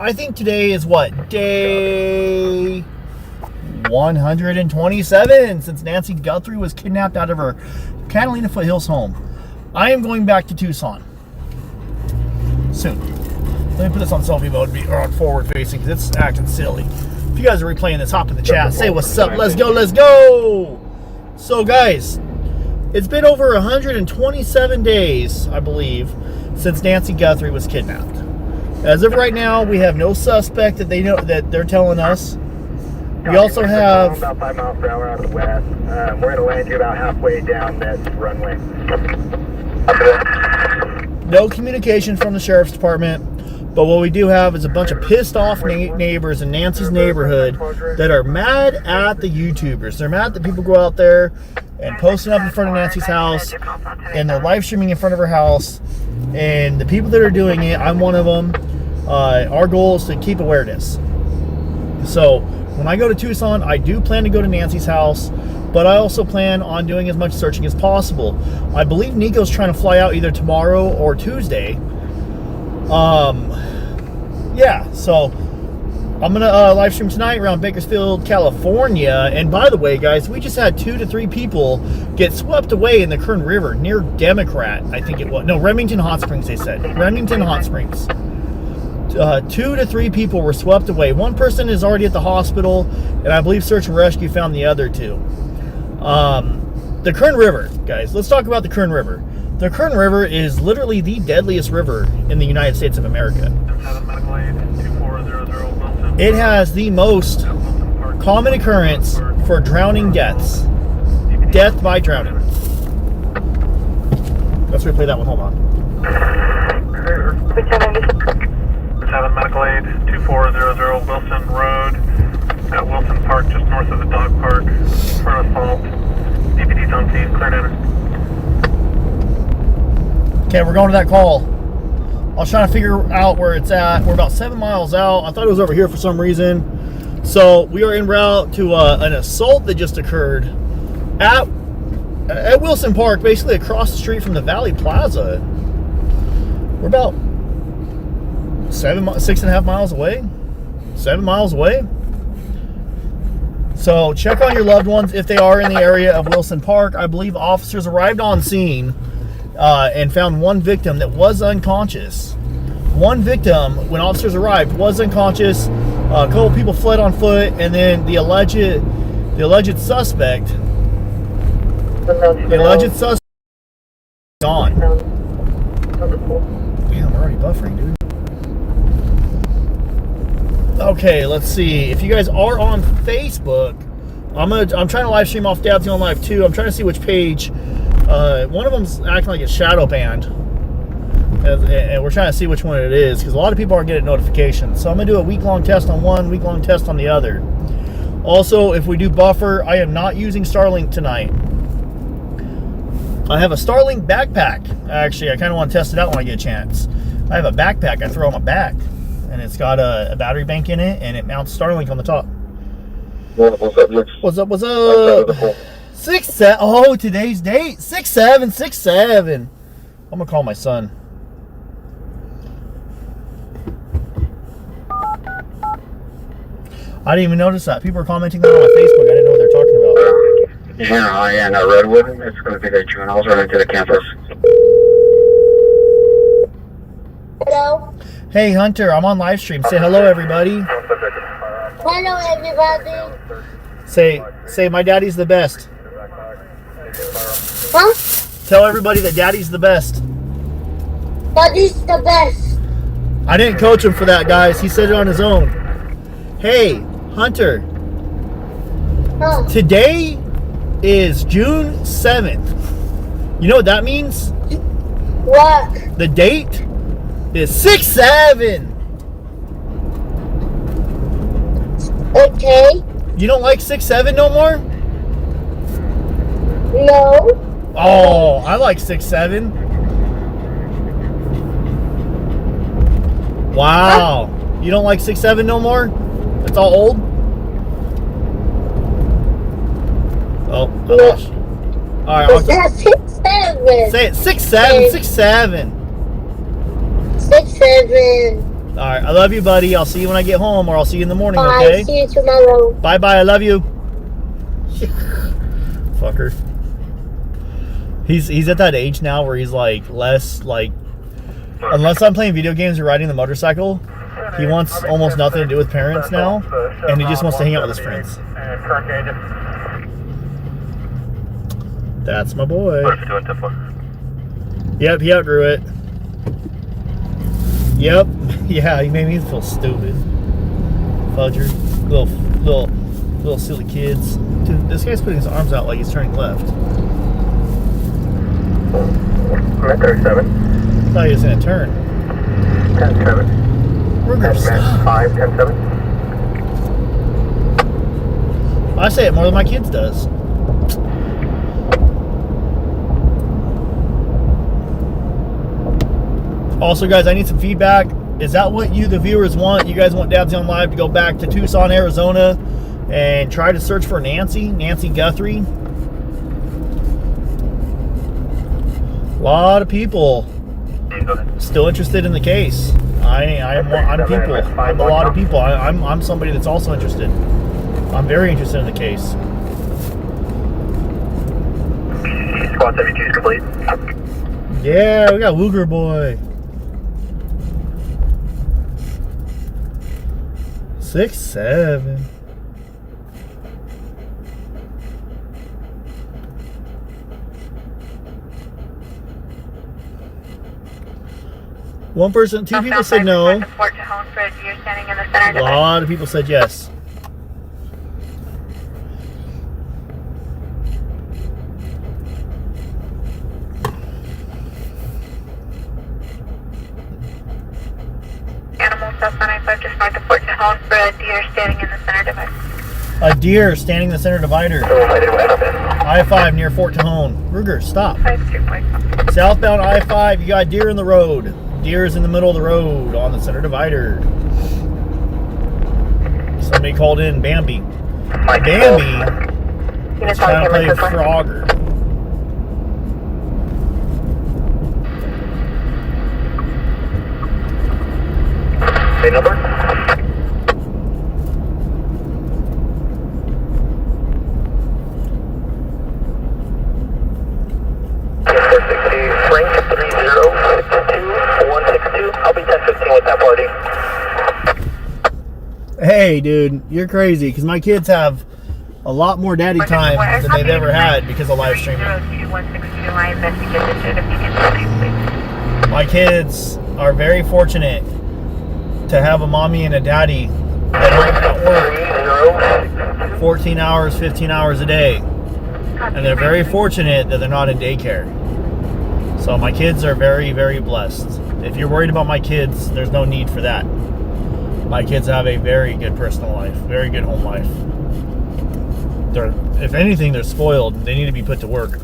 I think today is what? Day 127 since Nancy Guthrie was kidnapped out of her Catalina Foothills home. I am going back to Tucson soon. Let me put this on selfie mode or on forward facing because it's acting silly. If you guys are replaying this, hop in the chat, say what's up, let's go, let's go! So guys, it's been over 127 days, I believe, since Nancy Guthrie was kidnapped. As of right now, we have no suspect that they know that they're telling us. We also have about 5 miles per hour out of the west. We're going to land you about halfway down that runway. no communication from the sheriff's department. But what we do have is a bunch of pissed off neighbors in Nancy's neighborhood that are mad at the YouTubers. They're mad that people go out there and posting up in front of Nancy's house and they're live streaming in front of her house. And the people that are doing it, I'm one of them. Our goal is to keep awareness. So when I go to Tucson, I do plan to go to Nancy's house, but I also plan on doing as much searching as possible. I believe Nico's trying to fly out either tomorrow or Tuesday. Yeah, so I'm gonna live stream tonight around Bakersfield, California. And by the way, guys, we just had 2 to 3 people get swept away in the Kern River near Democrat, I think it was. No, Remington Hot Springs, they said. Remington Hot Springs. 2 to 3 people were swept away. One person is already at the hospital, and I believe search and rescue found the other 2. The Kern River, guys, let's talk about the Kern River. The Kern River is literally the deadliest river in the United States of America. It has the most common occurrence for drowning deaths. Death by drowning. Let's replay that one, hold on. 7 Medical Aid, 2400 Wilson Road at Wilson Park, just north of the dog park, front of fault. DPD's on scene, clear to enter. Okay, we're going to that call. I was trying to figure out where it's at. We're about 7 miles out. I thought it was over here for some reason. So we are en route to an assault that just occurred at Wilson Park, basically across the street from the Valley Plaza. We're about 6.5 miles away. 7 miles away. So check on your loved ones if they are in the area of Wilson Park. I believe officers arrived on scene and found one victim that was unconscious. One victim, when officers arrived, was unconscious. A couple people fled on foot, and then the alleged suspect gone. Damn, we're already buffering, dude. Okay, let's see. If you guys are on Facebook, I'm trying to live stream off Dad's on Live 2. I'm trying to see which page. One of them's acting like it's shadow banned, and we're trying to see which one it is because a lot of people aren't getting notifications. So I'm gonna do a week-long test on one, week-long test on the other. Also, if we do buffer, I am not using Starlink tonight. I have a Starlink backpack. Actually, I kind of want to test it out when I get a chance. I have a backpack I throw on my back, and it's got a battery bank in it, and it mounts Starlink on the top. What's up, Rich? What's up? What's up? 6-7. Oh, today's date 6-7-6-7. I'm gonna call my son. I didn't even notice that. People are commenting that on my Facebook. I didn't know what they're talking about. Yeah, I am at Redwood. It's going to take like 2 miles right into the campus. Hello. Hey, Hunter, I'm on live stream. Say hello, everybody. Hello, everybody. Say my daddy's the best. Huh? Tell everybody that daddy's the best. Daddy's the best. I didn't coach him for that, guys. He said it on his own. Hey, Hunter. Huh? Today is June 7th. You know what that means? What? The date is 6-7. Okay. You don't like 6-7 no more? No. Oh, I like 6-7. Wow. You don't like 6-7 no more? It's all old? Oh, I lost you. All right, That's 6-7. say it. 6-7, 6-7. 6-7. All right, I love you, buddy. I'll see you when I get home, or I'll see you in the morning. Bye. Okay. See you tomorrow. Bye, bye. I love you. Fucker. He's at that age now where he's like less like, unless I'm playing video games or riding the motorcycle, he wants almost nothing to do with parents now, and he just wants to hang out with his friends. That's my boy. Yep, he outgrew it. Yep. Yeah, he made me feel stupid. Fudger. Little silly kids. Dude, this guy's putting his arms out like he's turning left. I'm at 37. I thought he was gonna turn. 10-7. Ruger, stop. 5, 10-7. I say it more than my kids does. Also, guys, I need some feedback. Is that what you, the viewers, want? You guys want Dabs on Live to go back to Tucson, Arizona and try to search for Nancy Guthrie? A lot of people still interested in the case. I'm people. I'm a lot of people. I'm somebody that's also interested. I'm very interested in the case. Squad 72 is complete. Yeah, we got Wooger Boy. 6-7. One person, two people said no. A lot of people said yes. Animal South 95 just north of Fort Tejon for a deer standing in the center divider. A deer standing in the center divider. I-5 near Fort Tejon. Ruger, stop. Southbound I-5, you got deer in the road. Deer is in the middle of the road on the center divider. Somebody called in Bambi. Bambi is trying to play Frogger. Say number? Frank 3062162. I'll be 1015 with that party. Hey, dude, you're crazy because my kids have a lot more daddy time than they've ever had because of live streaming. My kids are very fortunate to have a mommy and a daddy that aren't at work 14 hours, 15 hours a day. And they're very fortunate that they're not in daycare. So my kids are very, very blessed. If you're worried about my kids, there's no need for that. My kids have a very good personal life, very good home life. If anything, they're spoiled. They need to be put to work.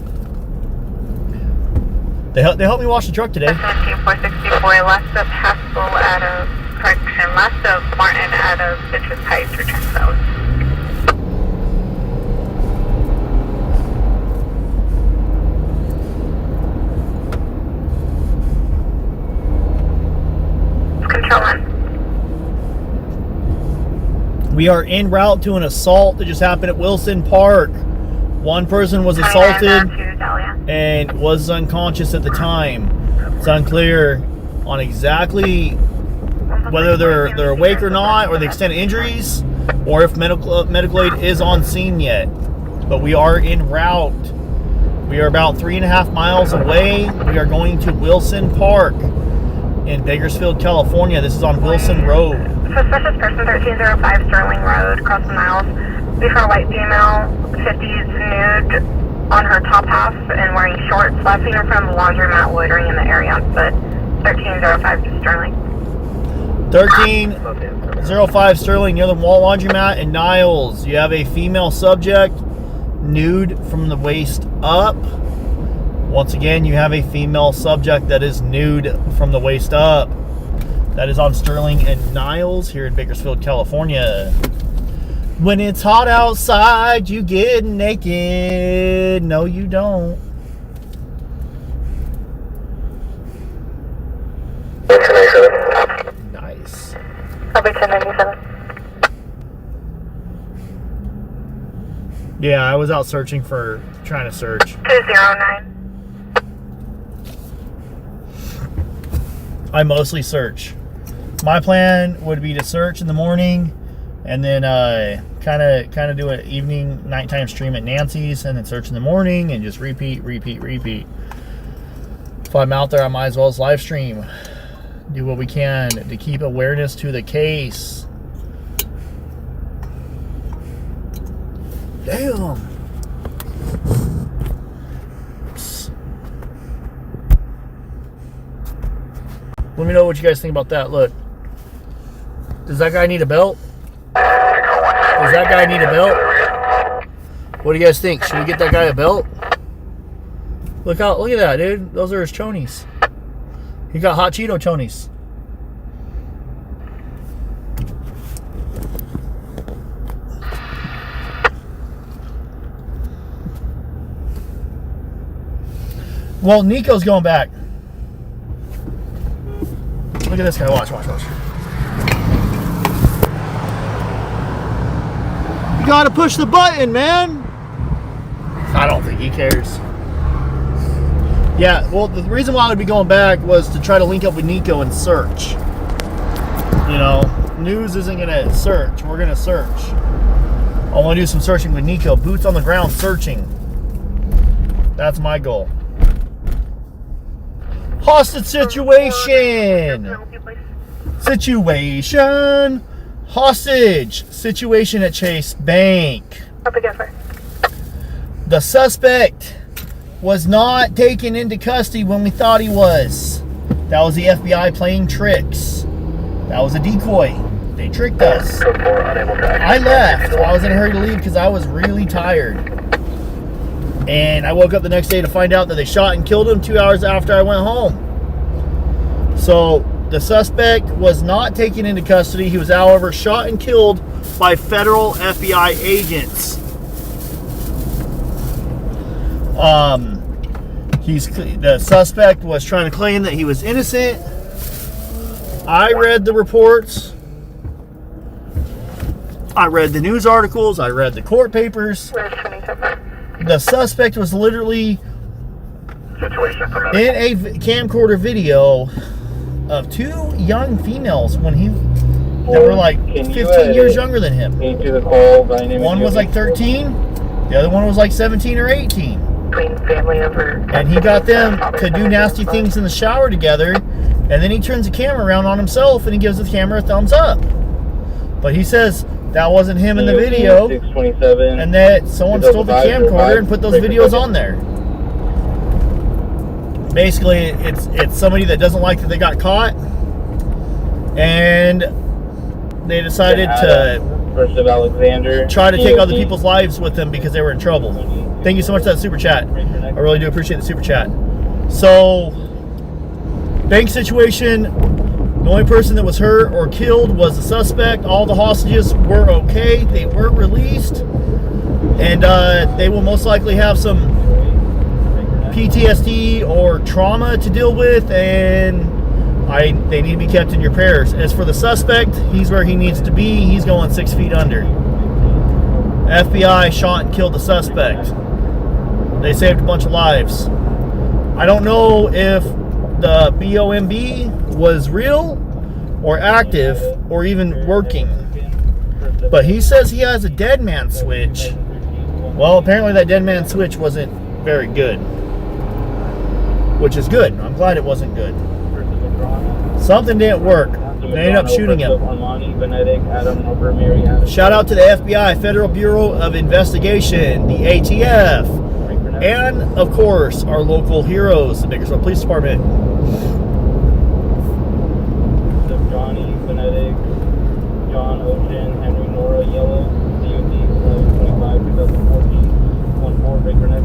They helped me wash the truck today. 17464, left of Haskell out of correction, left of Martin out of Citrus Heights, return south. Control 1. We are en route to an assault that just happened at Wilson Park. One person was assaulted and was unconscious at the time. It's unclear on exactly whether they're awake or not, or the extent of injuries, or if medical aid is on scene yet. But we are en route. We are about 3.5 miles away. We are going to Wilson Park in Bakersfield, California. This is on Wilson Road. Suspicious person, 1305 Sterling Road, across the miles. We found a white female, 50s, nude, on her top half and wearing shorts. Last seen her from the laundromat loitering in the area on foot. 1305 to Sterling. 1305 Sterling near the Wall Laundromat in Niles. You have a female subject, nude from the waist up. Once again, you have a female subject that is nude from the waist up. That is on Sterling and Niles here in Bakersfield, California. When it's hot outside, you get naked. No, you don't. Nice. 1097. Yeah, I was out searching trying to search. 209. I mostly search. My plan would be to search in the morning, and then kind of do an evening, nighttime stream at Nancy's, and then search in the morning, and just repeat. If I'm out there, I might as well as live stream. Do what we can to keep awareness to the case. Damn. Let me know what you guys think about that. Look. Does that guy need a belt? Does that guy need a belt? What do you guys think? Should we get that guy a belt? Look at that, dude. Those are his chonies. He got hot Cheeto chonies. Well, Nico's going back. Look at this guy. Watch. You gotta push the button, man. I don't think he cares. Yeah, well, the reason why I would be going back was to try to link up with Nico and search. You know, news isn't gonna search. We're gonna search. I want to do some searching with Nico. Boots on the ground searching. That's my goal. Hostage situation. Hostage situation at Chase Bank. The suspect was not taken into custody when we thought he was. That was the FBI playing tricks. That was a decoy. They tricked us. I left. I was in a hurry to leave because I was really tired. And I woke up the next day to find out that they shot and killed him 2 hours after I went home. So the suspect was not taken into custody. He was, however, shot and killed by federal FBI agents. The suspect was trying to claim that he was innocent. I read the reports. I read the news articles. I read the court papers. The suspect was literally in a camcorder video of two young females that were like 15 years younger than him. One was like 13. The other one was like 17 or 18. And he got them to do nasty things in the shower together, and then he turns the camera around on himself and he gives the camera a thumbs up. But he says that wasn't him in the video, and that someone stole the camcorder and put those videos on there. Basically, it's somebody that doesn't like that they got caught, and they decided to try to take other people's lives with them because they were in trouble. Thank you so much for that super chat. I really do appreciate the super chat. So, bank situation, the only person that was hurt or killed was the suspect. All the hostages were okay. They were released. And they will most likely have some PTSD or trauma to deal with, and they need to be kept in your prayers. As for the suspect, he's where he needs to be. He's going 6 feet under. FBI shot and killed the suspect. They saved a bunch of lives. I don't know if the BOMB was real or active or even working, but he says he has a dead man switch. Well, apparently that dead man switch wasn't very good, which is good. I'm glad it wasn't good. Something didn't work. They ended up shooting him. Shout out to the FBI, Federal Bureau of Investigation, the ATF, and of course our local heroes, the Bakersfield Police Department. Johnny, Phonetic, John Ocean, Henry Nora, Yellow, DOT 1125, 2014, 14, Baker Neck.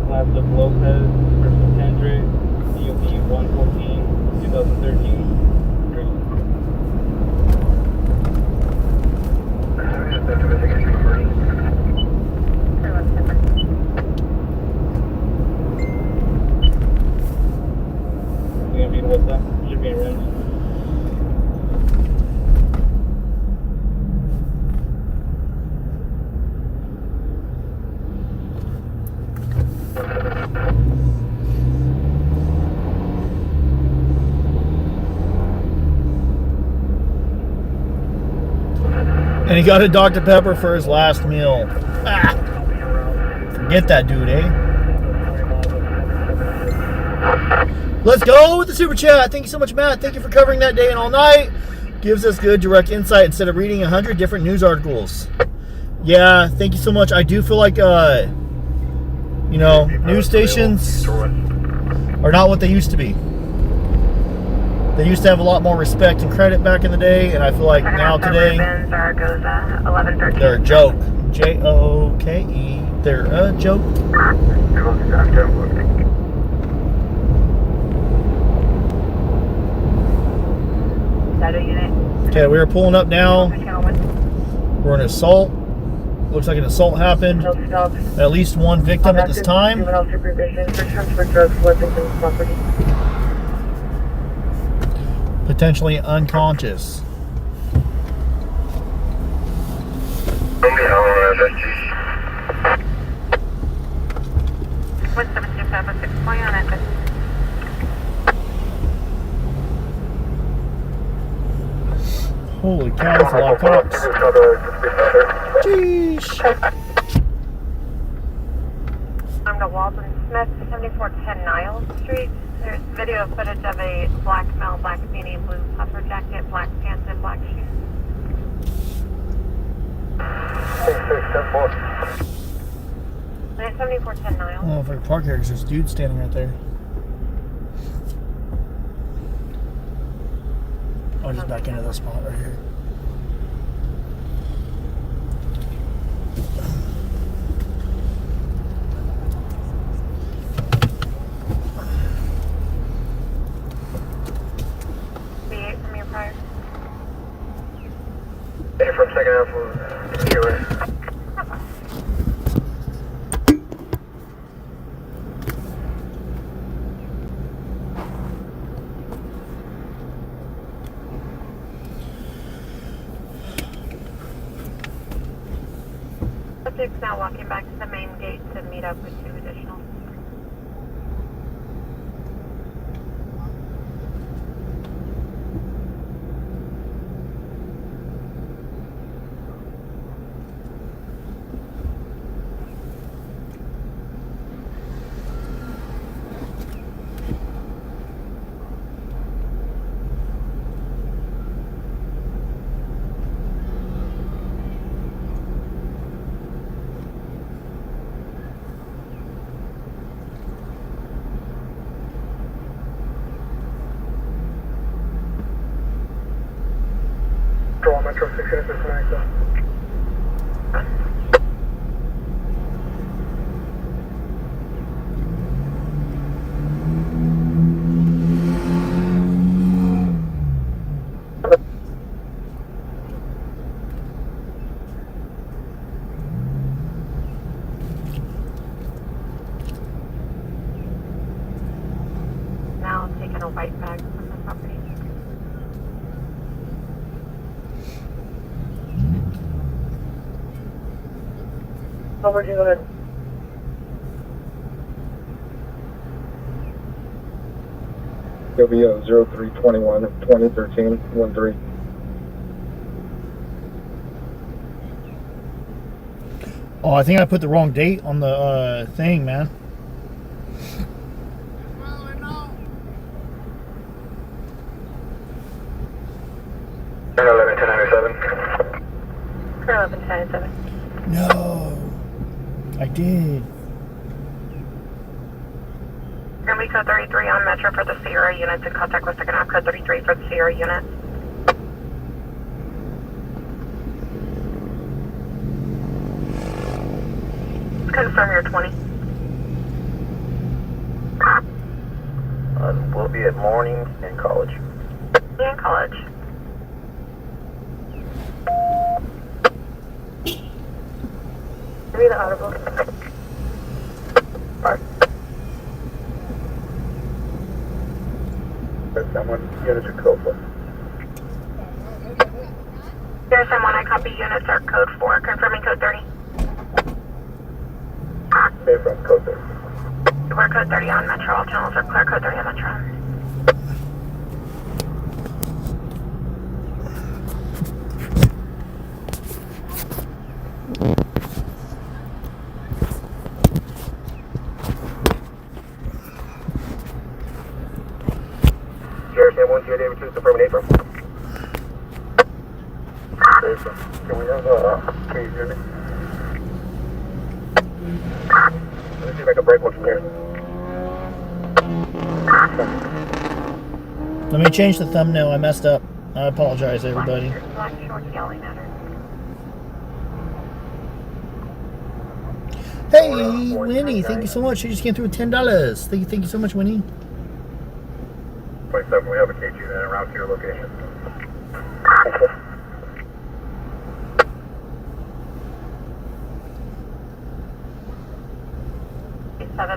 Class of Lopez versus Hendrick, DOT 114, 2013. We what's that? Should be in rims. And he got a Dr. Pepper for his last meal. Ah, forget that dude, eh? Let's go with the super chat. Thank you so much, Matt. Thank you for covering that day and all night. Gives us good direct insight instead of reading 100 different news articles. Yeah, thank you so much. I do feel like, you know, news stations are not what they used to be. They used to have a lot more respect and credit back in the day, and I feel like now today they're a joke. J-O-K-E. They're a joke. Okay, we are pulling up now. We're in assault. Looks like an assault happened. At least one victim at this time. Potentially unconscious. Holy cow, that's a lot of cops. Jeez. I'm to Walton Smith, 7410 Niles Street. There's video footage of a black male, black beanie, blue puffer jacket, black pants, and black shoes. 7410 Niles. Oh, if I park here, there's this dude standing right there. I'll just back into this spot right here. B8 from your prior. Hey, from second half of Taylor. Subject's now walking back to the main gate to meet up with 2 additional. Draw Metro 6 units disconnect. Now taking a white bag from the property. Over, go ahead. It'll be 0321 2013 13. Oh, I think I put the wrong date on the thing, man. Turn 111097. Turn 111097. No, I did. Gonna be code 33 on Metro for the Sierra units in contact with second half code 33 for the Sierra unit. Confirm your 20. We'll be at morning and college. And college. Read the audible. Alright. Someone, units are code 4. 071, I copy. Units are code 4. Confirming code 30. Stay from code 30. We're code 30 on Metro. All channels are clear. Code 30 on Metro. Sheriff, 1 Sierra David 2, confirming April. Can we have case unit? Let me see if I can break one from here. Let me change the thumbnail. I messed up. I apologize, everybody. Black shorts yelling at her. Hey, Winnie, thank you so much. You just came through with $10. Thank you so much, Winnie. 27, we have a case unit en route to your location.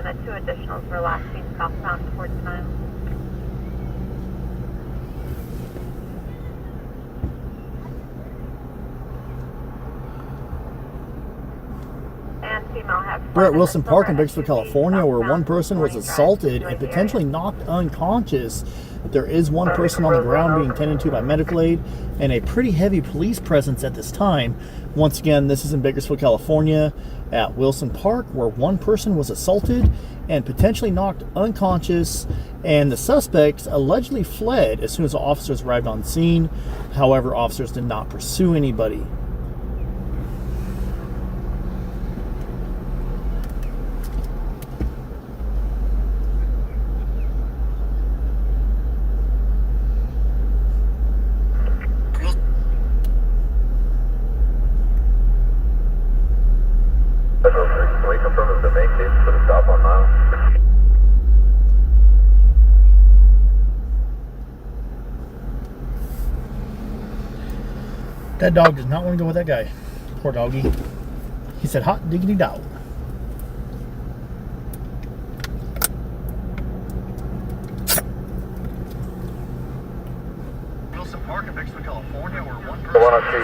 The 2 additionals were last seen southbound towards Niles. And female have. We're at Wilson Park in Bakersfield, California, where one person was assaulted and potentially knocked unconscious. There is one person on the ground being tended to by medical aid and a pretty heavy police presence at this time. Once again, this is in Bakersfield, California at Wilson Park, where one person was assaulted and potentially knocked unconscious, and the suspects allegedly fled as soon as the officers arrived on scene. However, officers did not pursue anybody. Can we confirm if the main case for the stop on Niles? That dog does not want to go with that guy. Poor doggy. He said, hot diggity dog. Wilson Park in Bakersfield, California, where one person... 102,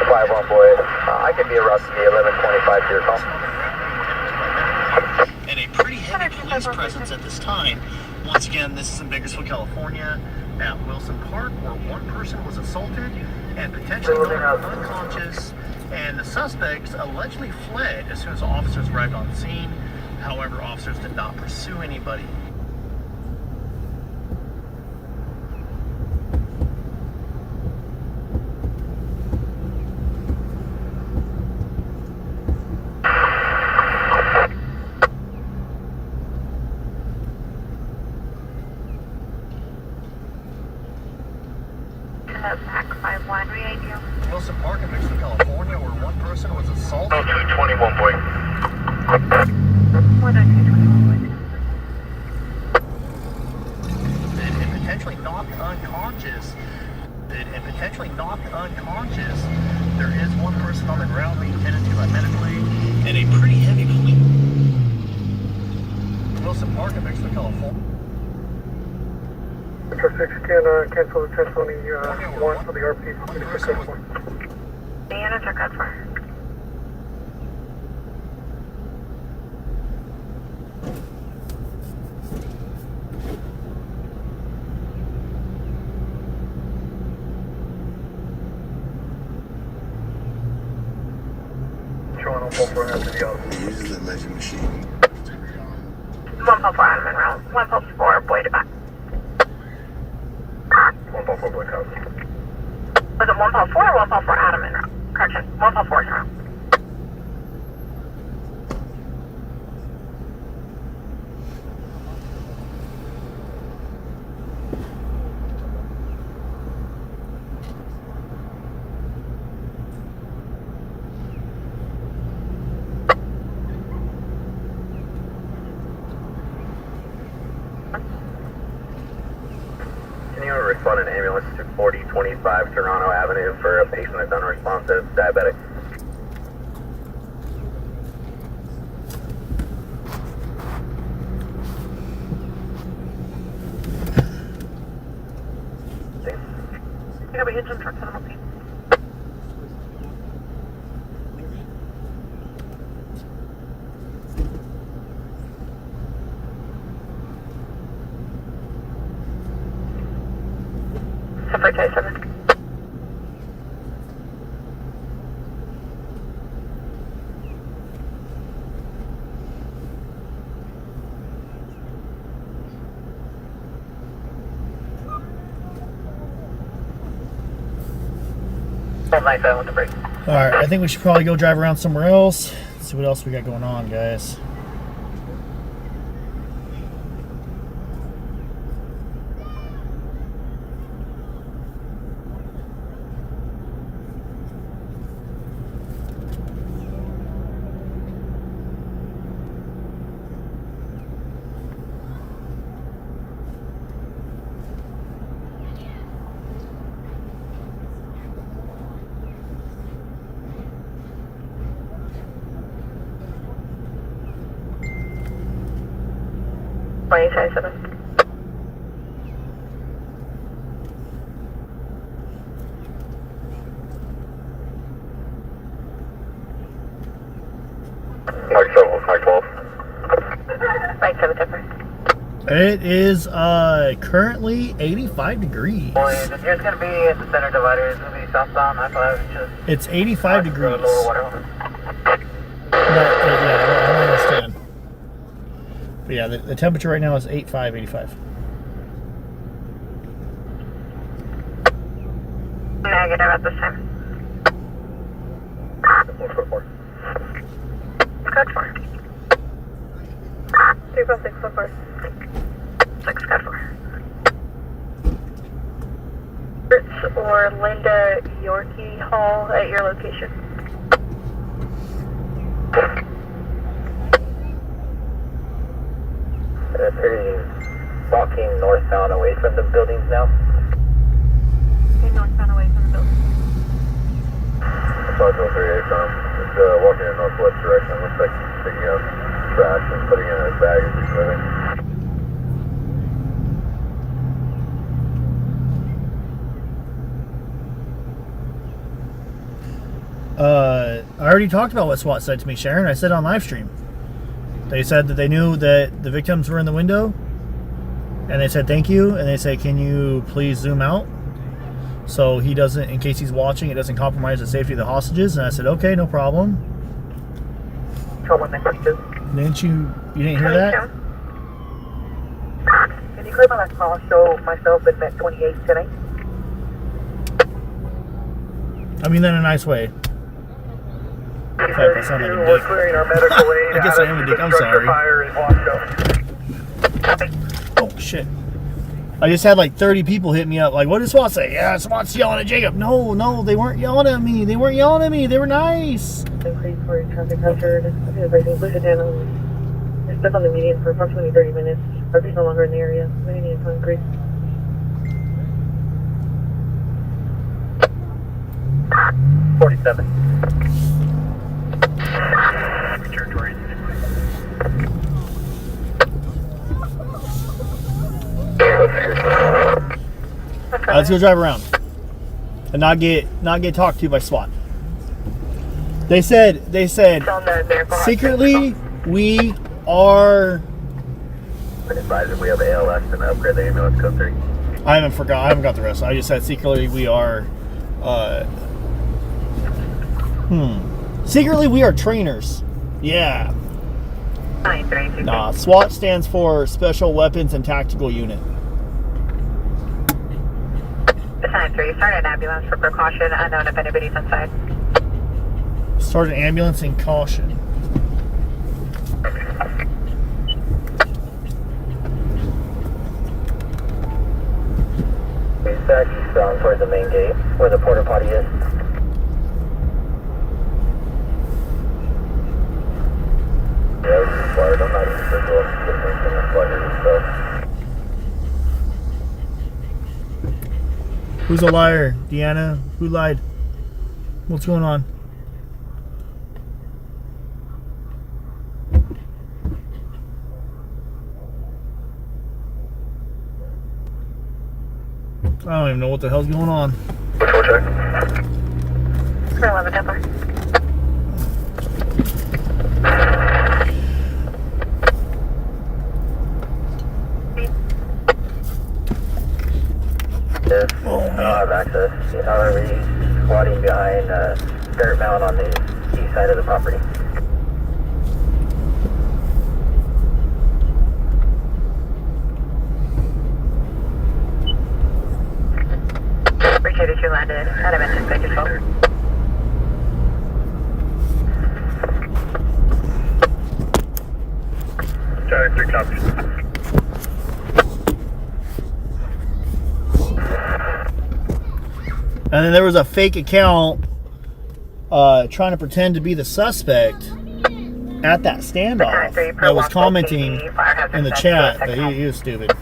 5-1 boy. I could be arrested at 11:25 to your call. And a pretty heavy police presence at this time. Once again, this is in Bakersfield, California at Wilson Park, where one person was assaulted and potentially knocked unconscious, and the suspects allegedly fled as soon as the officers arrived on scene. However, officers did not pursue anybody. Pack 5-1, radio. Wilson Park in Bakersfield, California, where one person was assaulted. 221 boy. 10221. And potentially knocked unconscious. There is one person on the ground being tended to by medical aid and a pretty heavy police. Wilson Park in Bakersfield, California. Metro 6 can cancel the 1021 for the RP. The units are code 4. Showing on 44 after the other. Uses a measure machine. 144 Adam and route. 144 boy to back. 144 boy cover. Was it 144 or 144 Adam and route? Correction, 144 route. Can you respond an ambulance to 4025 Toronto Avenue for a patient that's unresponsive, diabetic? You gotta hit some trucks on the scene. September 27. Alright, I think we should probably go drive around somewhere else. See what else we got going on, guys. It is currently 85 degrees. It's just going to be at the center divider. It's going to be southbound. I thought it was just... It's 85 degrees. Yeah, I don't understand. But yeah, the temperature right now is 85. Negative at this time. Code 4. 346, code 4. 6, code 4. Fritz or Linda Yorkie Hall at your location. Walking northbound away from the buildings now. Okay, northbound away from the building. It's walking in northwest direction. Looks like he's picking up trash and putting it in his bag as he's moving. I already talked about what SWAT said to me, Sharon. I said on LiveStream. They said that they knew that the victims were in the window, and they said thank you, and they said, can you please zoom out so he doesn't, in case he's watching, it doesn't compromise the safety of the hostages. And I said, okay, no problem. Didn't you didn't hear that? Can you clear my last call? Show myself at Met 28 today. I mean that in a nice way. In fact, I sound like a We're dick. clearing our medical aid. I guess I am a dick, I'm sorry. Fire in Wasco. Oh shit. I just had like 30 people hit me up like, what did SWAT say? Yeah, SWAT's yelling at Jacob. No, they weren't yelling at me. They were nice. Increase for traffic hazard. I think everything's listed in. We're stuck on the median for approximately 30 minutes. Everybody's no longer in the area. We need to increase. Let's go drive around and not get talked to by SWAT. They said secretly we are. Advisor, we have ALS and upgrade the ambulance code 3. I haven't got the rest. I just said secretly we are. Secretly we are trainers. Yeah. Nah, SWAT stands for Special Weapons and Tactical Unit. 9-3, start an ambulance for precaution, unknown if anybody's inside. Start an ambulance in caution. He's back eastbound towards the main gate where the porta potty is. Yeah, it's required. I'm not even sure what the fire is, Who's a liar? Deanna? Who lied? What's going on? I don't even know what the hell's going on. Patrol check. For 11 Templar. Yes, I don't have access. However, he's squatting behind a dirt mound on the east side of the property. Richard, you landed at Adventure Bakersfield. Charlie 3 copies. And then there was a fake account trying to pretend to be the suspect at that standoff that was commenting in the chat that he was stupid.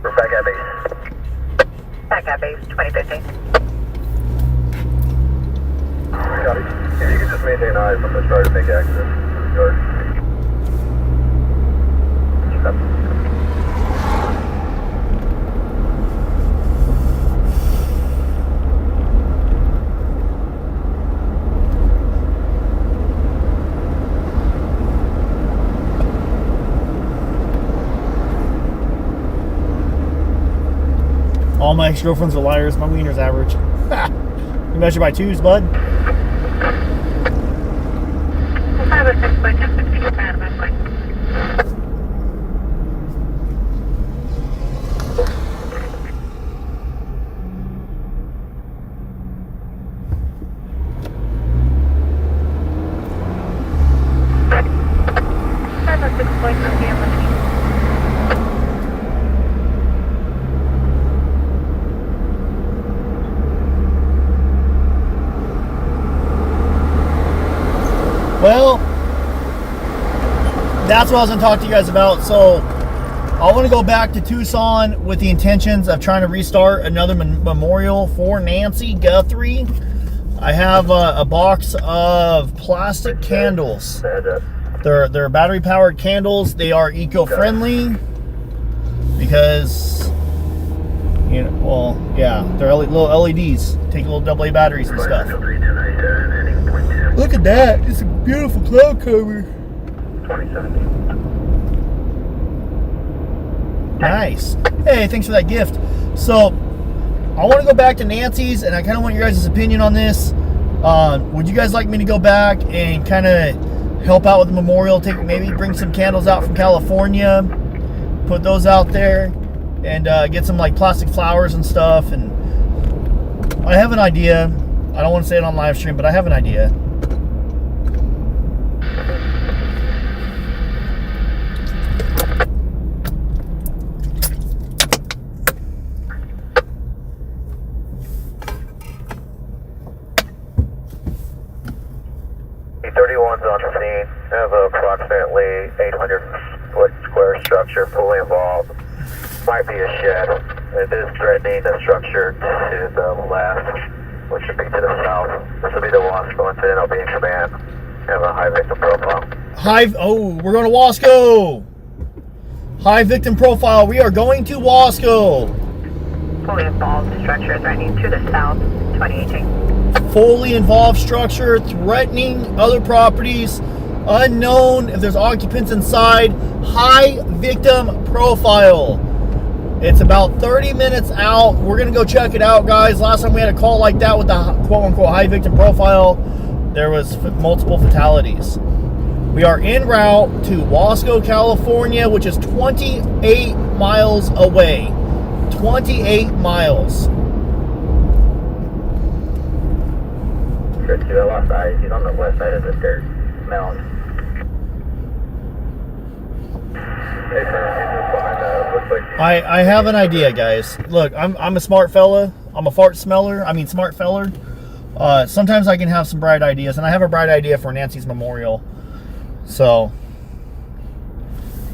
We're back at base. Back at base 2015. Copy. If you could just maintain eyes, I'm going to try to make access to the yard. Copy. All my ex-girlfriends are liars. My wiener's average. You measure by twos, bud. 506.10 Paramedic. Well, that's what I was going to talk to you guys about. So I want to go back to Tucson with the intentions of trying to restart another memorial for Nancy Guthrie. I have a box of plastic candles. They're battery powered candles. They are eco-friendly because, you know, well, yeah, they're little LEDs. Take little AA batteries and stuff. Look at that. It's a beautiful cloud cover. 2017. Nice. Hey, thanks for that gift. So, I want to go back to Nancy's, and I kind of want your guys' opinion on this. Would you guys like me to go back and kind of help out with the memorial? Maybe bring some candles out from California, put those out there, and get some like plastic flowers and stuff. And I have an idea. I don't want to say it on live stream, but I have an idea. E31's on the scene. Have approximately 800-foot square structure fully involved. Might be a shed. It is threatening the structure to the left, which should be to the south. This will be the Wasco incident. I'll be in command. Have a high victim profile. We're going to Wasco. High victim profile. We are going to Wasco. Fully involved structure threatening to the south, 2018. Fully involved structure threatening other properties. Unknown if there's occupants inside. High victim profile. It's about 30 minutes out. We're going to go check it out, guys. Last time we had a call like that with the quote-unquote high victim profile, there was multiple fatalities. We are en route to Wasco, California, which is 28 miles away. 28 miles. Good to the left side. He's on the west side of the dirt mound. I have an idea, guys. Look, I'm a smart fella. I'm a fart smeller. I mean, smart feller. Sometimes I can have some bright ideas, and I have a bright idea for Nancy's memorial. So,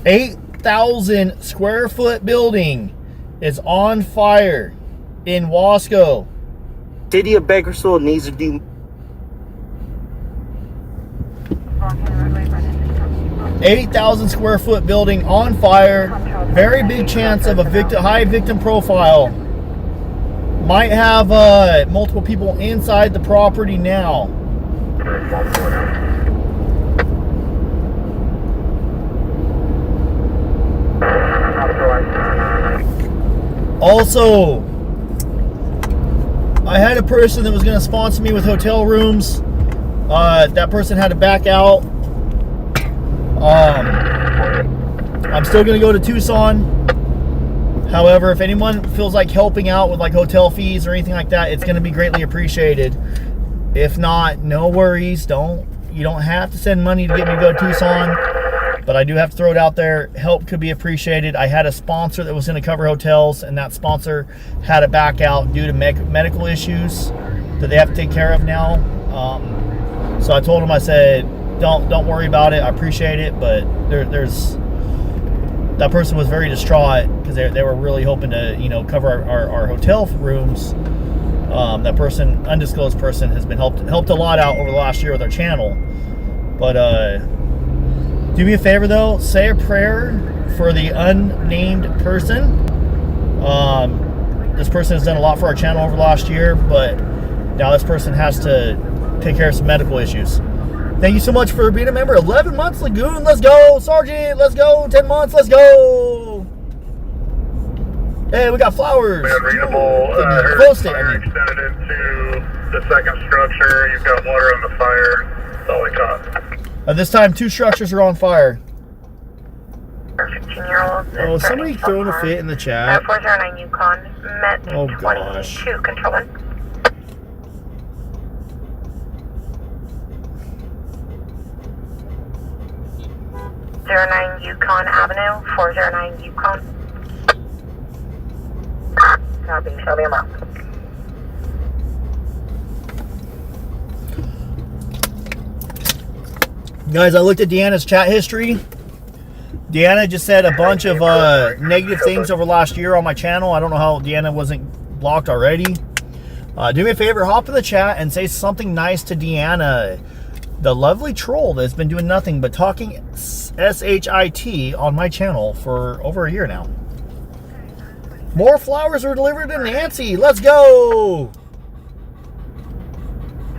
8,000 square foot building is on fire in Wasco. City of Bakersfield needs to do. 80,000 square foot building on fire. Very big chance of a high victim profile. Might have multiple people inside the property now. Also, I had a person that was going to sponsor me with hotel rooms. That person had to back out. I'm still going to go to Tucson. However, if anyone feels like helping out with like hotel fees or anything like that, it's going to be greatly appreciated. If not, no worries. You don't have to send money to get me to go to Tucson, but I do have to throw it out there. Help could be appreciated. I had a sponsor that was going to cover hotels, and that sponsor had to back out due to medical issues that they have to take care of now. So I told him, I said, don't worry about it. I appreciate it, but there's that person was very distraught because they were really hoping to, you know, cover our hotel rooms. That person, undisclosed person, has been helped a lot out over the last year with our channel. But do me a favor though, say a prayer for the unnamed person. This person has done a lot for our channel over the last year, but now this person has to take care of some medical issues. Thank you so much for being a member. 11 months, Lagoon. Let's go. Sergeant, let's go. 10 months, let's go. Hey, we got flowers. We have readable fire extended into the second structure. You've got water on the fire. That's all we caught. This time, 2 structures are on fire. 15-year-old. Oh, somebody throwing a fit in the chat. 409 Yukon. Met Oh, 22, gosh. control 1. 09 Yukon Avenue, 409 Yukon. Copy, show me a map. Guys, I looked at Deanna's chat history. Deanna just said a bunch of negative things over last year on my channel. I don't know how Deanna wasn't blocked already. Do me a favor, hop in the chat and say something nice to Deanna, the lovely troll that's been doing nothing but talking SHIT on my channel for over a year now. More flowers were delivered to Nancy. Let's go!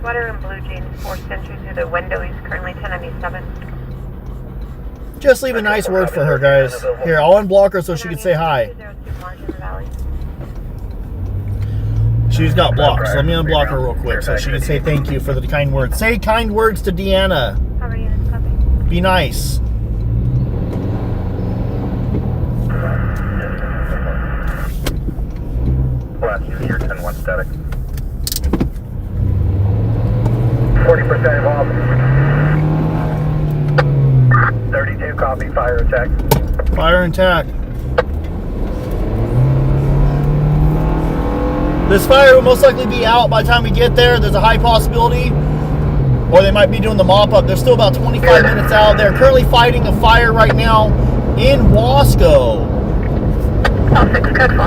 Sweater and blue jeans, 4th entry through the window. He's currently 1097. Just leave a nice word for her, guys. Here, I'll unblock her so she can say hi. She's got blocked, so let me unblock her real quick so she can say thank you for the kind words. Say kind words to Deanna. How are you? Copy. Be nice. Last year, 10-1 static. 40% involved. 32 copy, fire attack. Fire and attack. This fire will most likely be out by the time we get there. There's a high possibility. Or they might be doing the mop up. They're still about 25 minutes out. They're currently fighting a fire right now in Wasco.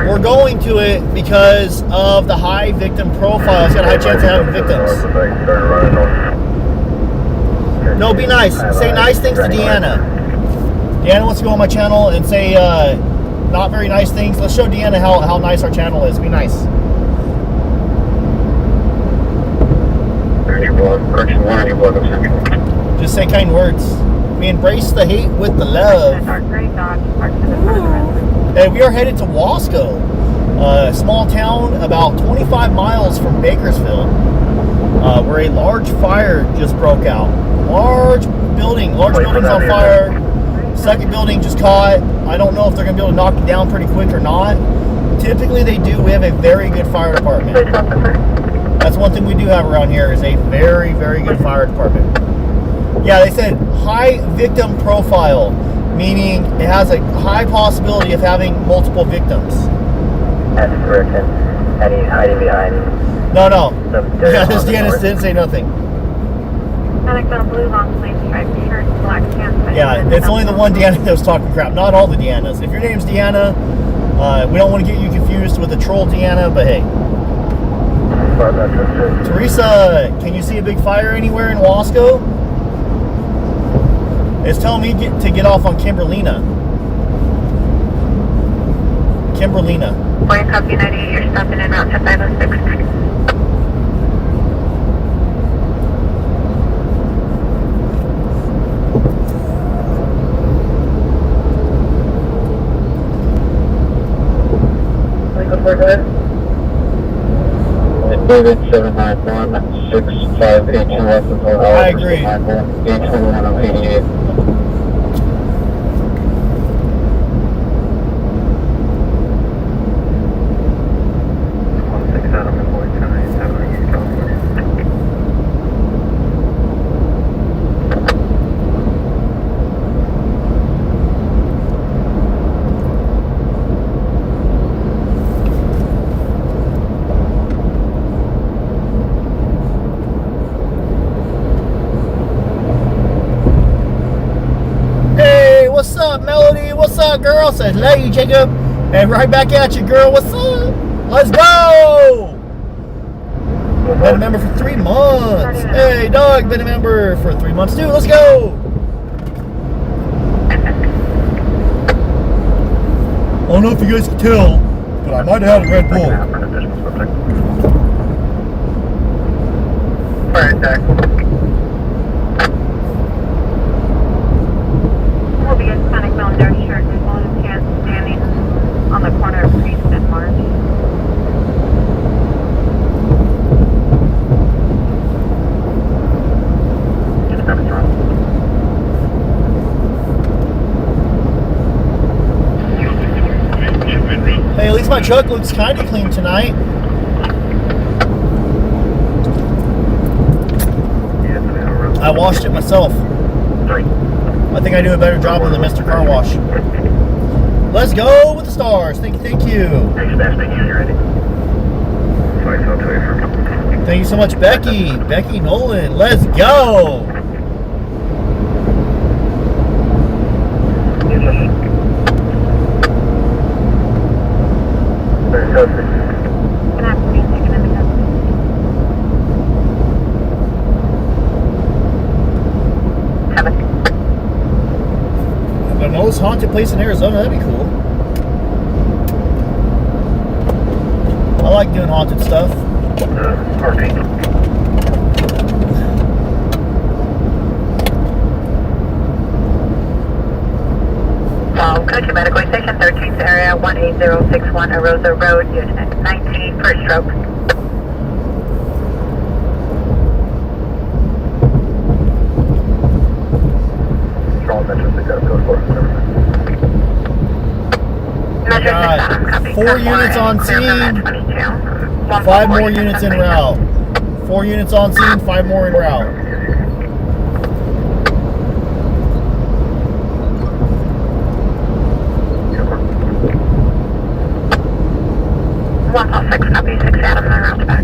We're going to it because of the high victim profile. It's got a high chance of having victims. No, be nice. Say nice things to Deanna. Deanna wants to go on my channel and say not very nice things. Let's show Deanna how nice our channel is. Be nice. Just say kind words. We embrace the hate with the love. Hey, we are headed to Wasco, a small town about 25 miles from Bakersfield, where a large fire just broke out. Large building's on fire. Second building just caught. I don't know if they're going to be able to knock it down pretty quick or not. Typically they do. We have a very good fire department. That's one thing we do have around here is a very, very good fire department. Yeah, they said high victim profile, meaning it has a high possibility of having multiple victims. That's correct. And he's hiding behind. No. Yeah, this Deanna didn't say nothing. Anecdotal blue long sleeve striped shirt, black pants. Yeah, it's only the one Deanna that was talking crap. Not all the Deannas. If your name's Deanna, we don't want to get you confused with the troll Deanna, but hey. Teresa, can you see a big fire anywhere in Wasco? It's telling me to get off on Kimberlina. Kimberlina. For your copy 98, you're stopping en route to 506. David 791 6582 lessons on I agree. 821 What's up, Melody? What's up, girl? Says, love you, Jacob. And right back at you, girl. What's up? Let's go! Been a member for 3 months. Hey, Doug, been a member for 3 months too. Let's go! I don't know if you guys can tell, but I might have had a Red Bull. Alright, Doug. Will be a Sonic Mountain dark shirt and blue pants standing on the corner of Priest and March. Hey, at least my truck looks kind of clean tonight. I washed it myself. I think I do a better job than the Mr. Car Wash. Let's go with the stars. Thank you. Thank you so much, Becky. Becky Nolan. Let's go. The most haunted place in Arizona, that'd be cool. I like doing haunted stuff. Country Medical Station 13th area 18061 Arosa Road, Unit 19, first stroke. Got 4 units on scene, 5 more units en route. 4 units on scene, 5 more en route. Copy 6 Adam and route back.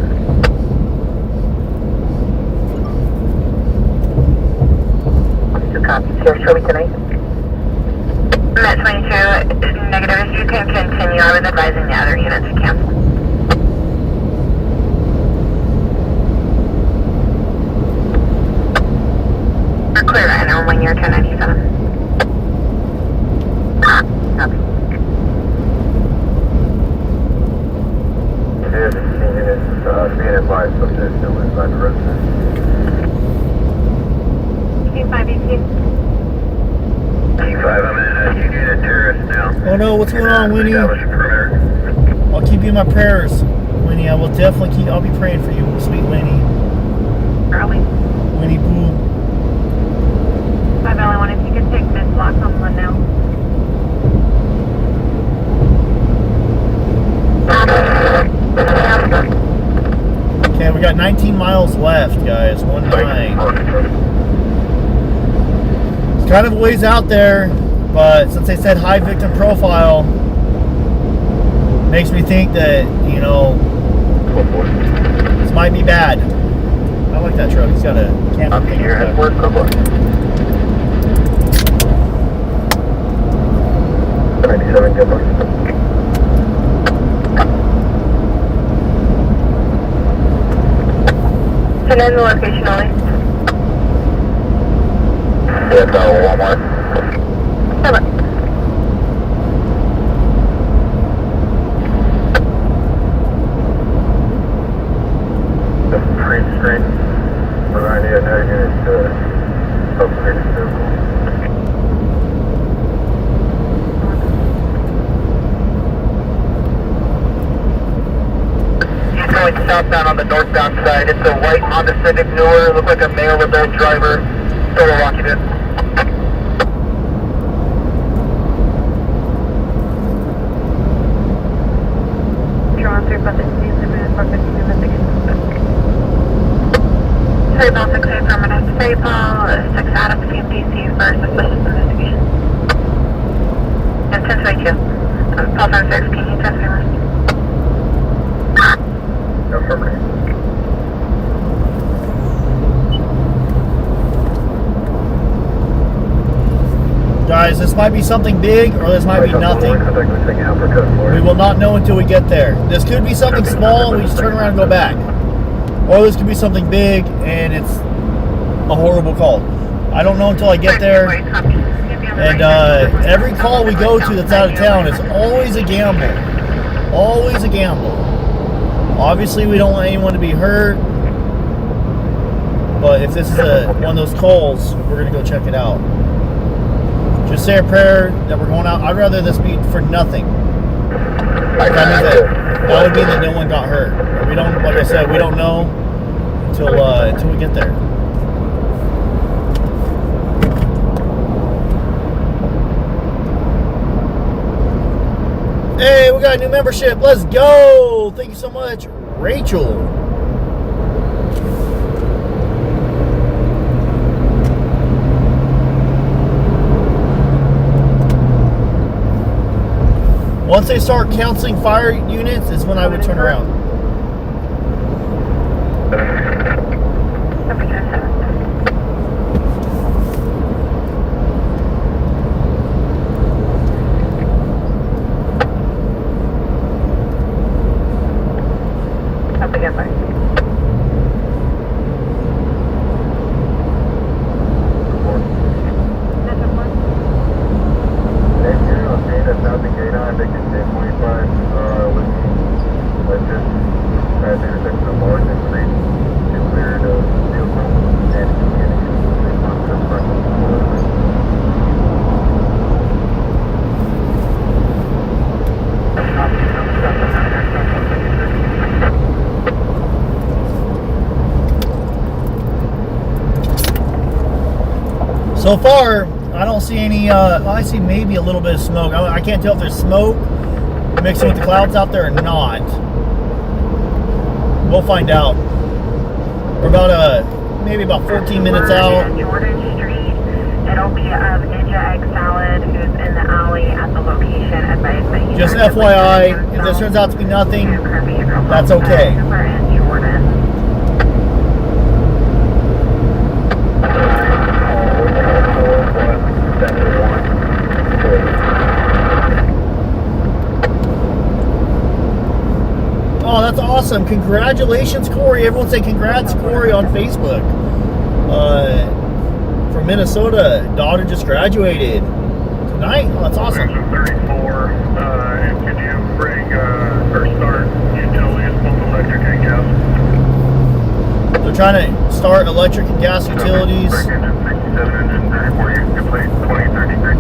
Copy. Here, show me tonight. Met 22, negative. You can continue. I was advising the other units to cancel. We're clear right now, 1 year 1097. Copy. Being advised of this, no inside the residence. 518. T5, I'm in a unit terrorist now. Oh no, what's going on, Winnie? I'll keep you in my prayers, Winnie. I will definitely I'll be praying for you, sweet Winnie. Early. Winnie Pooh. 5L1, if you could take this block on one now. Okay, we got 19 miles left, guys. 19. It's kind of a ways out there, but since they said high victim profile, makes me think that, you know, this might be bad. I like that truck. It's got a camper thing. Here at work, good luck. 97, good luck. And then the location only. Yes, one more. Bye-bye. The pre-screen behind the other unit upgraded vehicle. He's going southbound on the northbound side. It's a white Honda Civic newer, look like a male adult driver. Total occupant. Drawn through Buffett, please submit for 15 investigation. Sorry, Ball 6A, Paramedic. Sorry, Paul 6 Adams, CMDC for suspicious investigation. And 1022. Paul 76, can you test me list? Affirmative. Guys, this might be something big or this might be nothing. We will not know until we get there. This could be something small and we just turn around and go back. Or this could be something big and it's a horrible call. I don't know until I get there. And every call we go to that's out of town is always a gamble. Always a gamble. Obviously, we don't want anyone to be hurt. But if this is one of those calls, we're going to go check it out. Just say a prayer that we're going out. I'd rather this be for nothing. That would mean that no one got hurt. We don't, like I said, we don't know until we get there. Hey, we got a new membership. Let's go. Thank you so much, Rachel. Once they start counseling fire units is when I would turn around. Up again, bye. So far, I don't see any, I see maybe a little bit of smoke. I can't tell if there's smoke mixing with the clouds out there or not. We'll find out. We're about, maybe about 14 minutes out. Jordan Street. It'll be Ninja Egg Salad, who's in the alley at the location. Advised that you Just FYI, if this turns out to be nothing, that's okay. We're in Jordan. Oh, that's awesome. Congratulations, Corey. Everyone say congrats, Corey, on Facebook. From Minnesota. Daughter just graduated tonight. Oh, that's awesome. 34, and could you bring or start utilities, both electric and gas? They're trying to start electric and gas utilities. Engine 67, engine 34, you can play 2033.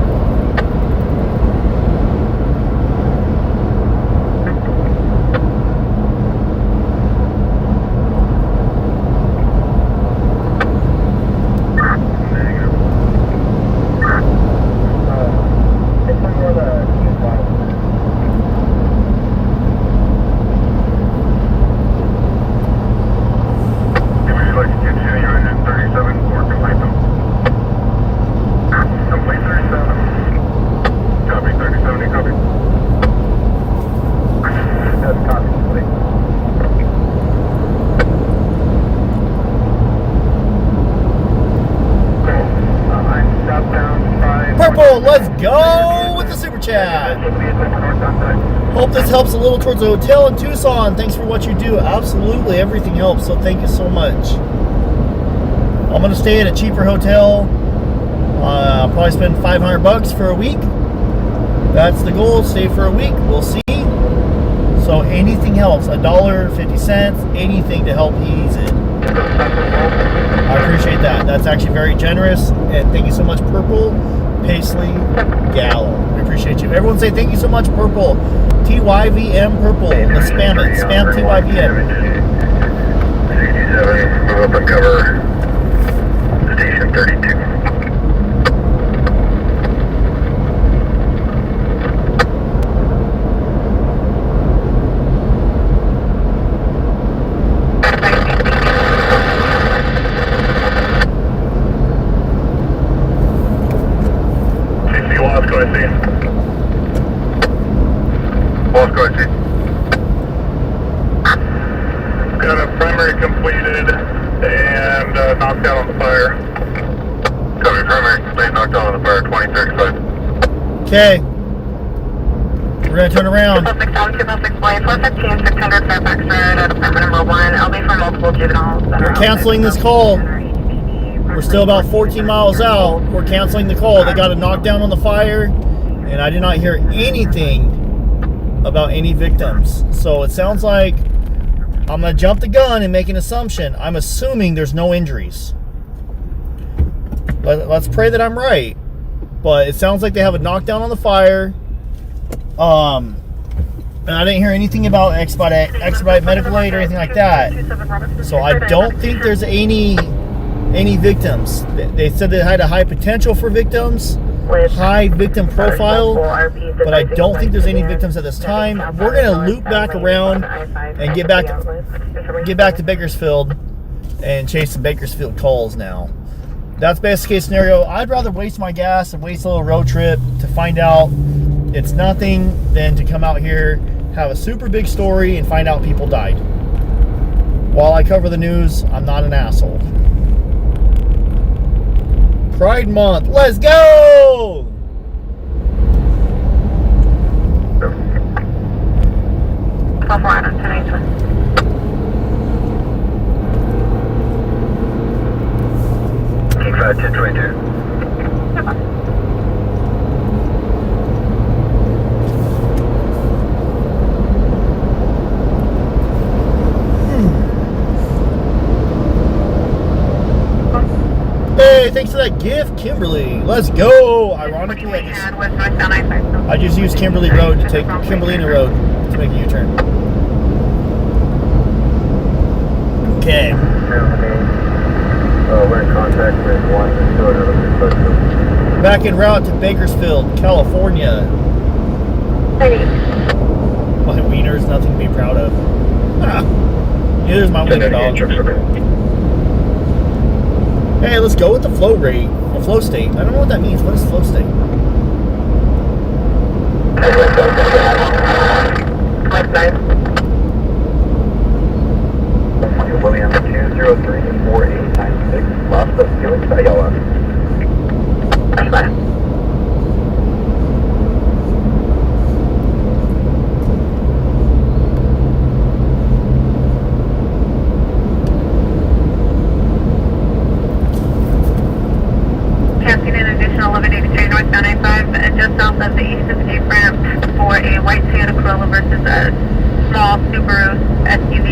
Let's go with the super chat. Hope this helps a little towards the hotel in Tucson. Thanks for what you do. Absolutely, everything helps. So thank you so much. I'm gonna stay at a cheaper hotel. I'll probably spend $500 for a week. That's the goal. Stay for a week. We'll see. So anything helps. $1, 50 cents, anything to help ease it. I appreciate that. That's actually very generous. And thank you so much, Purple Paisley Gallo. We appreciate you. Everyone say thank you so much, Purple. TYVM Purple. Let's spam it. Spam TYVM. CG7, move up and cover Station 32. Got a primary completed and knocked out on the fire. Copy, primary complete, knocked out on the fire, 2035. Okay. We're going to turn around. 206 Blade, 415, 600 Fairfax Road at apartment number 1. I'll be for multiple juveniles. We're canceling this call. We're still about 14 miles out. We're canceling the call. They got a knockdown on the fire, and I did not hear anything about any victims. So it sounds like I'm going to jump the gun and make an assumption. I'm assuming there's no injuries. Let's pray that I'm right. But it sounds like they have a knockdown on the fire. And I didn't hear anything about expedite medical aid or anything like that. So I don't think there's any victims. They said they had a high potential for victims, high victim profile, but I don't think there's any victims at this time. We're going to loop back around and get back to Bakersfield and chase some Bakersfield calls now. That's best case scenario. I'd rather waste my gas and waste a little road trip to find out it's nothing than to come out here, have a super big story, and find out people died. While I cover the news, I'm not an asshole. Pride Month, let's go! King 5, 1022. Hey, thanks for that gift, Kimberly. Let's go. Ironically, I just used Kimberly Road to take Kimberlina Road to make a U-turn. Okay. We're in contact with one Back en route to Bakersfield, California. My wiener's nothing to be proud of. Here's my wiener dog. Hey, let's go with the flow rate. The flow state. I don't know what that means. What is flow state? William 203-4896, lost of Felix Ayala. Passing an additional 1183 northbound 95, just south of the east of the Jeep ramp for a white Toyota Corolla versus a small Subaru SUV.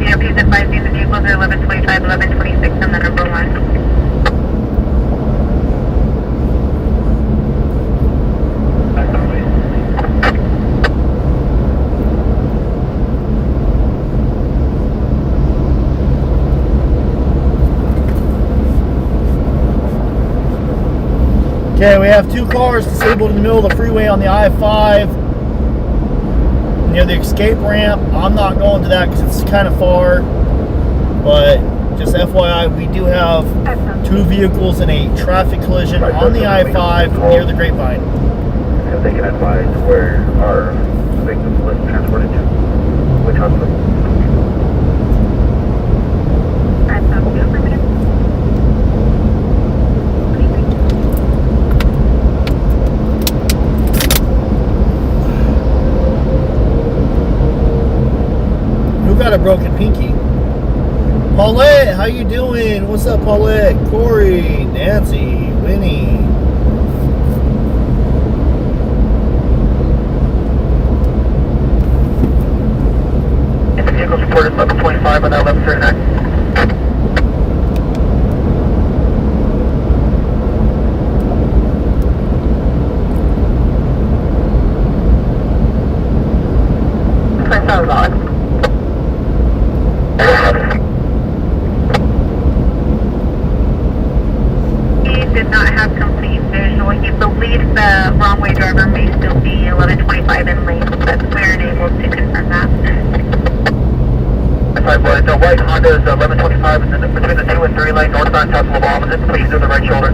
DOP's advising the vehicles are 1125, 1126 and the number 1. Okay, we have two cars disabled in the middle of the freeway on the I-5 near the escape ramp. I'm not going to that because it's kind of far, but just FYI, we do have two vehicles in a traffic collision on the I-5 near the Grapevine. Have they can advise where our victims was transported to? Which hospital? got a broken pinky. Paulette, how you doing? What's up, Paulette? Corey, Nancy, Winnie. And the vehicle's reported level 25 on that 1139. He did not have complete visual. He believes the wrong way driver may still be 1125 in lane, but we aren't able to confirm that. The white Honda is 1125 and then between the 2 and 3 lane northbound Califield opposite. Please do the right shoulder.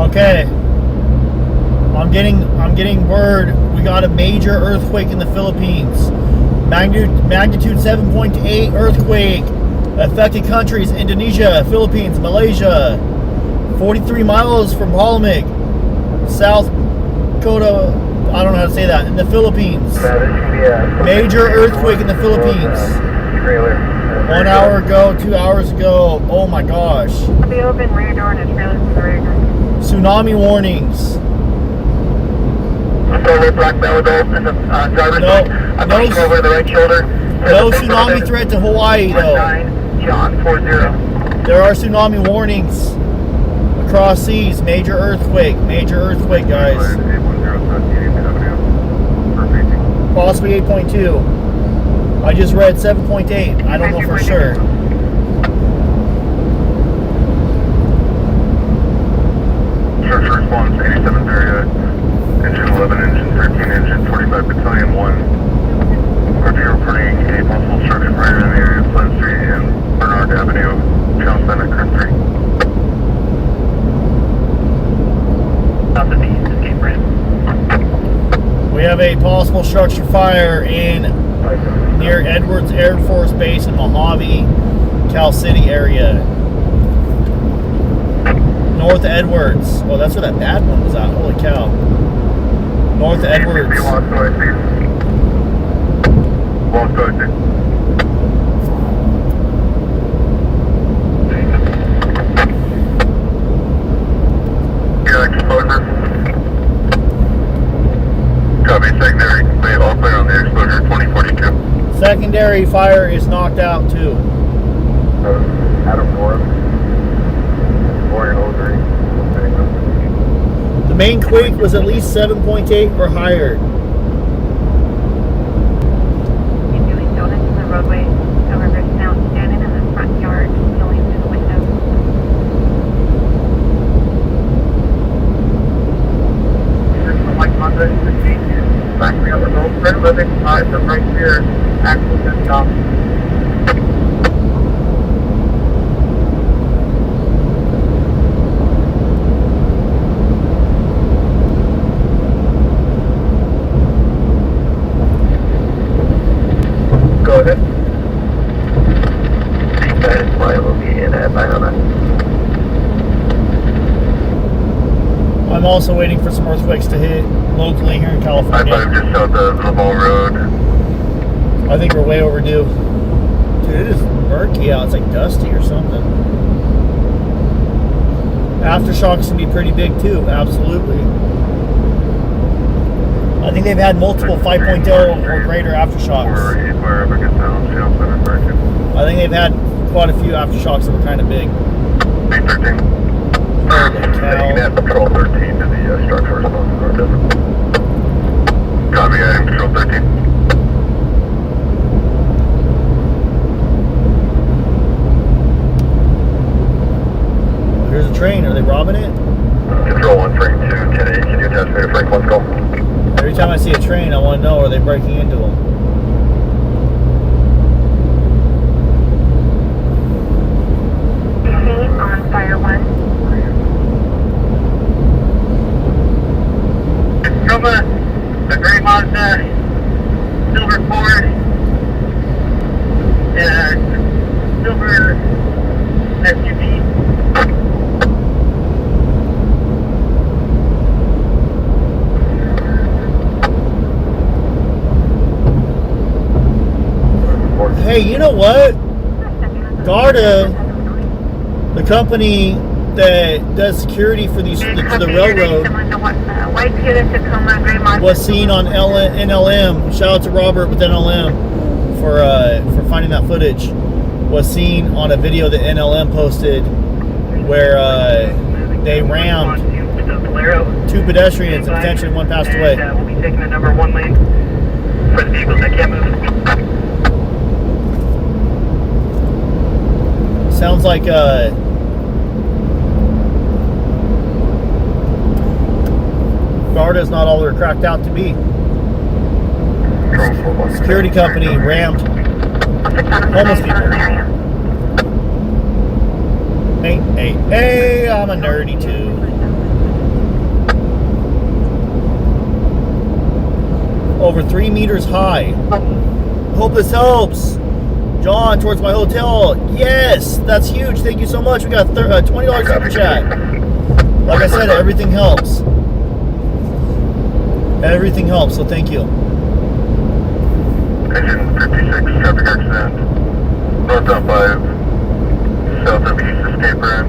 Okay. I'm getting word we got a major earthquake in the Philippines. Magnitude 7.8 earthquake. Affected countries: Indonesia, Philippines, Malaysia. 43 miles from Palamig, South Dakota. I don't know how to say that. In the Philippines. Major earthquake in the Philippines. 1 hour ago, 2 hours ago. Oh my gosh. We open rear door and it's trailer from the rear door. Tsunami warnings. Solar black Malibu in the driver's side. I'm pushing over to the right shoulder. No tsunami threat to Hawaii though. 19 John 40. There are tsunami warnings across seas. Major earthquake, guys. Possibly 8.2. I just read 7.8. I don't know for sure. Search response 87 area. Engine 11, engine 13, engine 45 battalion 1. Review reporting a possible structure fire in the area of Pleasant Street and Bernard Avenue, Channel Center, Kern 3. South of the escape ramp. We have a possible structure fire in near Edwards Air Force Base in Mojave, Cal City area. North of Edwards. Oh, that's where that bad one was at. Holy cow. North of Edwards. Yeah, exposure. Copy, secondary. Complete, all clear on the exposure, 2042. Secondary fire is knocked out too. Adam North. The main quake was at least 7.8 or higher. He's doing donuts in the roadway. However, it's now standing in the front yard, yelling through the window. This is like Honda 16. Back me up the road. Red living side from right here. Axle just stopped. Go ahead. That is why we'll be in at 909. I'm also waiting for some earthquakes to hit locally here in California. I just showed the Ball Road. I think we're way overdue. Dude, it is murky out. It's like dusty or something. Aftershocks can be pretty big too. Absolutely. I think they've had multiple 5.0 or greater aftershocks. I think they've had quite a few aftershocks that were kind of big. 813. Holy cow. You can add Patrol 13 to the structure response or doesn't. Copy, adding Patrol 13. Here's a train. Are they robbing it? Control 1, frame 2, 10-8. Can you attach me to frame 1's call? Every time I see a train, I want to know, are they breaking into them? On fire 1. From a gray Mazda, silver Ford, silver SUV. Hey, you know what? Garda, the company that does security for these for the railroad, was seen on NLM. Shout out to Robert with NLM for finding that footage. Was seen on a video that NLM posted where they rammed 2 pedestrians and potentially 1 passed away. We'll be taking the number 1 lane for the vehicles that can't move. Sounds like Garda's not all they're cracked out to be. Security company rammed homeless people. Hey, I'm a nerdy too. Over 3 meters high. Hope this helps. John, towards my hotel. Yes, that's huge. Thank you so much. We got $20 super chat. Like I said, everything helps. Everything helps, so thank you. Engine 56, traffic accident. Northbound 5, south of East Escape Ramp.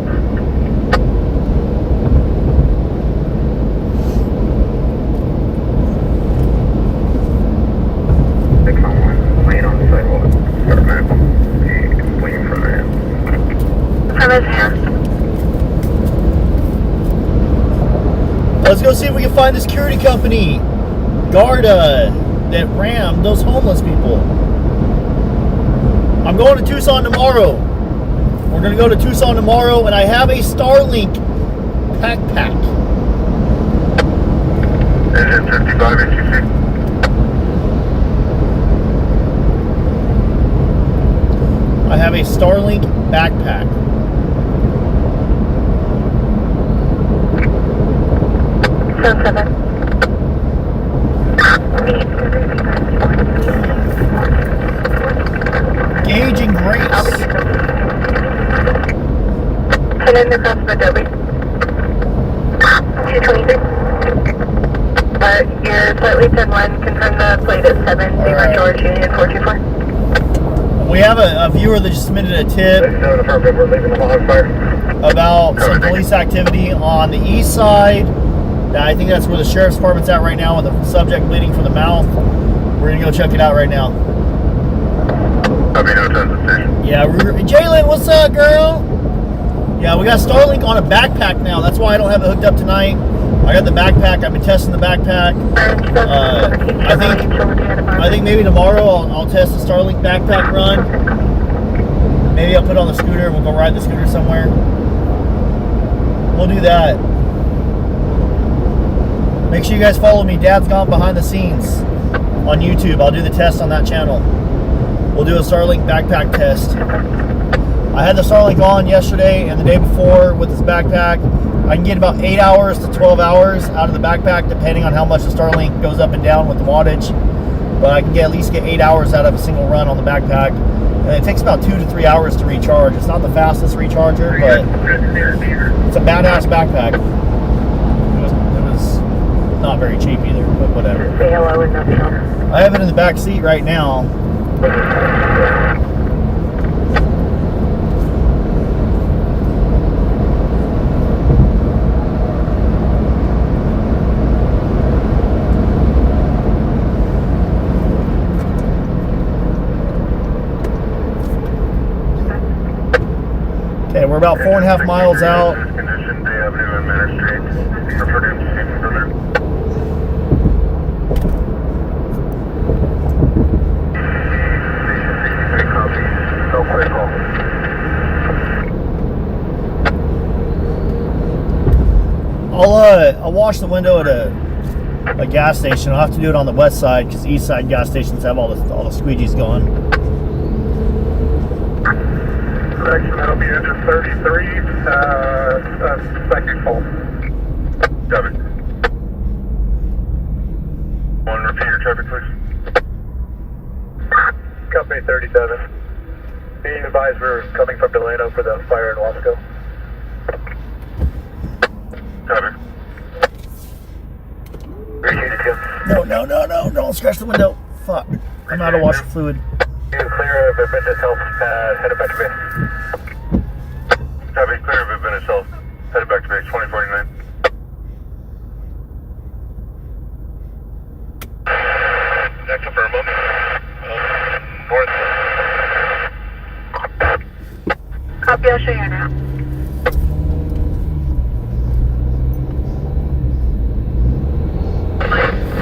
Lane on the sidewalk. Paramedic. Waiting for that. Let's go see if we can find the security company, Garda, that rammed those homeless people. I'm going to Tucson tomorrow. We're going to go to Tucson tomorrow, and I have a Starlink backpack. Engine 55, HCC. I have a Starlink backpack. Gauging grace. Put in the cross of Adobe. 223. You're slightly 10-1. Confirm the plate is 7. Beaver George Union 424. We have a viewer that just submitted a tip about some police activity on the east side. I think that's where the sheriff's department's at right now with the subject bleeding from the mouth. We're going to go check it out right now. Yeah, Jalen, what's up, girl? Yeah, we got Starlink on a backpack now. That's why I don't have it hooked up tonight. I got the backpack. I've been testing the backpack. I think maybe tomorrow I'll test the Starlink backpack run. Maybe I'll put it on the scooter and we'll go ride the scooter somewhere. We'll do that. Make sure you guys follow me. Dad's Gone Behind the Scenes on YouTube. I'll do the test on that channel. We'll do a Starlink backpack test. I had the Starlink on yesterday and the day before with this backpack. I can get about 8 hours to 12 hours out of the backpack depending on how much the Starlink goes up and down with the wattage. But I can at least get 8 hours out of a single run on the backpack. And it takes about 2 to 3 hours to recharge. It's not the fastest recharger, but it's a badass backpack. It was not very cheap either, but whatever. I have it in the back seat right now. Okay, we're about 4.5 miles out. I'll wash the window at a gas station. I'll have to do it on the west side because the east side gas stations have all the squeegees going. Correction, that'll be engine 33, second full. Got it. One, repeat your traffic, please. Company 37. Being advised we're coming from Delano for the fire in Wasco. Got it. No, don't scratch the window. Fuck. I'm out of washer fluid. You clear of Adventist Health, headed back to base. Copy, clear of Adventist Health, headed back to base, 2049. Next up for a moment. North. Copy, I'll show you now.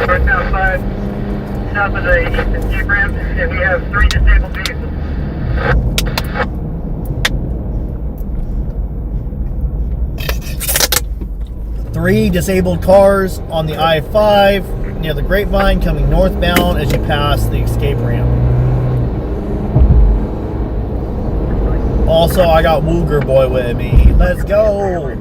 North outside, south of the eastern escape ramp, and we have 3 disabled vehicles. Three disabled cars on the I-5 near the Grapevine coming northbound as you pass the escape ramp. Also, I got Wooger Boy with me. Let's go!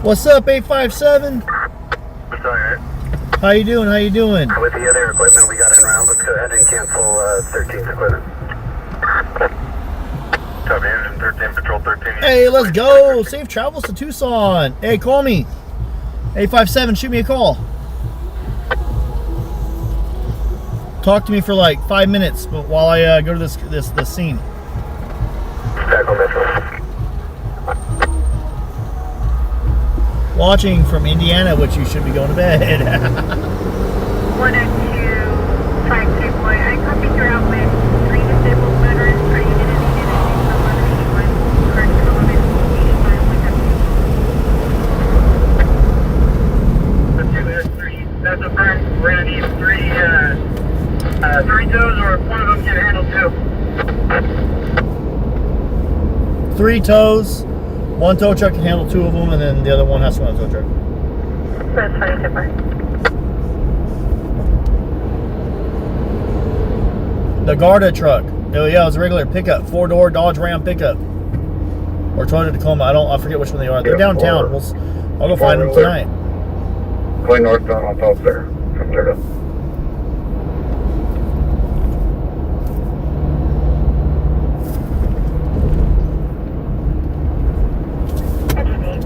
What's up, 857? How you doing? How you doing? With the other equipment we got en route, let's go ahead and cancel 13th equipment. Copy, engine 13, patrol 13. Hey, let's go! Safe travels to Tucson. Hey, call me. 857, shoot me a call. Talk to me for like 5 minutes while I go to this scene. Tackle Metro. Watching from Indiana, which you should be going to bed. 102, 5 boy. I copied you out with 3 disabled veterans. Are you going to need anything from 181? Current kilometer 85 with That's a burn. We're going to need 3 tows, or one of them can handle 2. 3 tows. 1 tow truck can handle 2 of them, and then the other one has to run a tow truck. That's fine, Tipper. The Garda truck. Oh yeah, it was a regular pickup, 4-door Dodge Ram pickup, or Toyota Tacoma. I forget which one they are. They're downtown. I'll go find them tonight. Going northbound on top there. From there to.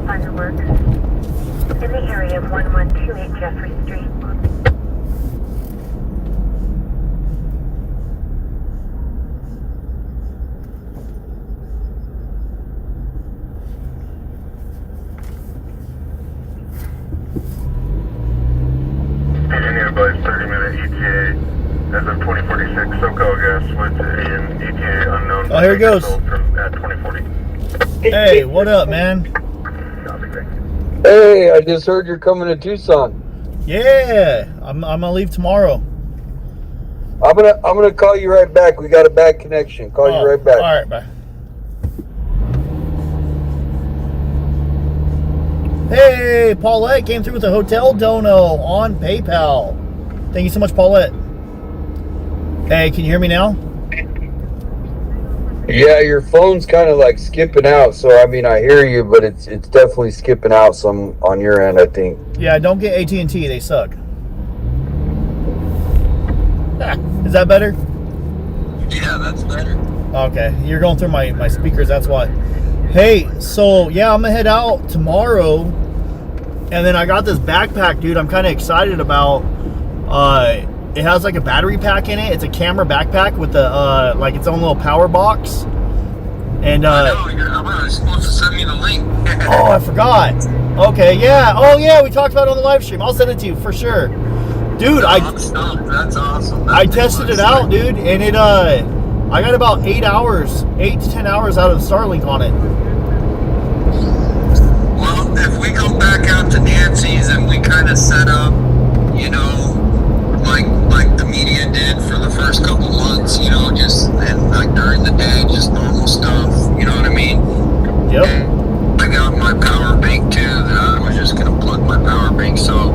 Fireworks in the area of 1128 Jeffrey Street. Any advised 30-minute ETA as of 2046. SoCal gas with an ETA unknown. Oh, here it goes. From at 2040. Hey, what up, man? Hey, I just heard you're coming to Tucson. Yeah, I'm gonna leave tomorrow. I'm gonna call you right back. We got a bad connection. Call you right back. All right, bye. Hey, Paulette came through with a hotel dono on PayPal. Thank you so much, Paulette. Hey, can you hear me now? Yeah, your phone's kind of like skipping out. So I mean, I hear you, but it's definitely skipping out some on your end, I think. Yeah, don't get AT&T. They suck. Is that better? Yeah, that's better. Okay, you're going through my speakers. That's why. Hey, so yeah, I'm gonna head out tomorrow, and then I got this backpack, dude. I'm kind of excited about. It has like a battery pack in it. It's a camera backpack with the like its own little power box. And I know, I'm supposed to send me the link. Oh, I forgot. Okay, yeah. Oh yeah, we talked about it on the live stream. I'll send it to you for sure, dude. That's awesome. I tested it out, dude, and it I got about 8 to 10 hours out of Starlink on it. Well, if we go back out to Nancy's and we kind of set up, you know, like the media did for the first couple months, you know, just and like during the day, just normal stuff. You know what I mean? Yep. And I got my power bank too. That I was just gonna plug my power bank, so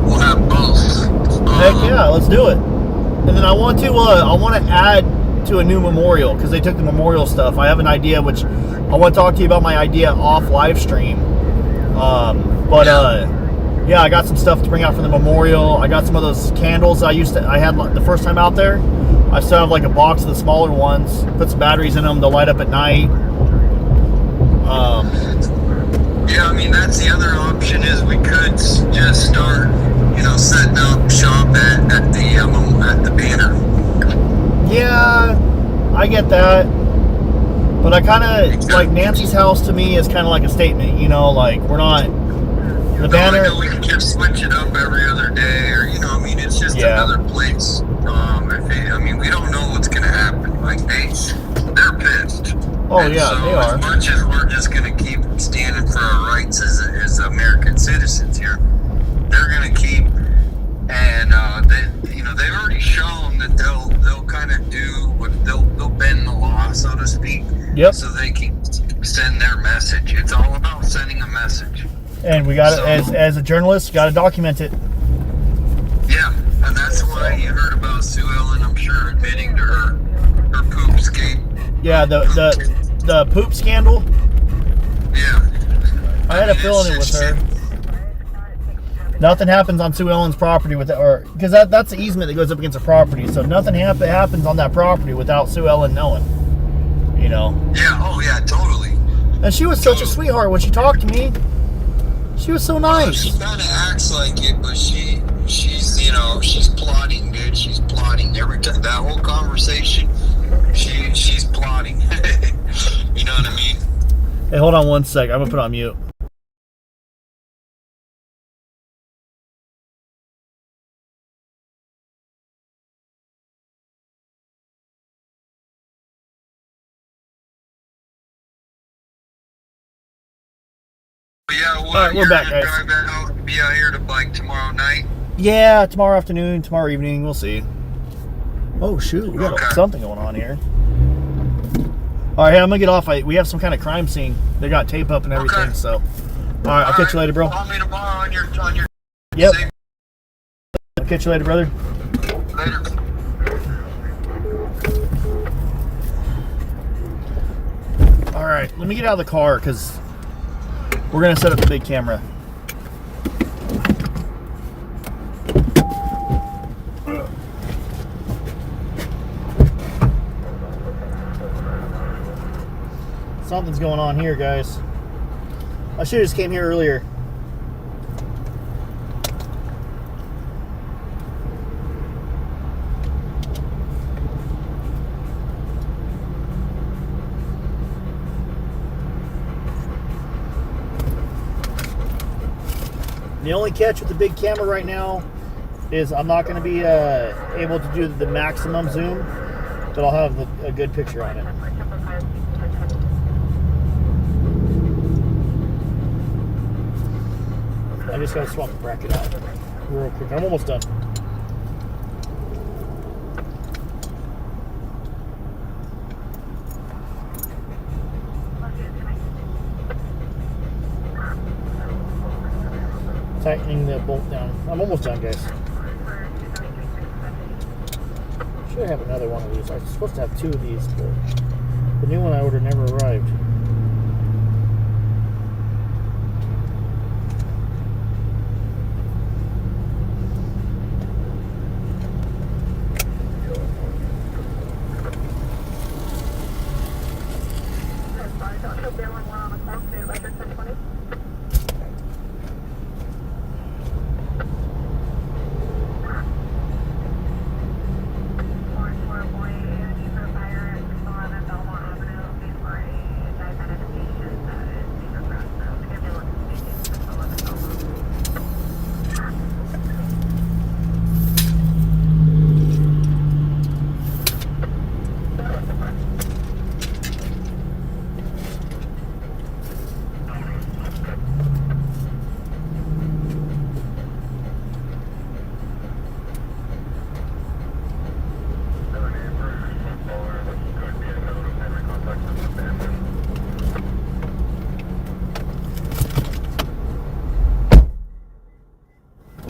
we'll have both. Heck yeah, let's do it. And then I want to add to a new memorial because they took the memorial stuff. I have an idea, which I want to talk to you about my idea off LiveStream. Yeah, I got some stuff to bring out from the memorial. I got some of those candles I had the first time out there. I still have like a box of the smaller ones. Put some batteries in them. They'll light up at night. Yeah, I mean, that's the other option is we could just start, you know, setting up shop at the banner. Yeah, I get that. But I kind of, like, Nancy's house to me is kind of like a statement, you know, like, we're not, the banner. No, we can just switch it up every other day, or, you know, I mean, it's just another place. I mean, we don't know what's going to happen. Like, they're pissed. Oh, and yeah, so they are. As much as we're just going to keep standing for our rights as American citizens here, they're going to keep, and they've already shown that they'll kind of do what they'll bend the law, so to speak. Yep. So they can send their message. It's all about sending a message. And we got to, as a journalist, got to document it. Yeah, and that's why you heard about Sue Ellen, I'm sure, admitting to her poop skate. Yeah, the poop scandal. Yeah. I had a feeling it was her. Nothing happens on Sue Ellen's property because that's the easement that goes up against her property. So nothing happens on that property without Sue Ellen knowing. You know. Yeah. Oh yeah. Totally. And she was such a sweetheart when she talked to me. She was so nice. She kind of acts like it, but she's she's plotting, dude. She's plotting every time. That whole conversation, she's plotting. You know what I mean? Hey, hold on one sec. I'm gonna put on mute. Yeah, all right, we're back, guys. Be out here to bike tomorrow night. Yeah, tomorrow afternoon, tomorrow evening, we'll see. Oh shoot, we got something going on here. All right, hey, I'm gonna get off. We have some kind of crime scene. They got tape up and everything. So, all right, I'll catch you later, bro. Call me tomorrow on your. Yep. I'll catch you later, brother. Later. All right, let me get out of the car because we're gonna set up the big camera. Something's going on here, guys. I should have just came here earlier. The only catch with the big camera right now is I'm not going to be able to do the maximum zoom, but I'll have a good picture on it. I just got to swap the bracket out real quick. I'm almost done. Tightening the bolt down. I'm almost done, guys. Should have another one of these. I was supposed to have two of these, but the new one I ordered never arrived.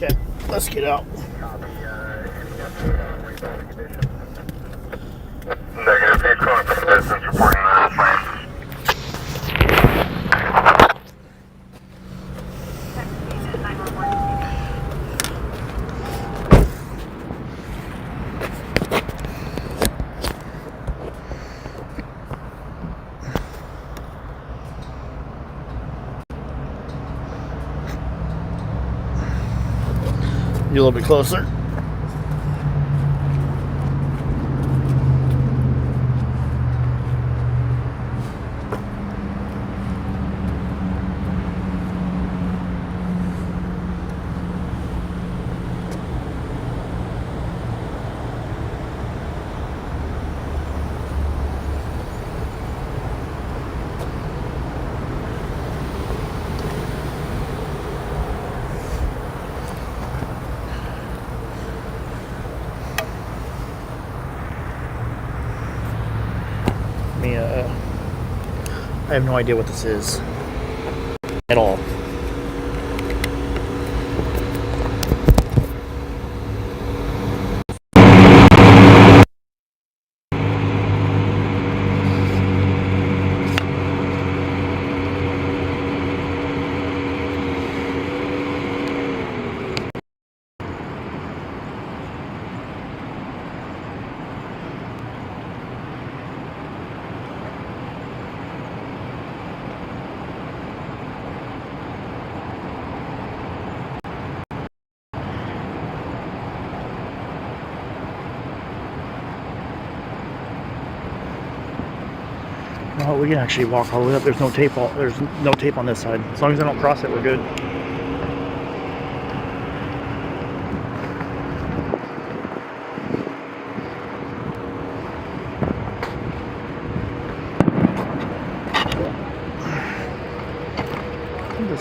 Okay, let's get out. Negative, page calling from distance, reporting the flames. you a little bit closer. I have no idea what this is at all. Well, we can actually walk all the way up. There's no tape. There's no tape on this side. As long as I don't cross it, we're good.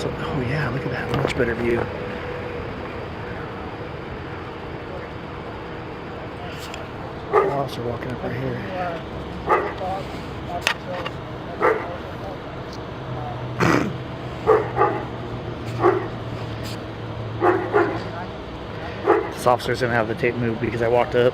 Oh yeah, look at that. Much better view. Officer walking up right here. This officer's gonna have the tape moved because I walked up.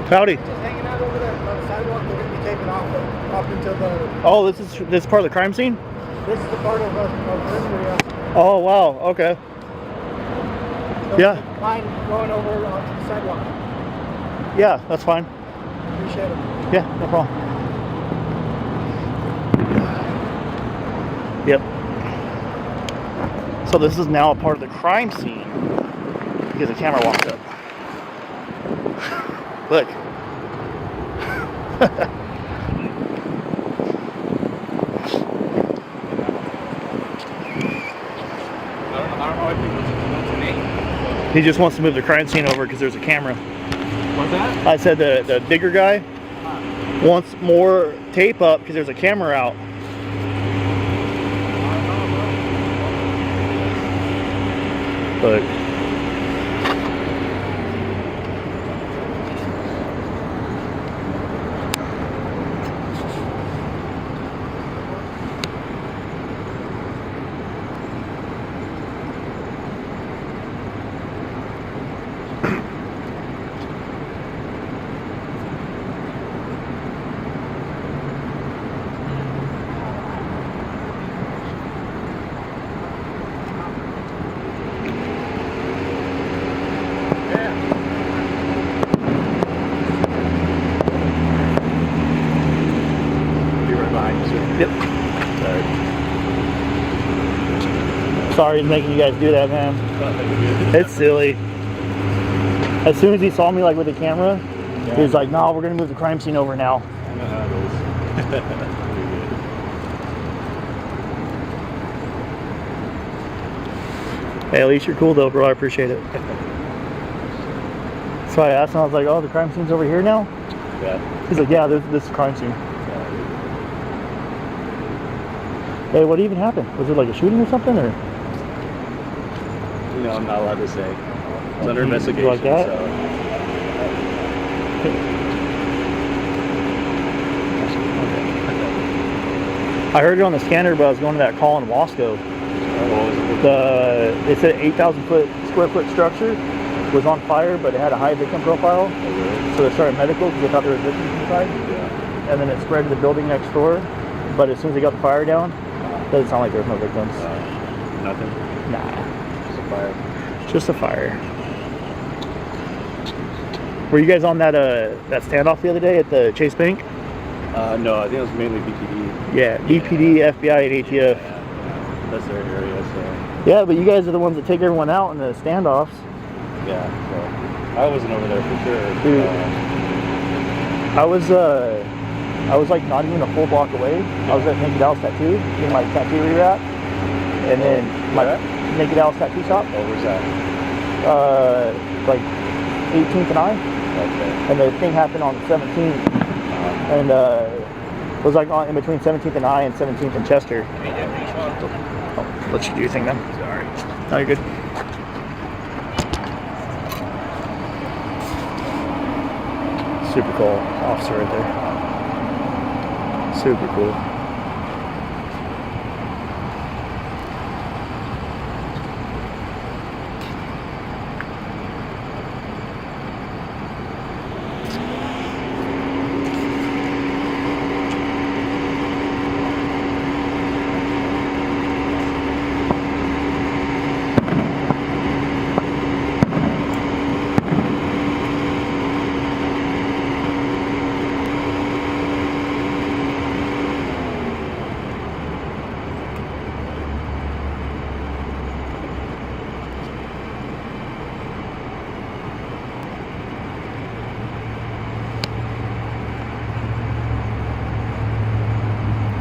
Howdy. Just hanging out over there on the sidewalk. They're going to be taken off until the... Oh, this is part of the crime scene? This is the part of perimeter. Oh, wow. Okay. So yeah. Mind going over onto the sidewalk. Yeah, that's fine. Appreciate it. Yeah, no problem. Yep. So this is now a part of the crime scene because the camera walked up. Look. He just wants to move the crime scene over because there's a camera. What's that? I said the bigger guy wants more tape up because there's a camera out. Look. Yep. Sorry to making you guys do that, man. It's silly. As soon as he saw me like with the camera, he was like, "No, we're gonna move the crime scene over now." I know how it is. Hey, at least you're cool though, bro. I appreciate it. So I asked him, I was like, "Oh, the crime scene's over here now?" Yeah. He's like, "Yeah, this is the crime scene." Hey, what even happened? Was it like a shooting or something, or? You know, I'm not allowed to say. It's under investigation. Like that? So. I heard it on the scanner, but I was going to that call in Wasco. They said 8,000 square foot structure was on fire, but it had a high victim profile. So they started medical because they thought there were victims inside. Yeah. And then it spread to the building next door. But as soon as they got the fire down, it doesn't sound like there's no victims. Nothing? Nah. Just a fire. Just a fire. Were you guys on that that standoff the other day at the Chase Bank? No, I think it was mainly BPD. Yeah, BPD, FBI, and ATF. Yeah, that's their area, so. Yeah, but you guys are the ones that take everyone out in the standoffs. Yeah, so I wasn't over there for sure. Dude, I was like not even a full block away. I was at Naked Owl's Tattoo, getting my tattoo rewrapped, and then my Naked Owl's Tattoo shop. Oh, where's that? Like 18th and I. Okay. And the thing happened on the 17th, and it was like in between 17th and I and 17th and Chester. Oh, let you do your thing then. Sorry. No, you're good. Super cool officer right there. Super cool.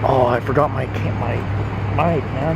Oh, I forgot my mic, man.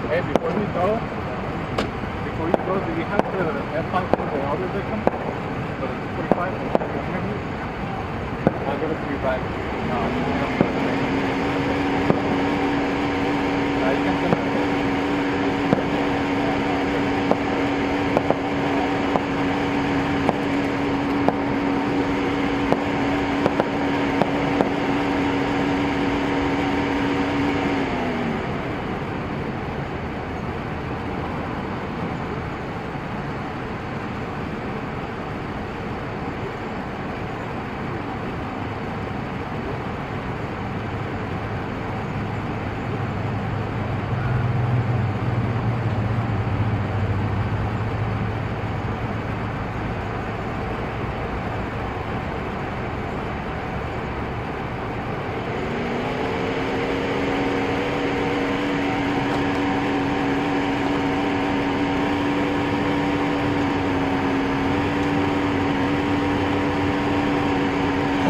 Hey, before you go, do you have the F5 for the other victim? For the 45? I'll give it to you back. You can send it.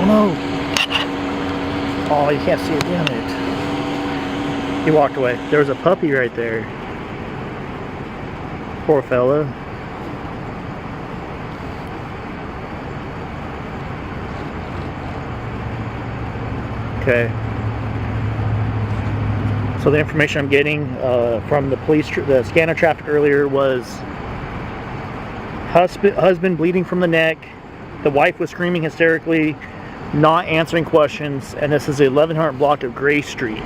No. Oh, you can't see it, damn it. He walked away. There was a puppy right there. Poor fella. Okay. So the information I'm getting from the police, the scanner traffic earlier was husband bleeding from the neck. The wife was screaming hysterically, not answering questions, and this is the 1100 block of Gray Street.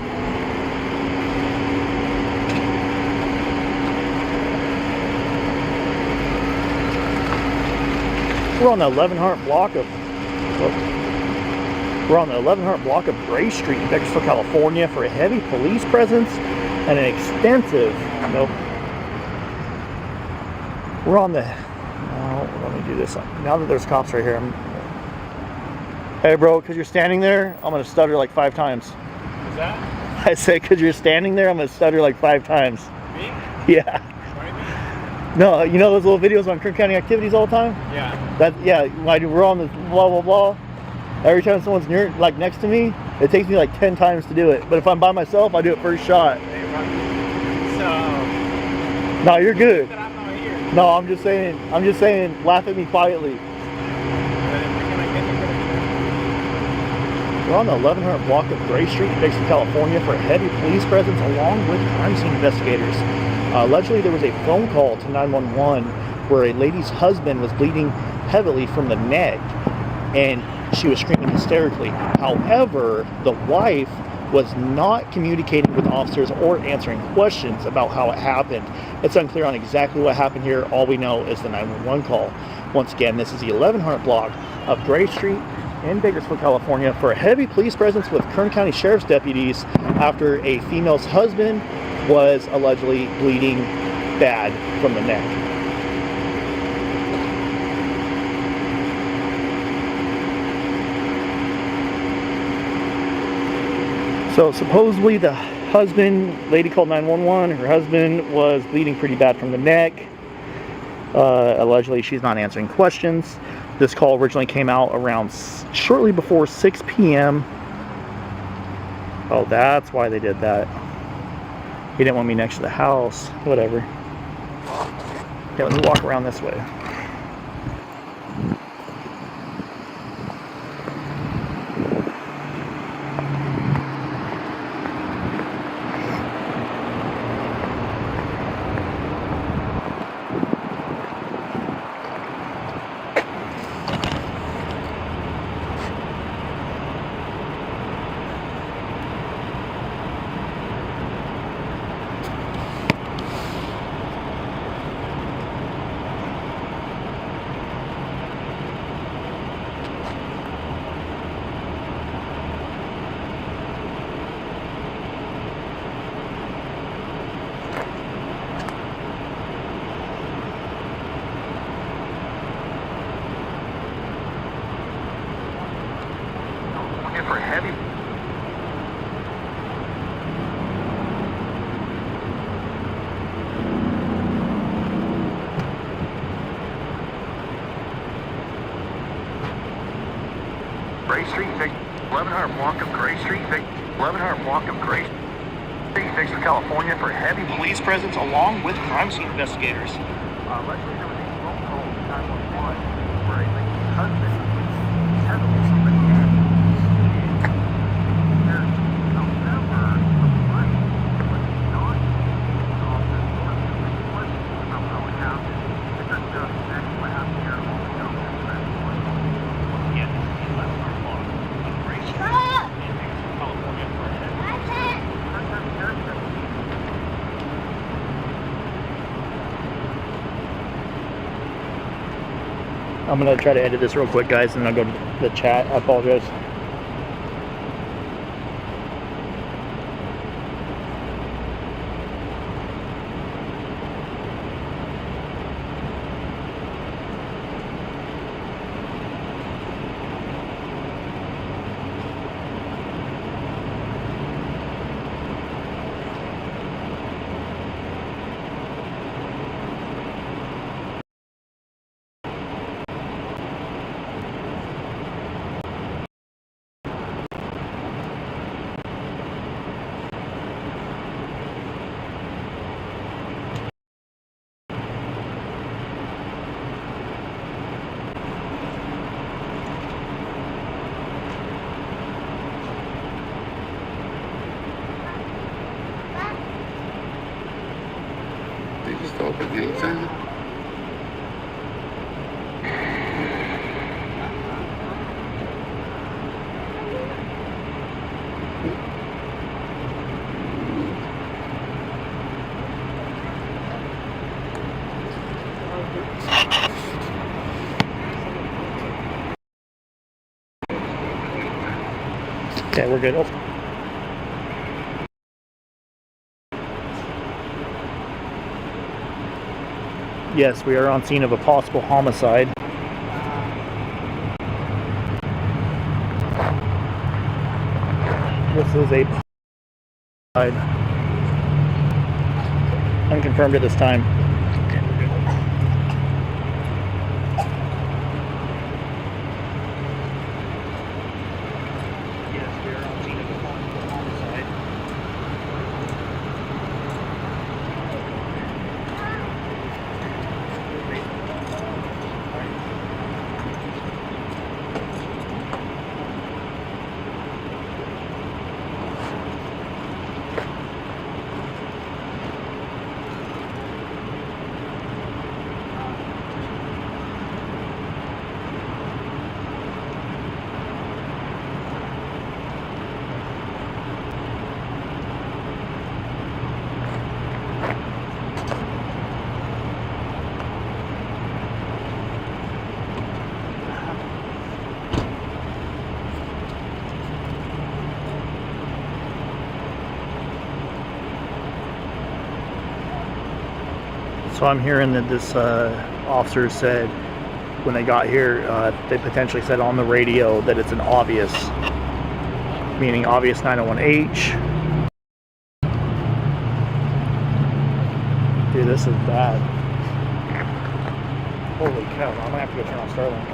We're on the 1100 block of Gray Street in Bakersfield, California for a heavy police presence and an extensive, we're on the, let me do this. Now that there's cops right here, hey bro, because you're standing there, I'm going to stutter like 5 times. What's that? I said, because you're standing there, I'm going to stutter like 5 times. Me? Yeah. No, you know those little videos on Kern County activities all the time? Yeah. Like we're on this blah, blah, blah. Every time someone's next to me, it takes me like 10 times to do it. But if I'm by myself, I do it first shot. So. No, you're good. I'm not here. No, I'm just saying, laugh at me quietly. We're on the 1100 block of Gray Street in Bakersfield, California for a heavy police presence along with crime scene investigators. Allegedly, there was a phone call to 911 where a lady's husband was bleeding heavily from the neck and she was screaming hysterically. However, the wife was not communicating with officers or answering questions about how it happened. It's unclear on exactly what happened here. All we know is the 911 call. Once again, this is the 1100 block of Gray Street in Bakersfield, California for a heavy police presence with Kern County Sheriff's deputies after a female's husband was allegedly bleeding bad from the neck. So supposedly the husband, lady called 911, her husband was bleeding pretty bad from the neck. Allegedly she's not answering questions. This call originally came out around shortly before 6 p.m. Oh, that's why they did that. He didn't want me next to the house. Whatever. Okay, let me walk around this way. For heavy. Gray Street, 1100 block of Gray Street, 1100 block of Gray Street, Bakersfield, California for heavy police presence along with crime scene investigators. Allegedly there was a phone call to 911 where a lady's husband was heavily from the neck. I'm going to try to edit this real quick, guys, and then I'll go to the chat. I apologize. Okay, we're good. Oh. Yes, we are on scene of a possible homicide. This is a homicide. Unconfirmed at this time. Yes, we are on scene of a possible homicide. So I'm hearing that this officer said when they got here, they potentially said on the radio that it's an obvious, meaning obvious 901H. Dude, this is bad. Holy cow, I'm gonna have to go turn on Starlink.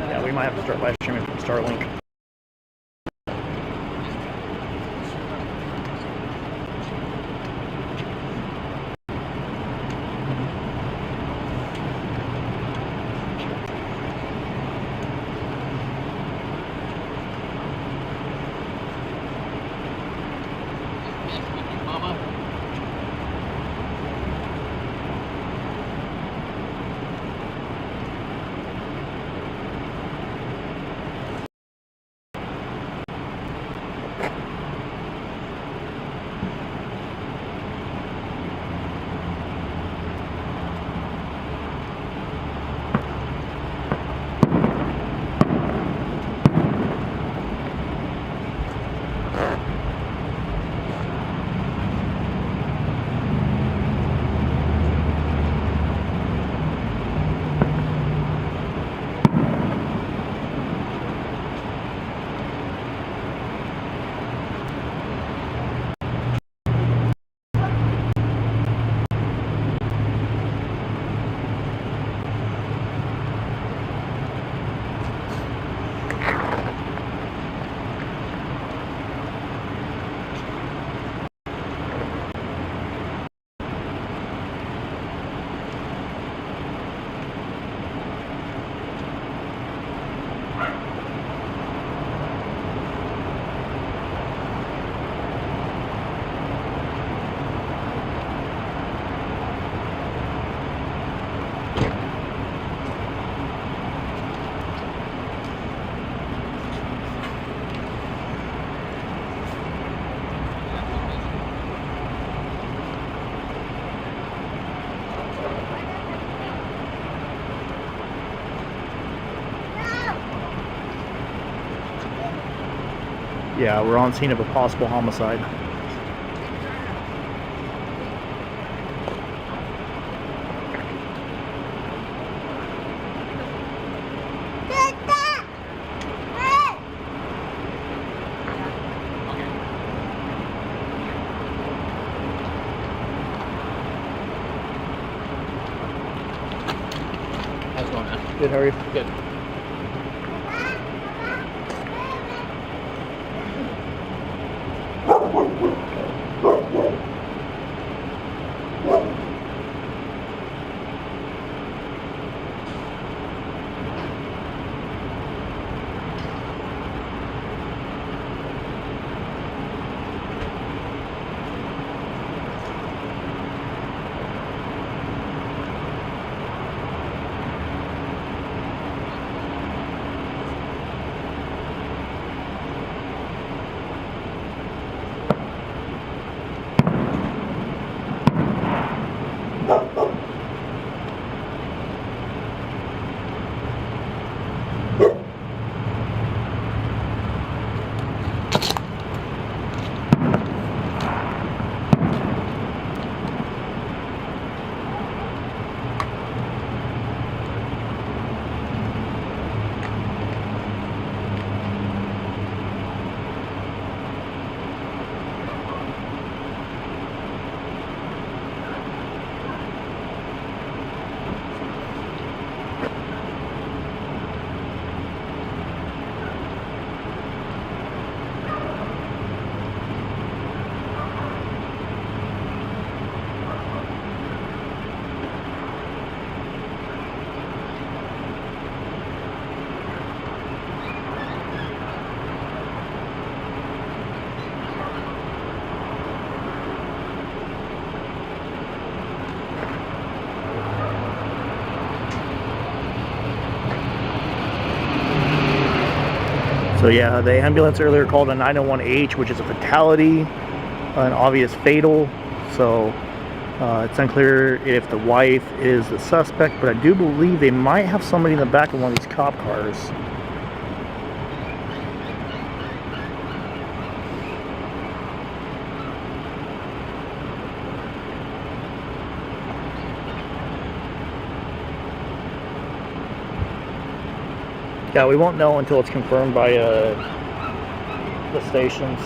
Yeah, we might have to start live streaming from Starlink. Yeah, we're on scene of a possible homicide. How's it going, man? Good, how are you? Good. So yeah, the ambulance earlier called a 901H, which is a fatality, an obvious fatal. So it's unclear if the wife is the suspect, but I do believe they might have somebody in the back of one of these cop cars. Yeah, we won't know until it's confirmed by the stations.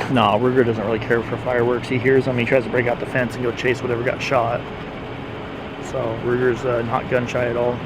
No, Ruger doesn't really care for fireworks. He hears them, he tries to break out the fence and go chase whatever got shot. So Ruger's not gun shy at all.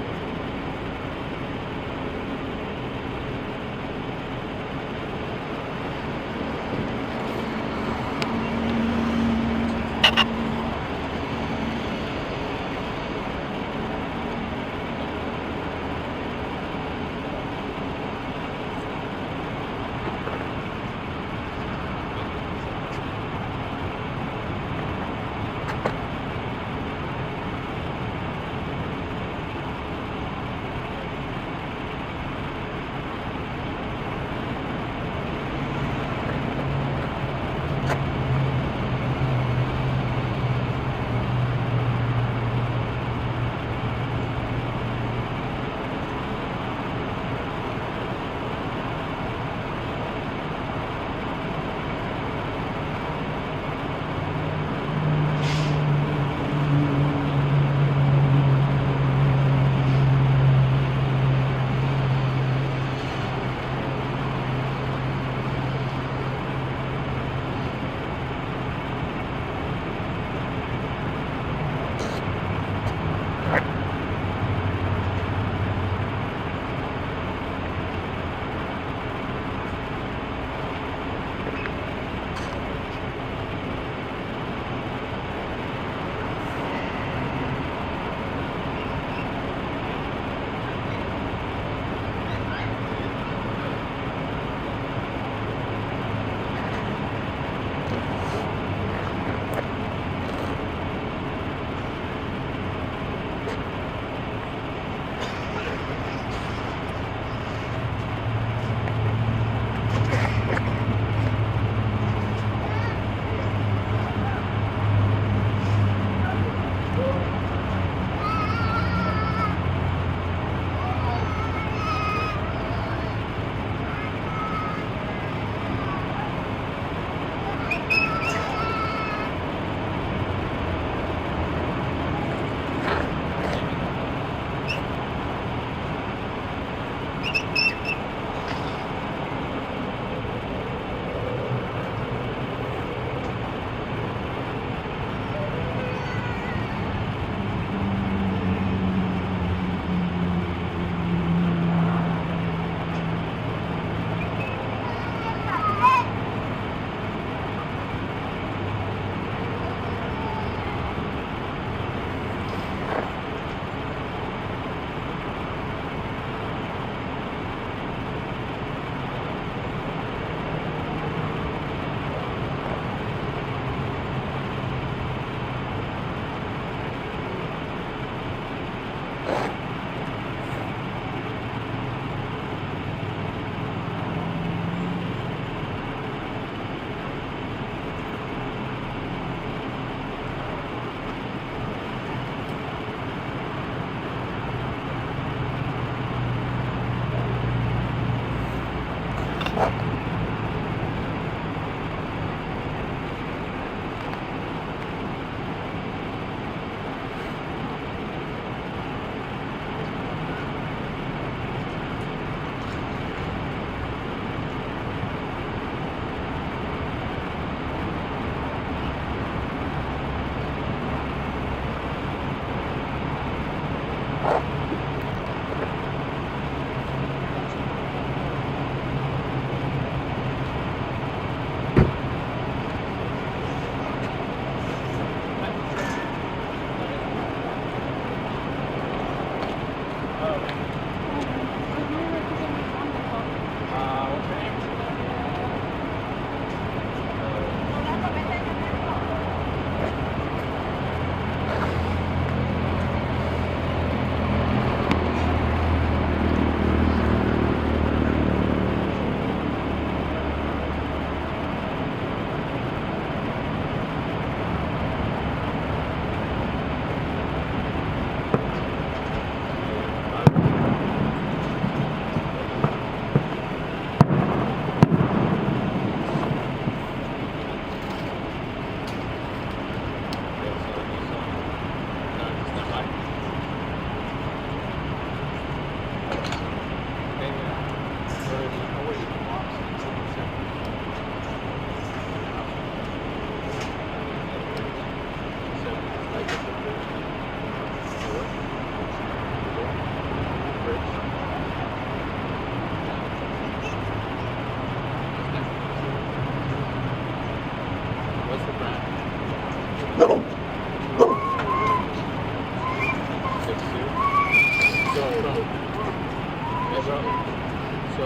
So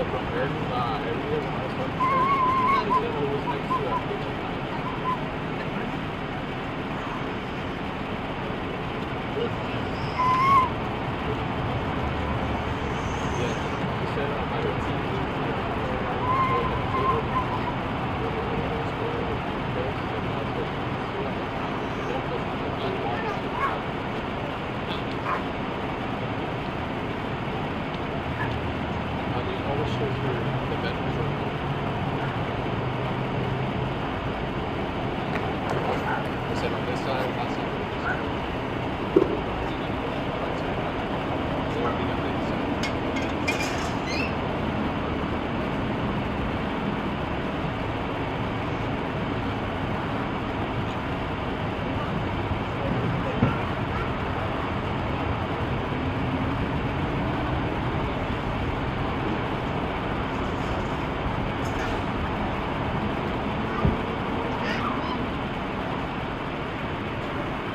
from areas when I was talking to her, she said it was next to Beijing.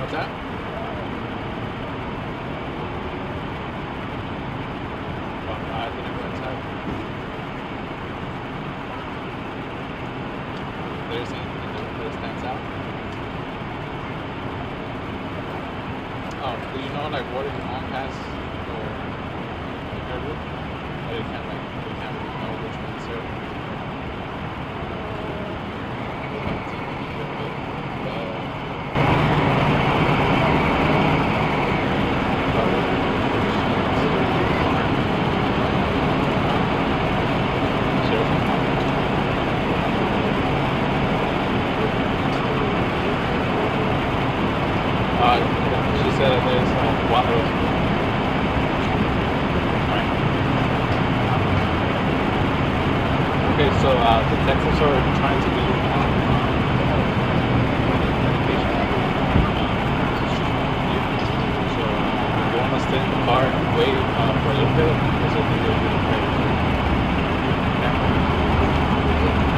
What's that? I didn't go inside. There's anything that stands out? Oh, do you know like what is on pass or Kerwood? Or you can't really know which one's there. She said that there's water. Okay, so the Texans are trying to do medication. So you want to stay in the car and wait for a little bit because I think they're doing great.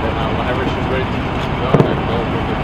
Then whenever she's ready to go, I go with her.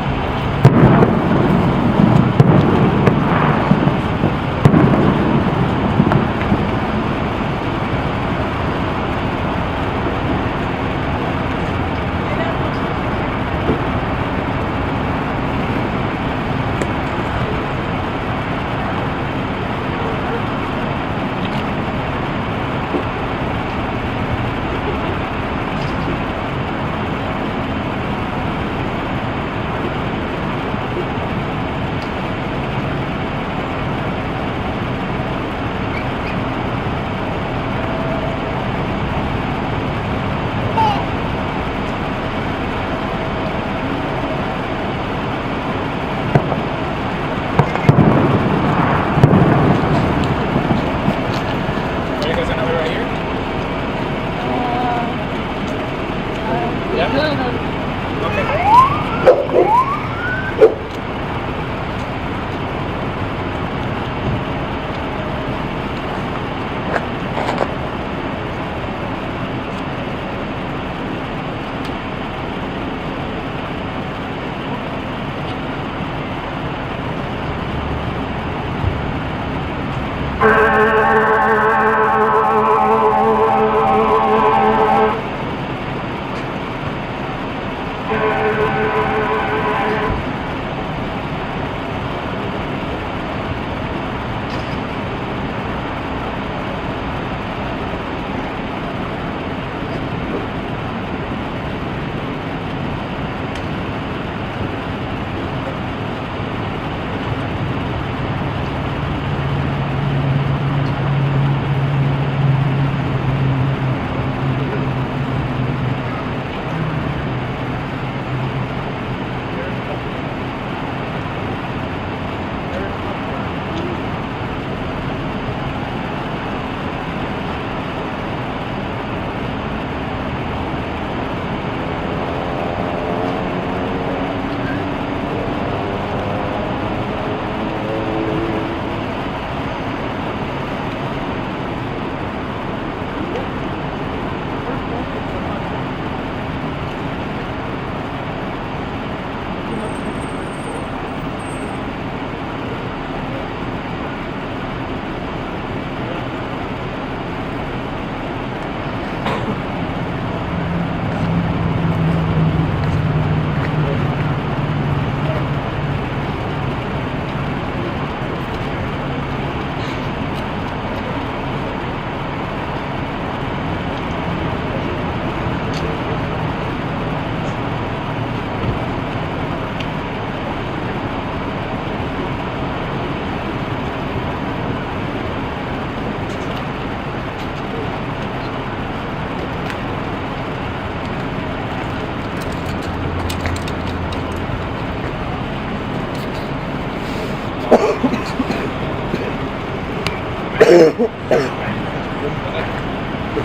Is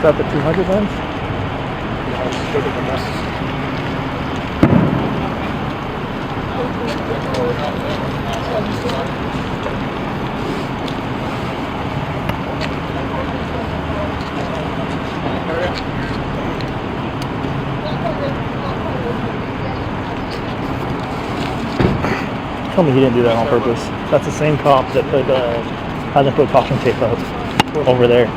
that the 200 lens? Yeah, it's bigger than this. Tell me he didn't do that on purpose. That's the same cop that put had them put caution tape up over there.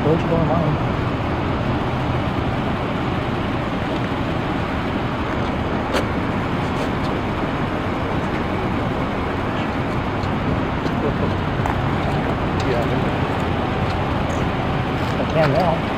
Where's going on? I can now.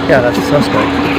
Yeah, that's a suspect.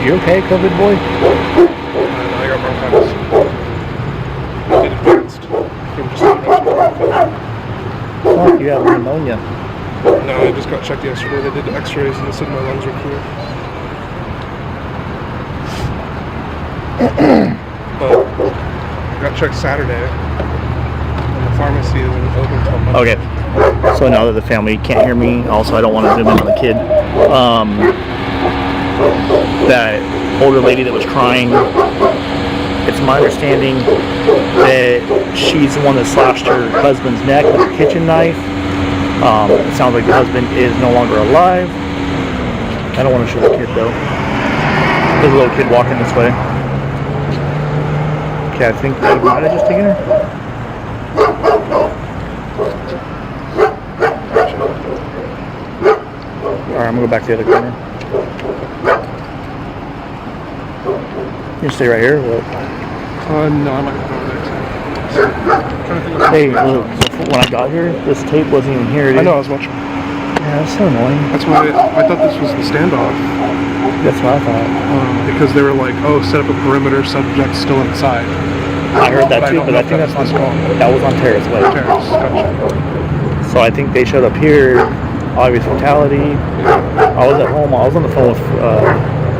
Dude, you okay, COVID boy? I got bronchitis. It advanced. From just Oh, you have pneumonia. No, I just got checked yesterday. They did x-rays and they said my lungs were clear. But I got checked Saturday. And the pharmacy isn't open until Monday. Okay. So now that the family can't hear me, also I don't want to zoom in on the kid. That older lady that was crying, it's my understanding that she's the one that slashed her husband's neck with a kitchen knife. It sounds like the husband is no longer alive. I don't want to show the kid though. There's a little kid walking this way. Okay, I think they might have just taken her. Alright, I'm gonna go back to the other corner. You stay right here? Or what? No, I'm not going to go over there. Hey, look, when I got here, this tape wasn't even here, dude. I know, I was watching. Yeah, that's so annoying. That's why I thought this was the standoff. That's what I thought. Because they were like, oh, set up a perimeter, subject still inside. I heard that too, but I think that's on, that was on Terrace Way. Terrace, gotcha. So I think they showed up here, obvious fatality. I was at home, I was on the phone with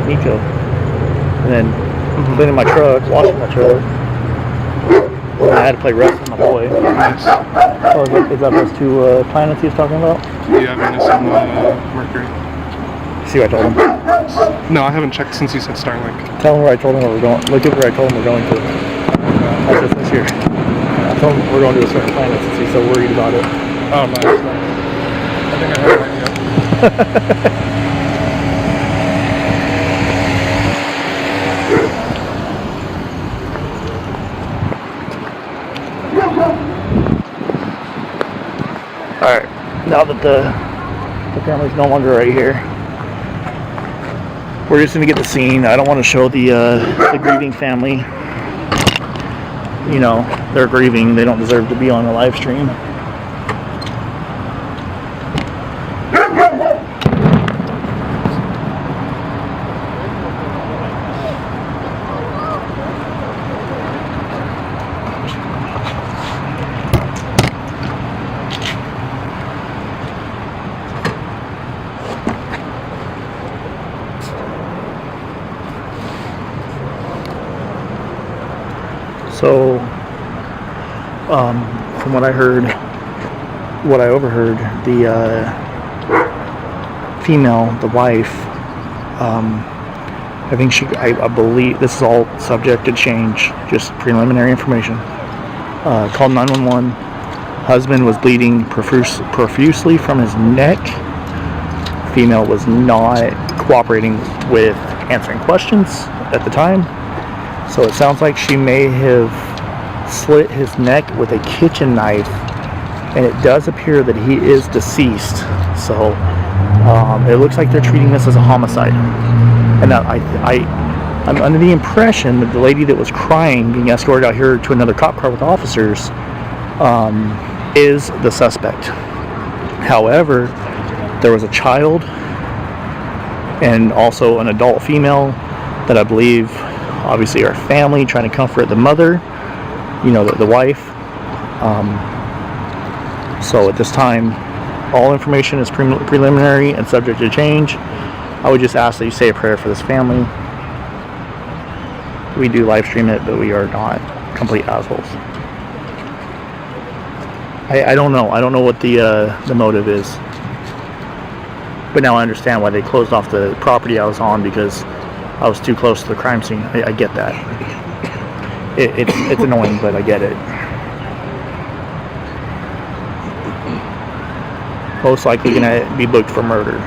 Nico. And then cleaning my truck, washing my truck. And I had to play Rust with my boy. Nice. Oh, is that those two planets he was talking about? Yeah, Venus and Mercury. See what I told him? No, I haven't checked since you said Starlink. Tell him where I told him where we're going. Look at where I told him we're going to. That's just this year. I told him we're going to a certain planet since he's so worried about it. Oh, nice. I think I have an idea. Alright, now that the family's no longer right here, we're just going to get the scene. I don't want to show the grieving family. You know, they're grieving. They don't deserve to be on a live stream. So, from what I heard, what I overheard, the female, the wife, I think I believe, this is all subject to change, just preliminary information, called 911. Husband was bleeding profusely from his neck. Female was not cooperating with answering questions at the time. So it sounds like she may have slit his neck with a kitchen knife, and it does appear that he is deceased. So it looks like they're treating this as a homicide. And I'm under the impression that the lady that was crying, being escorted out here to another cop car with officers, is the suspect. However, there was a child and also an adult female that I believe obviously are family trying to comfort the mother, you know, the wife. So at this time, all information is preliminary and subject to change. I would just ask that you say a prayer for this family. We do live stream it, but we are not complete assholes. I don't know. I don't know what the motive is. But now I understand why they closed off the property I was on, because I was too close to the crime scene. I get that. It's annoying, but I get it. Most likely gonna be booked for murder.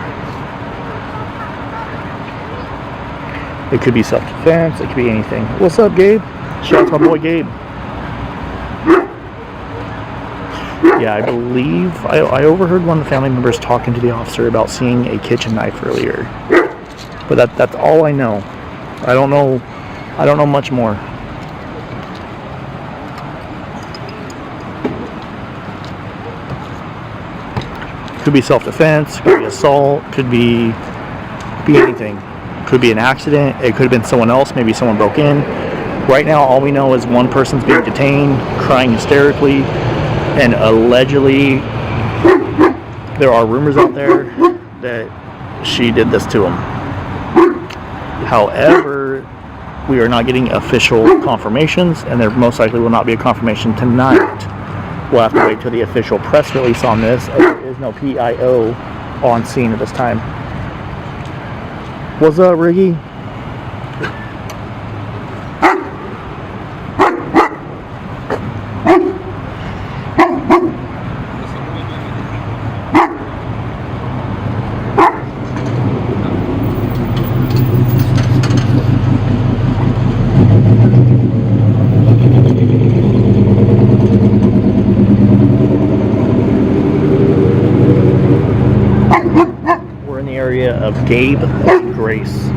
It could be self-defense. It could be anything. What's up, Gabe? Shout out to my boy Gabe. Yeah, I believe I overheard one of the family members talking to the officer about seeing a kitchen knife earlier. But that's all I know. I don't know much more. Could be self-defense, could be assault, could be anything. Could be an accident, it could have been someone else, maybe someone broke in. Right now, all we know is one person's being detained, crying hysterically, and allegedly there are rumors out there that she did this to him. However, we are not getting official confirmations, and there most likely will not be a confirmation tonight. We'll have to wait till the official press release on this. There is no PIO on scene at this time. What's up, Riggy? Of Gabe and Grace.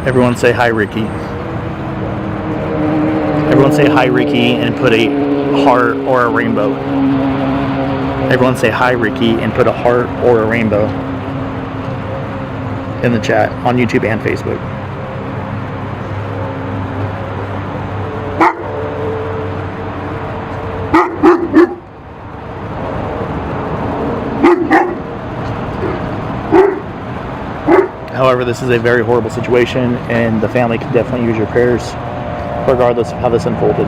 Everyone say hi, Ricky. Everyone say hi, Ricky, and put a heart or a rainbow. Everyone say hi, Ricky, and put a heart or a rainbow in the chat on YouTube and Facebook. However, this is a very horrible situation, and the family can definitely use your prayers, regardless of how this unfolded.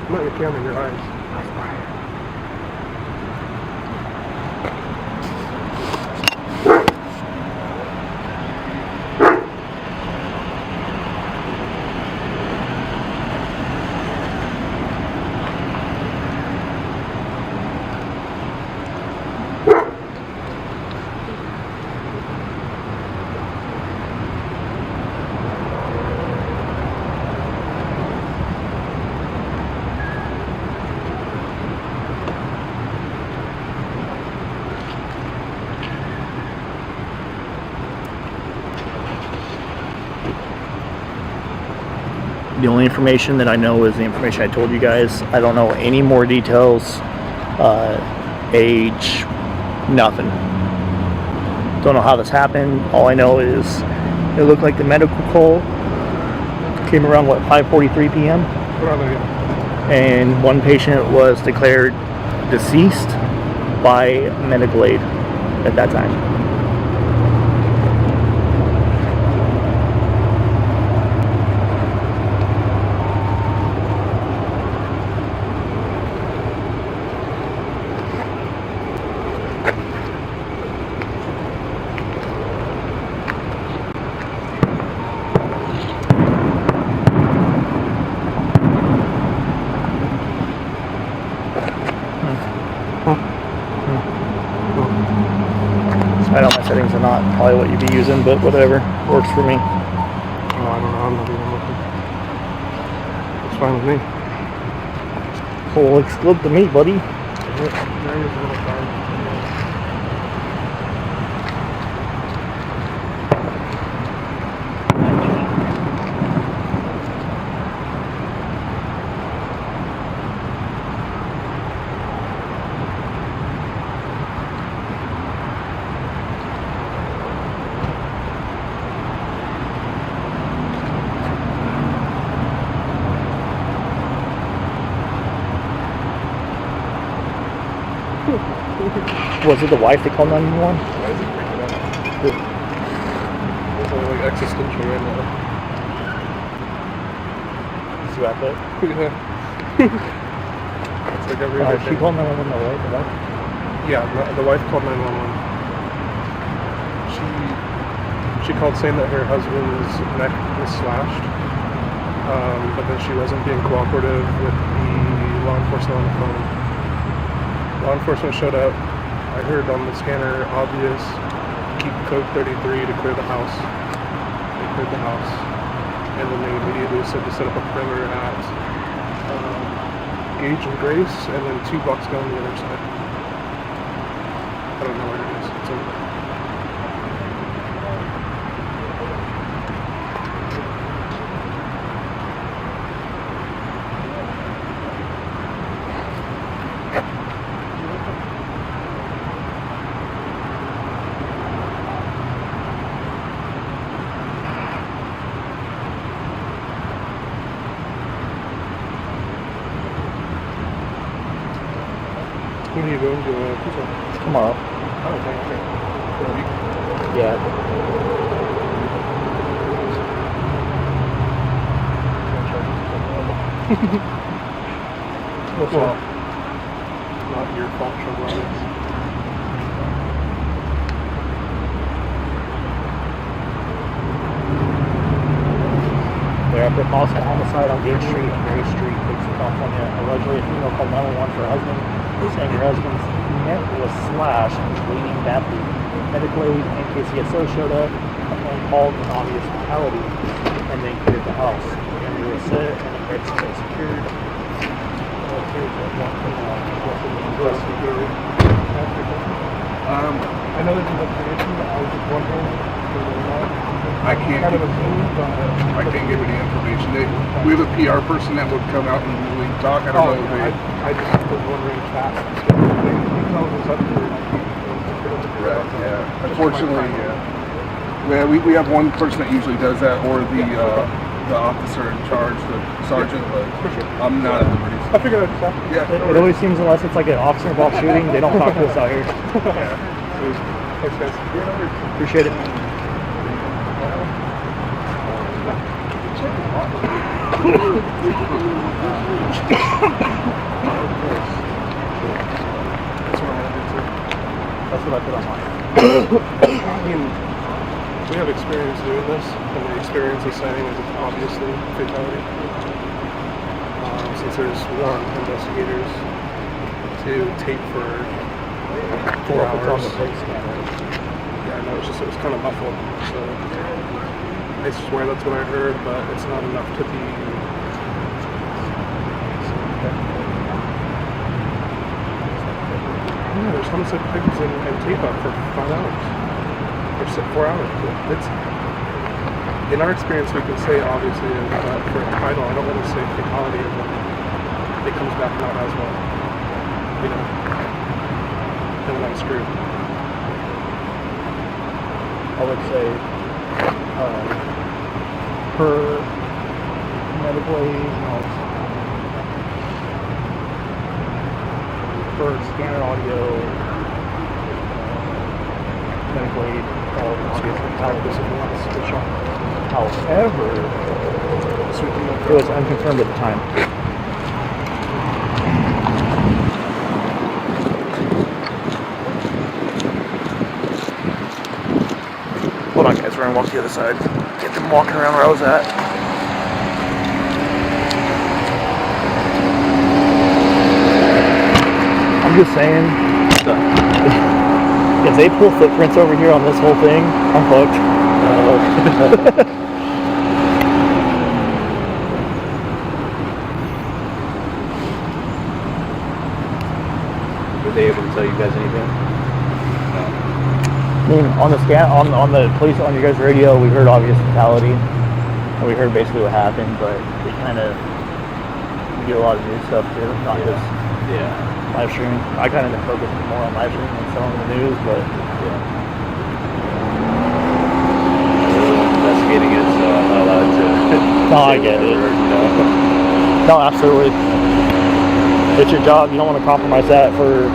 Not your camera in your eyes. The only information that I know is the information I told you guys. I don't know any more details, age, nothing. Don't know how this happened. All I know is it looked like the medical call came around, what, 5:43 p.m.? and one patient was declared deceased by medical aid at that time. I know my settings are not probably what you'd be using, but whatever works for me. Oh, I don't know. I'm not even looking. It's fine with me. Well, looks good to me, buddy. There is a little fine. Was it the wife that called 911? Why is it freaking out? It's like existential right now. See that bit? Yeah. It's like every other She called 911, the wife? The wife? Yeah, the wife called 911. She called saying that her husband's neck was slashed, but then she wasn't being cooperative with the law enforcement on the phone. Law enforcement showed up. I heard on the scanner, obvious, keep code 33 to clear the house. They cleared the house. And then they immediately said to set up a perimeter at Gage and Grace, and then 2 blocks down the other side. I don't know where it is. It's over there. When are you going to Tucson? Tomorrow. Oh, okay. For a week? Yeah. Well, not your fault, Chevrolet. They're after possible homicide on Gage Street and Gray Street, Bakersfield, California. Allegedly, a female called 911 for her husband, saying her husband's neck was slashed and was bleeding badly. Medical aid and KCSO showed up and called an obvious fatality and then cleared the house. And they were set and the beds were secured. I know that you looked at it, I was just wondering. I can't give any information. We have a PR person that would come out and really talk. I don't know if they... I just was wondering if that details was up to... Right, yeah. Unfortunately, yeah. We have one person that usually does that, or the officer in charge, the sergeant, but I'm not at liberty. I figured I'd check. Yeah. It always seems, unless it's like an officer involved shooting, they don't talk to us out here. Yeah. Thanks, guys. Appreciate it. That's what I put on mine. I mean, we have experience doing this, and the experience is saying is obviously fatality. Since there's one investigators to tape for 4 hours. Yeah, I know, it was kind of muffled, so I swear that's what I heard, but it's not enough to be... Yeah, there's homicide pictures and tape up for 5 hours. Or 4 hours. It's, in our experience, we can say, obviously, but for title, I don't want to say fatality, and then it comes back not as well. You know? And then I'm screwed. I would say per medical aid, for scanner audio, medical aid, all however, it was unconfirmed at the time. Hold on, guys, we're gonna walk to the other side. Get them walking around where I was at. I'm just saying, if they pull footprints over here on this whole thing, I'm hooked. Were they able to tell you guys anything? No. I mean, on the on the police, on your guys' radio, we heard obvious fatality, and we heard basically what happened, but it kind of, we get a lot of news stuff too, not just live streaming. I kind of focus more on live streaming than selling the news, but Investigating it, so I'm not allowed to. No, I get it. No, absolutely. It's your job. You don't want to compromise that for.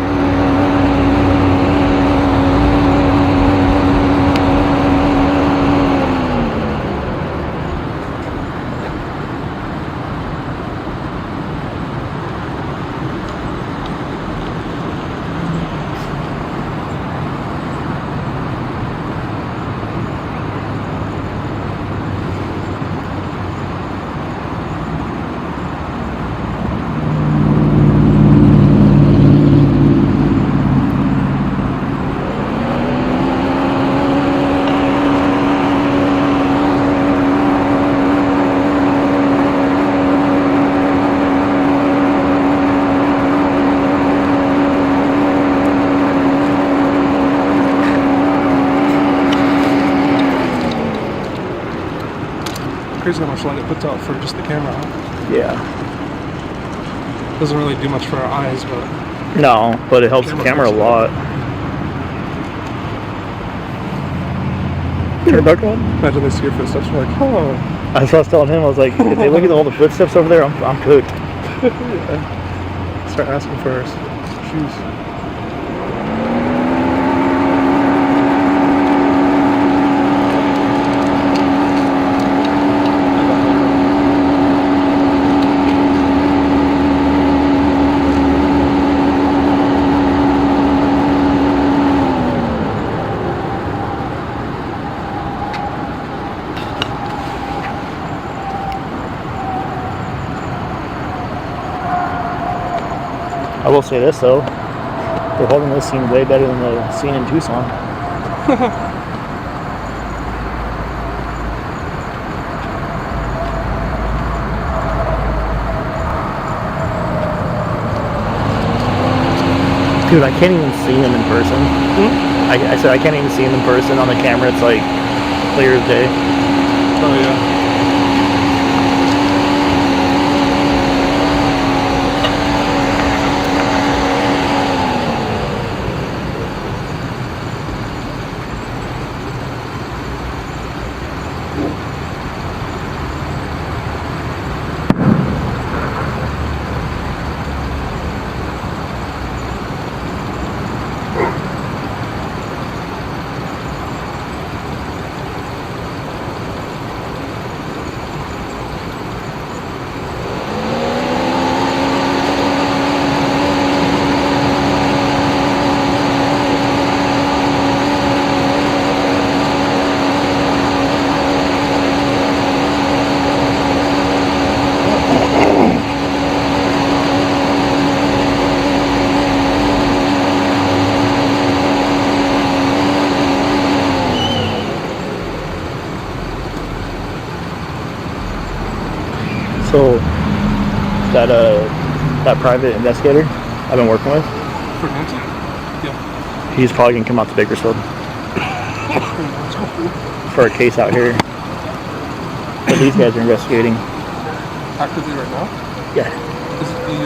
Crazy how much light it puts out for just the camera. Huh? Yeah. Doesn't really do much for our eyes, but No, but it helps the camera a lot. Turn it back on. Imagine they see your footsteps, you're like, oh. That's what I was telling him. I was like, if they look at all the footsteps over there, I'm cooked. Start asking for shoes. I will say this though, they're holding this scene way better than the scene in Tucson. Dude, I can't even see him in person. I said I can't even see him in person. On the camera, it's like clear as day. Oh yeah. So that private investigator I've been working with, For Nancy? Yeah. he's probably gonna come out to Bakersfield for a case out here that these guys are investigating. Actively right now? Yeah. Is it the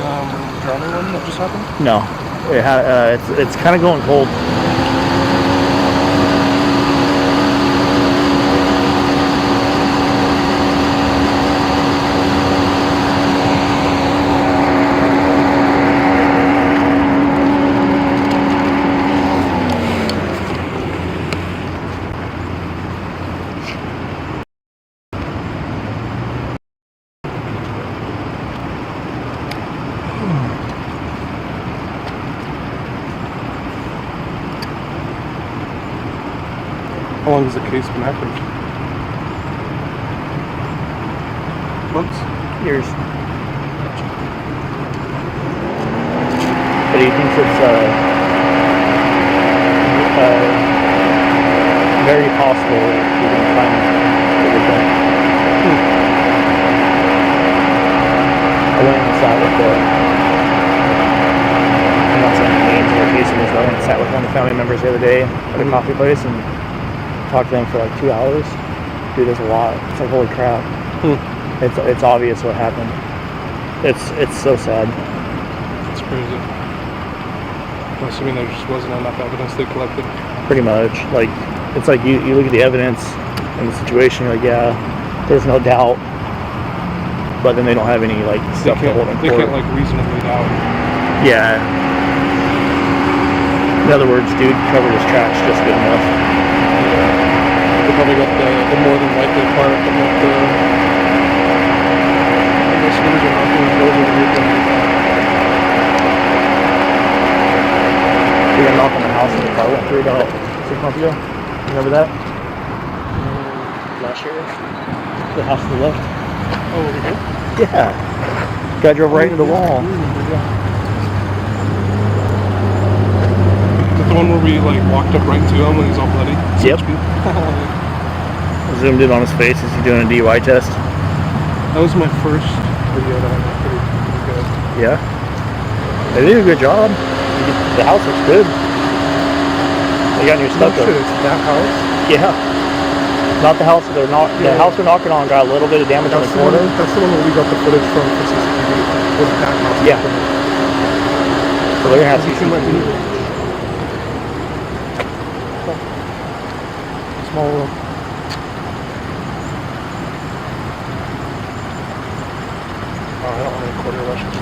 drowning one that just happened? No, it's kind of going cold. How long has the case been active? Months? Years. But he thinks it's very possible that he can find everything. I went and sat with I'm not saying names or cases, but I went and sat with one of the family members the other day at a coffee place and talked to them for like 2 hours. Dude, there's a lot. It's like, holy crap. It's obvious what happened. It's so sad. It's crazy. I'm assuming there just wasn't enough evidence they collected. Pretty much. Like, it's like you look at the evidence and the situation, you're like, yeah, there's no doubt. But then they don't have any like stuff to hold in court. They can't like reasonably doubt. Yeah. In other words, dude covered his tracks just good enough. They probably got the more than likely part, but not the investigators are knocking on doors over here. We got a knock on the house and the car went through about 6 months ago. Remember that? Last year? The house to the left. Oh, over here? Yeah. Guy drove right into the wall. Is that the one where we like walked up right to him when he's all bloody? Yep. Zoomed in on his face as he's doing a DUI test. That was my first video that I made pretty good. Yeah. They did a good job. The house looks good. They got new stuff though. It's that house? Yeah. Not the house that they're not. The house they're knocking on got a little bit of damage on the corner. That's the one where we got the footage from for CCTV. Was that house? Yeah. So they're gonna have CCTV. Small world. Oh, I don't want any quarter rushes.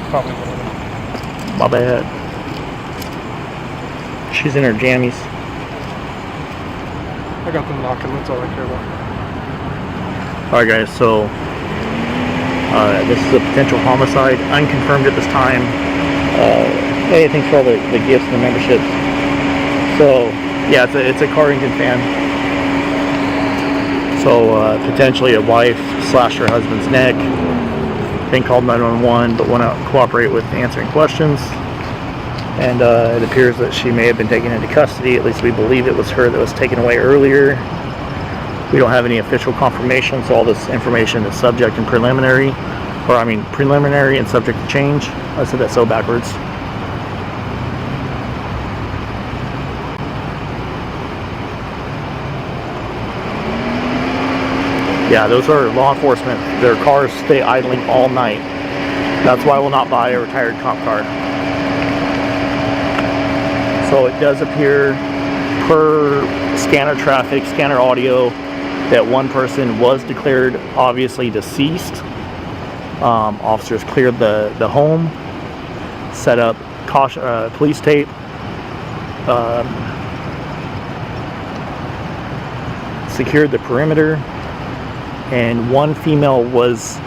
Probably one of them. My bad. She's in her jammies. I got them knocking, that's all I care about. Alright guys, so this is a potential homicide, unconfirmed at this time. Hey, thanks for all the gifts and the memberships. So yeah, it's a car engine fan. So potentially a wife slashed her husband's neck. Then called 911, but went out to cooperate with answering questions. And it appears that she may have been taken into custody. At least we believe it was her that was taken away earlier. We don't have any official confirmation, so all this information is subject and preliminary. Or I mean preliminary and subject to change. I said that so backwards. Yeah, those are law enforcement. Their cars stay idling all night. That's why I will not buy a retired cop car. So it does appear, per scanner traffic, scanner audio, that one person was declared obviously deceased. Officers cleared the home, set up police tape, secured the perimeter, and one female was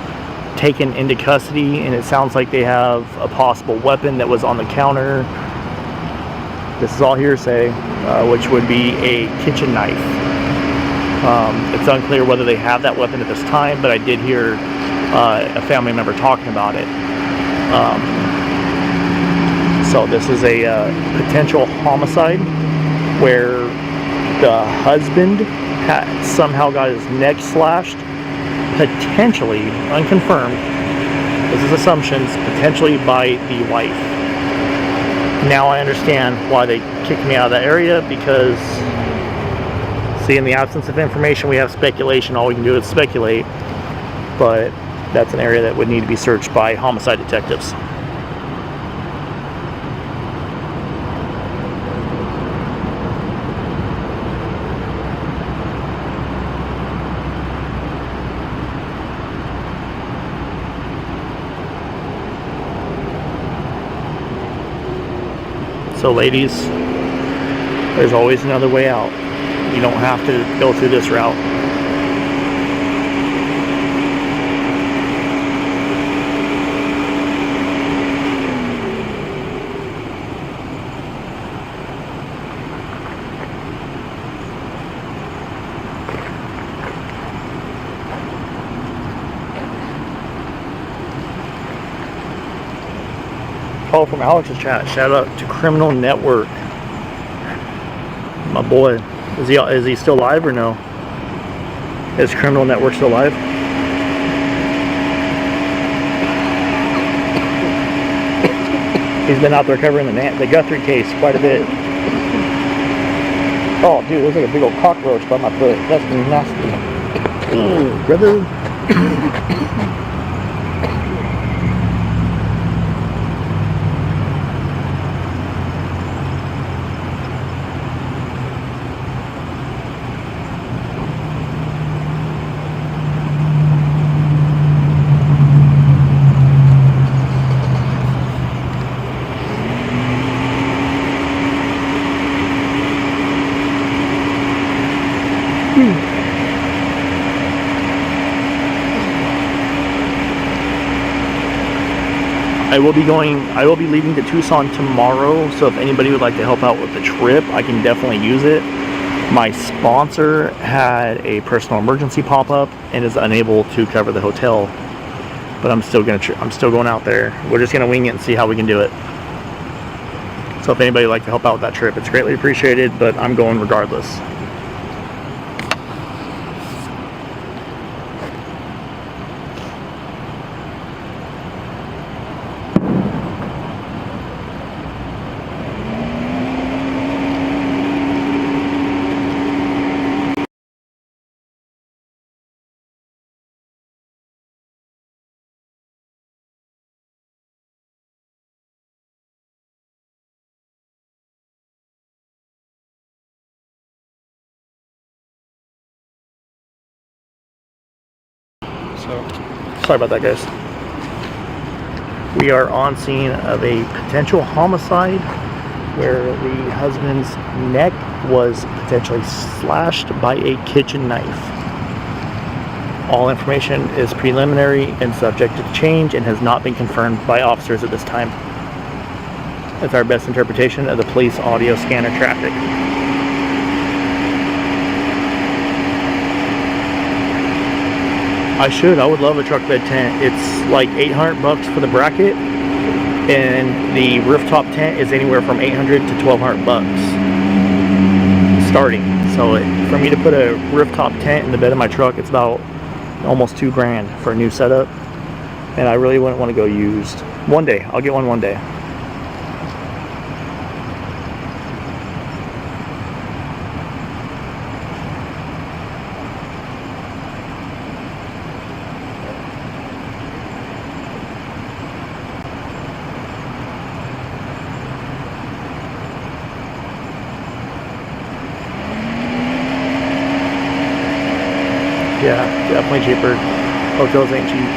taken into custody, and it sounds like they have a possible weapon that was on the counter. This is all hearsay, which would be a kitchen knife. It's unclear whether they have that weapon at this time, but I did hear a family member talking about it. So this is a potential homicide where the husband somehow got his neck slashed, potentially, unconfirmed, this is assumptions, potentially by the wife. Now I understand why they kicked me out of that area, because see, in the absence of information we have speculation. All we can do is speculate, but that's an area that would need to be searched by homicide detectives. So ladies, there's always another way out. You don't have to go through this route. call from Alex's chat. Shout out to Criminal Network. My boy. Is he still live or no? Is Criminal Network still live? He's been out there covering the Guthrie case quite a bit. Oh, dude, there's like a big old cockroach by my foot. That's nasty. Ooh, brother. I will be leaving to Tucson tomorrow, so if anybody would like to help out with the trip, I can definitely use it. My sponsor had a personal emergency pop up and is unable to cover the hotel, but I'm still going out there. We're just gonna wing it and see how we can do it. So if anybody would like to help out with that trip, it's greatly appreciated, but I'm going regardless. Sorry about that, guys. We are on scene of a potential homicide where the husband's neck was potentially slashed by a kitchen knife. All information is preliminary and subject to change and has not been confirmed by officers at this time. That's our best interpretation of the police audio scanner traffic. I would love a truck bed tent. It's like $800 for the bracket, and the rooftop tent is anywhere from $800 to $1,200 starting. So for me to put a rooftop tent in the bed of my truck, it's about almost $2,000 for a new setup, and I really wouldn't want to go used. One day, I'll get one day. Yeah, definitely cheaper. Hotels ain't cheap.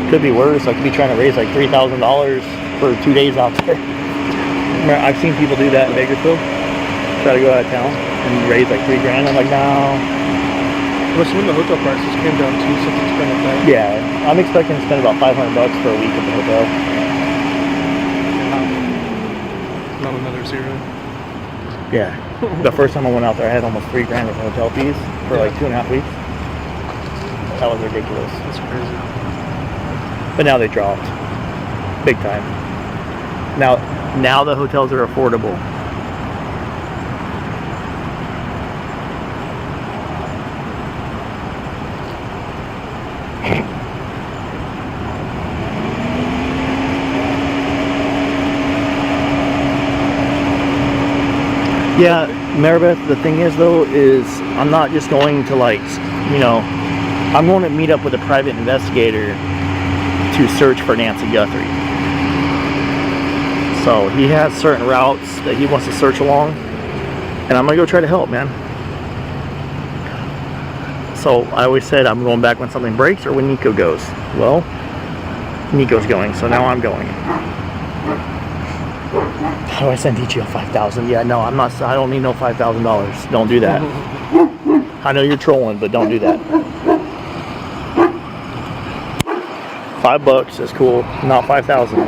Could be worse. I could be trying to raise like $3,000 for 2 days out there. I've seen people do that in Bakersfield. Try to go out of town and raise like $3,000. I'm like, no. Well, some of the hotel prices came down too since it's been up there. Yeah, I'm expecting to spend about $500 for a week at the hotel. Not another zero. Yeah. The first time I went out there, I had almost $3,000 in hotel fees for like 2.5 weeks. That was ridiculous. That's crazy. But now they dropped big time. Now the hotels are affordable. Yeah, Maribeth, the thing is though, is I'm not just going to like, I'm going to meet up with a private investigator to search for Nancy Guthrie. So he has certain routes that he wants to search along, and I'm gonna go try to help, man. So I always said I'm going back when something breaks or when Nico goes. Well, Nico's going, so now I'm going. How do I send DGL $5,000? Yeah, no, I'm not. I don't need no $5,000. Don't do that. I know you're trolling, but don't do that. $5 is cool, not 5,000.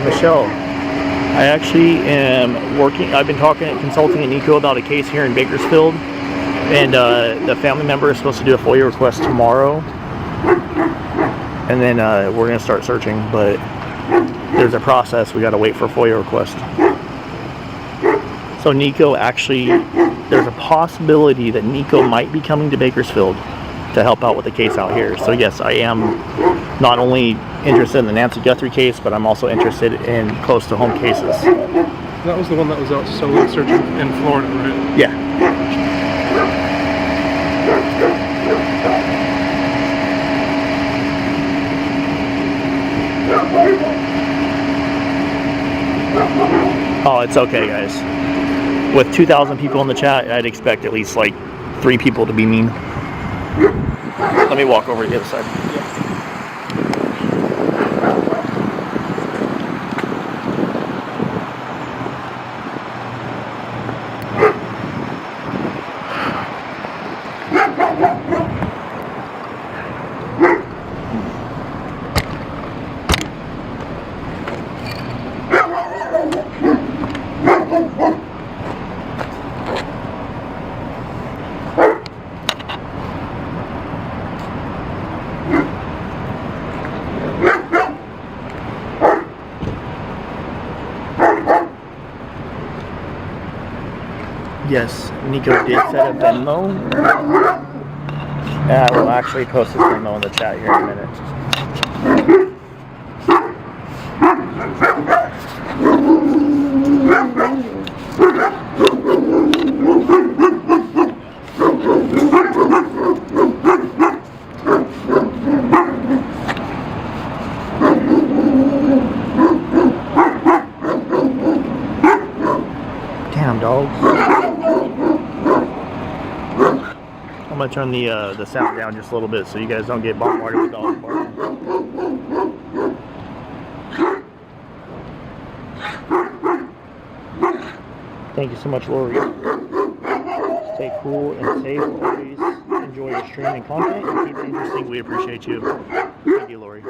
Michelle, I actually am working. I've been consulting with Nico about a case here in Bakersfield, and the family member is supposed to do a FOIA request tomorrow, and then we're gonna start searching. But there's a process. We got to wait for a FOIA request. So Nico actually, there's a possibility that Nico might be coming to Bakersfield to help out with the case out here. So yes, I am not only interested in the Nancy Guthrie case, but I'm also interested in close to home cases. That was the one that was out solo searching in Florida, right? Yeah. Oh, it's okay, guys. With 2,000 people in the chat, I'd expect at least like 3 people to be mean. Let me walk over to the other side. Yes, Nico did set a Venmo. I will actually post his Venmo in the chat here in a minute. Damn, dogs. I'm gonna turn the sound down just a little bit so you guys don't get bombarded with dogs barking. Thank you so much, Lori. Stay cool and safe. Always enjoy your stream and content and keep it interesting. We appreciate you. Thank you, Lori.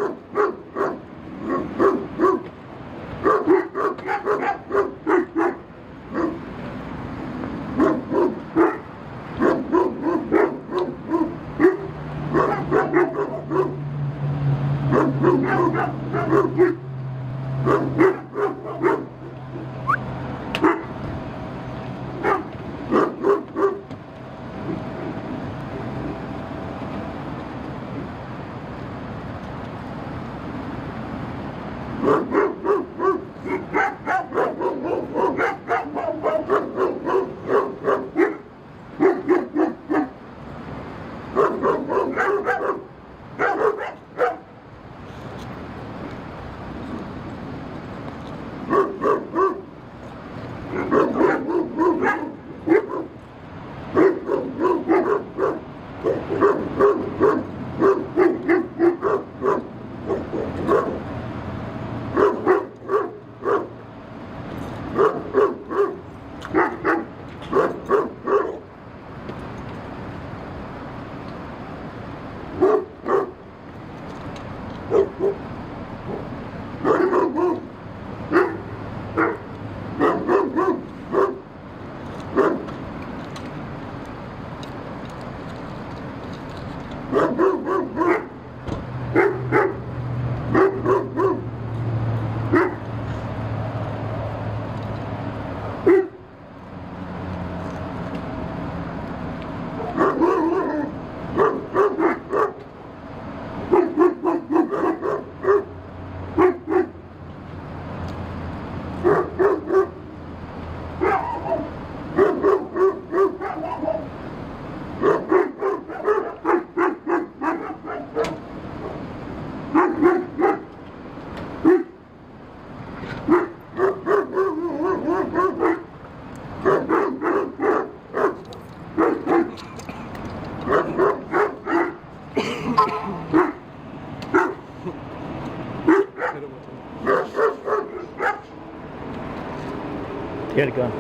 Get a gun.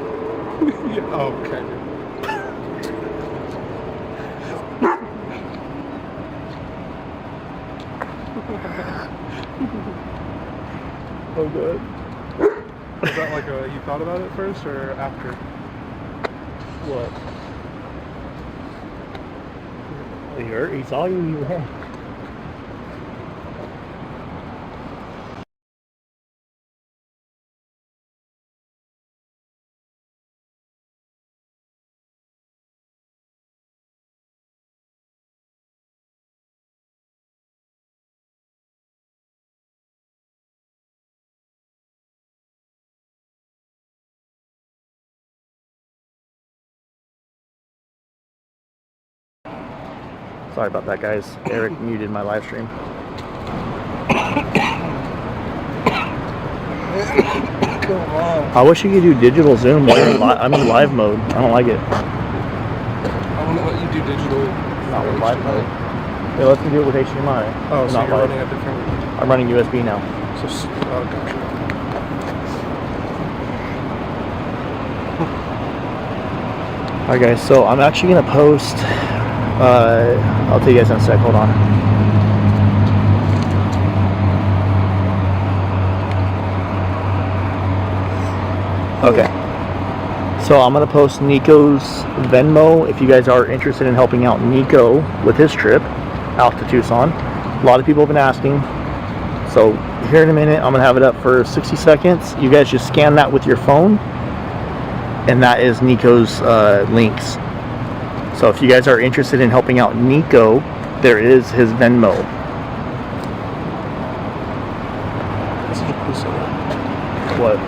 Yeah, oh, okay. Oh, good. Was that like you thought about it first or after? What? He saw you, you ran. Sorry about that, guys. Eric muted my live stream. I wish you could do digital zoom while you're I'm in live mode. I don't like it. I want to let you do digital. Not with live mode. It lets me do it with HDMI. Oh, so not you're live. running a different... I'm running USB now. So, oh, gotcha. Alright guys, so I'm actually going to post... I'll tell you guys in a sec, hold on. Okay. So I'm going to post Nico's Venmo if you guys are interested in helping out Nico with his trip out to Tucson. A lot of people have been asking. So here in a minute, I'm going to have it up for 60 seconds. You guys just scan that with your phone. And that is Nico's links. So if you guys are interested in helping out Nico, there is his Venmo. This is a cool setup. What?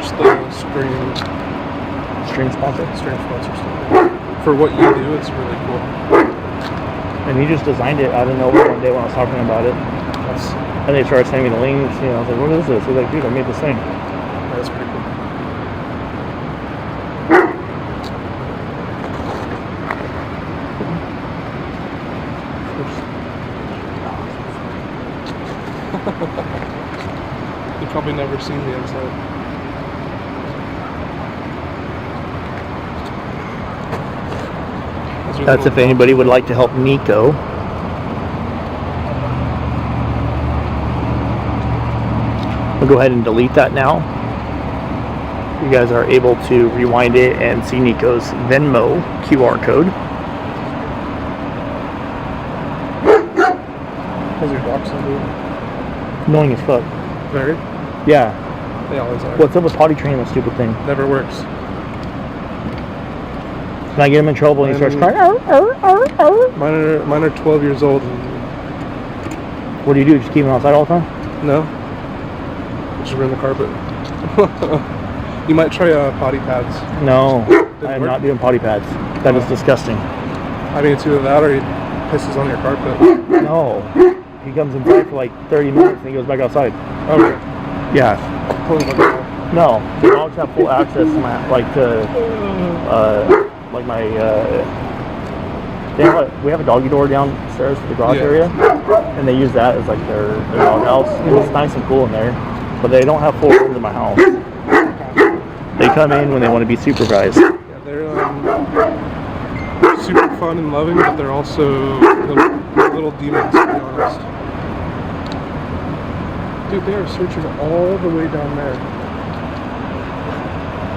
Just the stream sponsor? Stream sponsor stuff. For what you do, it's really cool. And he just designed it out of nowhere one day when I was talking about it. And they started sending me the links, you know, I was like, what is this? He's like, dude, I made this thing. That's pretty cool. You've probably never seen the inside. That's if anybody would like to help Nico. We'll go ahead and delete that now. You guys are able to rewind it and see Nico's Venmo QR code. How's your dachshund doing? Annoying as fuck. Very? Yeah. They always are. What's up with potty training, that stupid thing? Never works. Can I get him in trouble and he starts crying? Mine are 12 years old. And what do? Just keep him outside all the time? No. Just ruin the carpet. You might try potty pads. No, I am not doing potty pads. That is disgusting. I mean, it's either that or he pisses on your carpet. No. He comes inside for like 30 minutes and he goes back outside. Okay. Yeah. No. The dogs have full access to my, like my, we have a doggy door downstairs to the garage area, and they use that as like their dog house. It's nice and cool in there, but they don't have full rooms in my house. They come in when they want to be supervised. Yeah, they're super fun and loving, but they're also little demons, to be honest. Dude, they are searching all the way down there.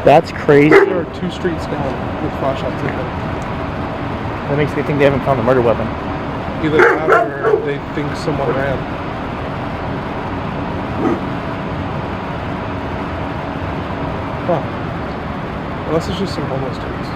That's crazy. There are 2 streets down with flashlights in them. That makes me think they haven't found the murder weapon. Either that or they think someone ran. Huh. Unless it's just some homeless dudes.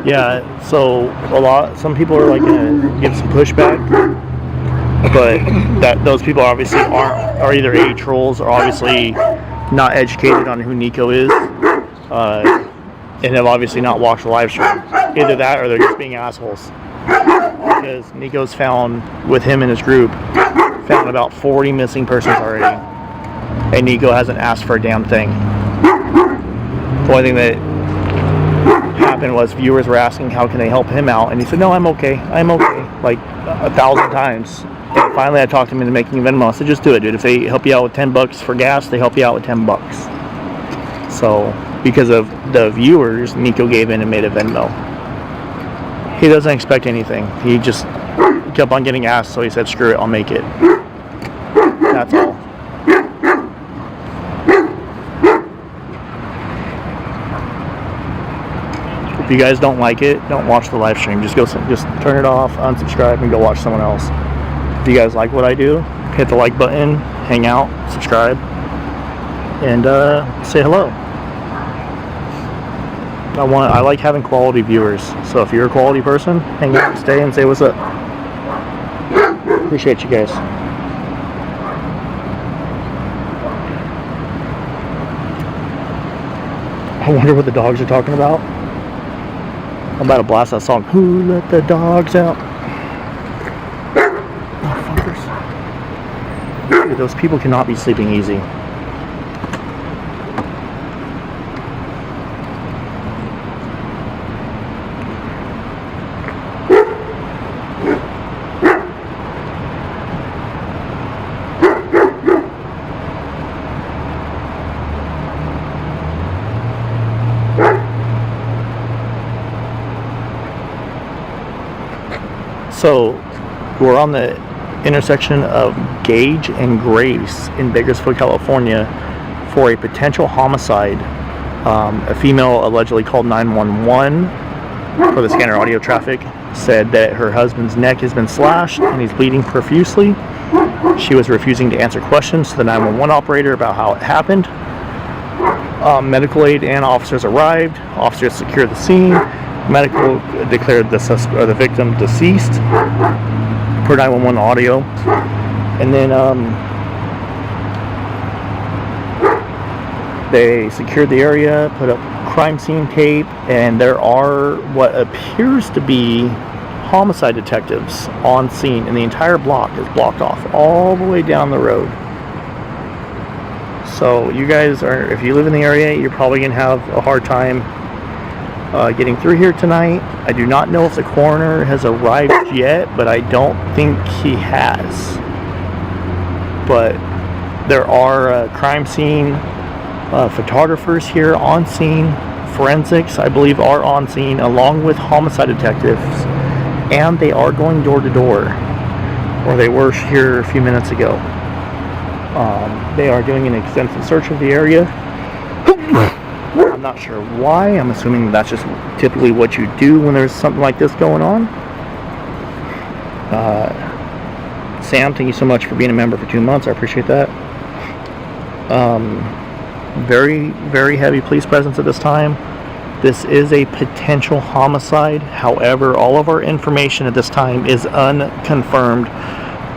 Yeah, so some people are like gonna give some pushback, but those people obviously are either A, trolls, or obviously not educated on who Nico is, and have obviously not watched the live stream. Either that or they're just being assholes. Because Nico's found, with him and his group, found about 40 missing persons already. And Nico hasn't asked for a damn thing. The only thing that happened was viewers were asking how can they help him out, and he said, no, I'm okay, like 1,000 times. And finally I talked him into making a Venmo. I said, just do it, dude. If they help you out with $10 for gas, they help you out with $10. So because of the viewers, Nico gave in and made a Venmo. He doesn't expect anything. He just kept on getting asked, so he said, screw it, I'll make it. That's all. If you guys don't like it, don't watch the live stream. Just turn it off, unsubscribe, and go watch someone else. If you guys like what I do, hit the like button, hang out, subscribe, and say hello. I like having quality viewers. So if you're a quality person, hang out, stay, and say what's up. Appreciate you guys. I wonder what the dogs are talking about. I'm about to blast that song. Who let the dogs out? Oh, fuckers. Dude, those people cannot be sleeping easy. So we're on the intersection of Gage and Grace in Bakersfield, California for a potential homicide. A female allegedly called 911 for the scanner audio traffic, said that her husband's neck has been slashed and he's bleeding profusely. She was refusing to answer questions to the 911 operator about how it happened. Medical aid and officers arrived. Officers secured the scene. Medical declared the victim deceased per 911 audio, and then they secured the area, put up crime scene tape, and there are what appears to be homicide detectives on scene, and the entire block is blocked off all the way down the road. So you guys are, if you live in the area, you're probably gonna have a hard time getting through here tonight. I do not know if the coroner has arrived yet, but I don't think he has. But there are crime scene photographers here on scene. Forensics, I believe, are on scene, along with homicide detectives, and they are going door to door, or they were here a few minutes ago. They are doing an extensive search of the area. I'm not sure why. I'm assuming that's just typically what you do when there's something like this going on. Sam, thank you so much for being a member for 2 months. I appreciate that. Very, very heavy police presence at this time. This is a potential homicide. However, all of our information at this time is unconfirmed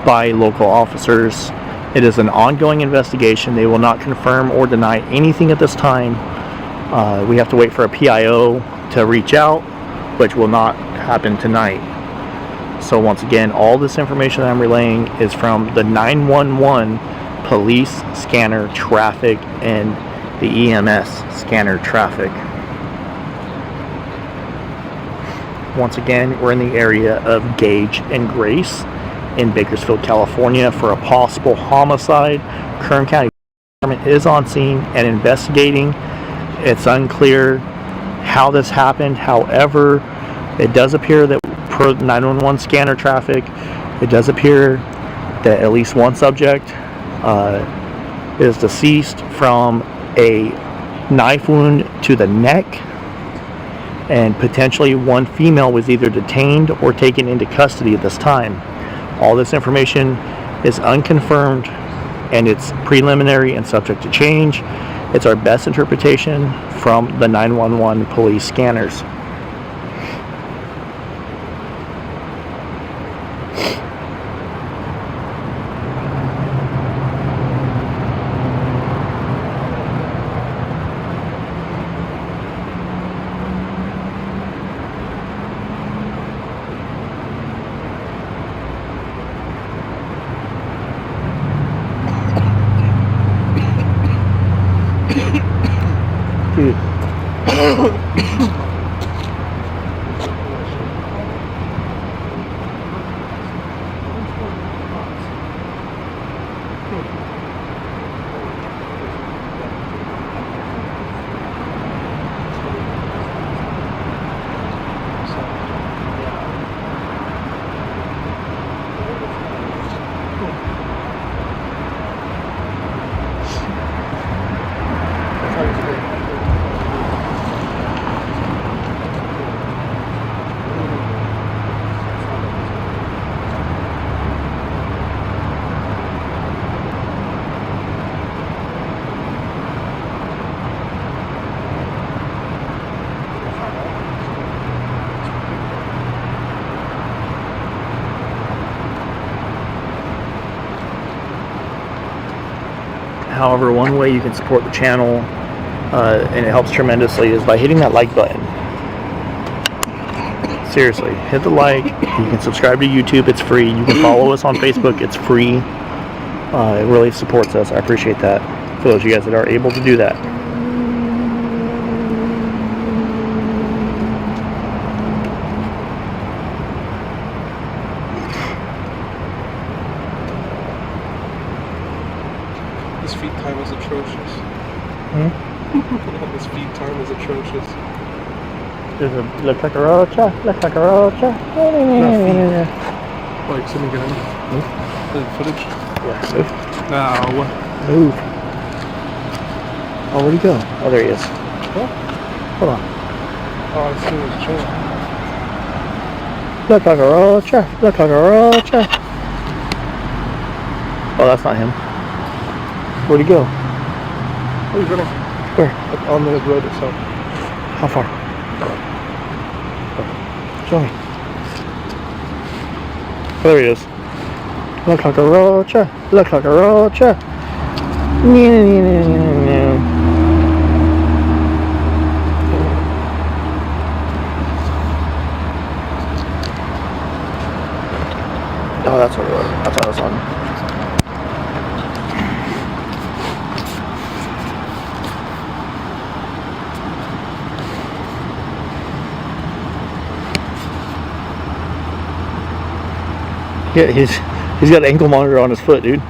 by local officers. It is an ongoing investigation. They will not confirm or deny anything at this time. We have to wait for a PIO to reach out, which will not happen tonight. So once again, all this information that I'm relaying is from the 911 police scanner traffic and the EMS scanner traffic. Once again, we're in the area of Gage and Grace in Bakersfield, California for a possible homicide. Kern County Government is on scene and investigating. It's unclear how this happened. However, it does appear that per 911 scanner traffic, it does appear that at least one subject is deceased from a knife wound to the neck, and potentially one female was either detained or taken into custody at this time. All this information is unconfirmed, and it's preliminary and subject to change. It's our best interpretation from the 911 police scanners. However, one way you can support the channel, and it helps tremendously, is by hitting that like button. Seriously, hit the like. You can subscribe to YouTube, it's free. You can follow us on Facebook, it's free. It really supports us. I appreciate that. For those of you guys that are able to do that. This feed time is atrocious. This feed time is atrocious. Looks like a rocha, looks like a rocha. Like, sitting behind the footage? Yeah, move. Now. Move. Oh, where'd he go? Oh, there he is. What? Hold on. Oh, I see his chain. Look like a rocha, look like a rocha. Oh, that's not him. Where'd he go? Oh, he's running. Where? On the road itself. How far? Show me. Oh, there he is. Look like a rocha. Look like a rocha. Oh, that's what it was. That's what I was on. Yeah, he's got an ankle monitor on his foot, dude.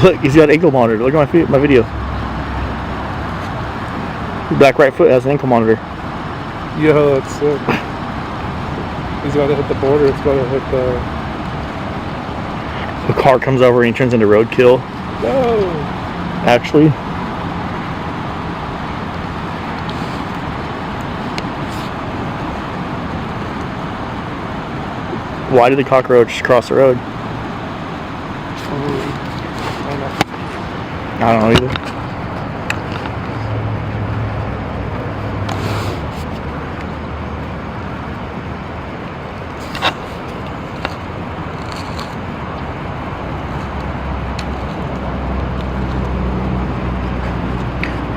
Look, he's got an ankle monitor. Look at my feet, my video. His back right foot has an ankle monitor. Yo, that's sick. He's about to hit the border. It's about to hit the... A car comes over and he turns into roadkill. No. Actually. Why did the cockroach cross the road? I don't know either.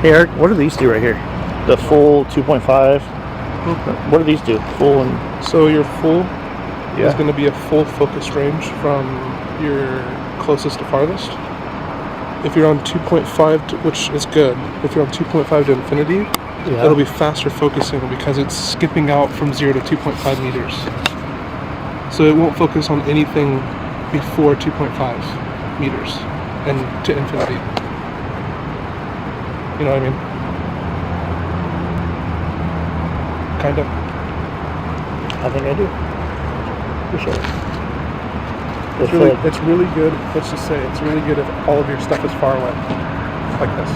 Hey Eric, what do these do right here? The full 2.5? What do these do? Full and... So your full Yeah. is going to be a full focus range from your closest to farthest. If you're on 2.5, which is good, if you're on 2.5 to infinity, it'll be faster focusing because it's skipping out from 0 to 2.5 meters. So it won't focus on anything before 2.5 meters and to infinity. You know what I mean? Kind of. I think I do. For sure. It's really good. Let's just say it's really good if all of your stuff is far away, like this.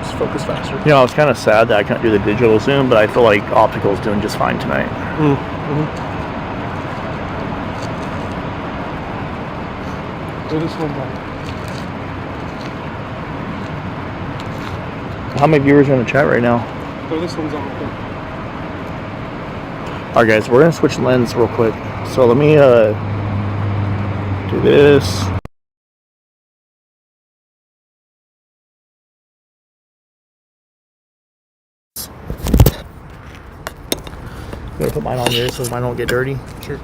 It's focus faster. You know, I was kind of sad that I couldn't do the digital zoom, but I feel like optical is doing just fine tonight. Do this one back. How many viewers are in the chat right now? So this one's on the phone. Alright guys, we're gonna switch lens real quick. So let me do this. I'm gonna put mine on yours so mine don't get dirty. Sure.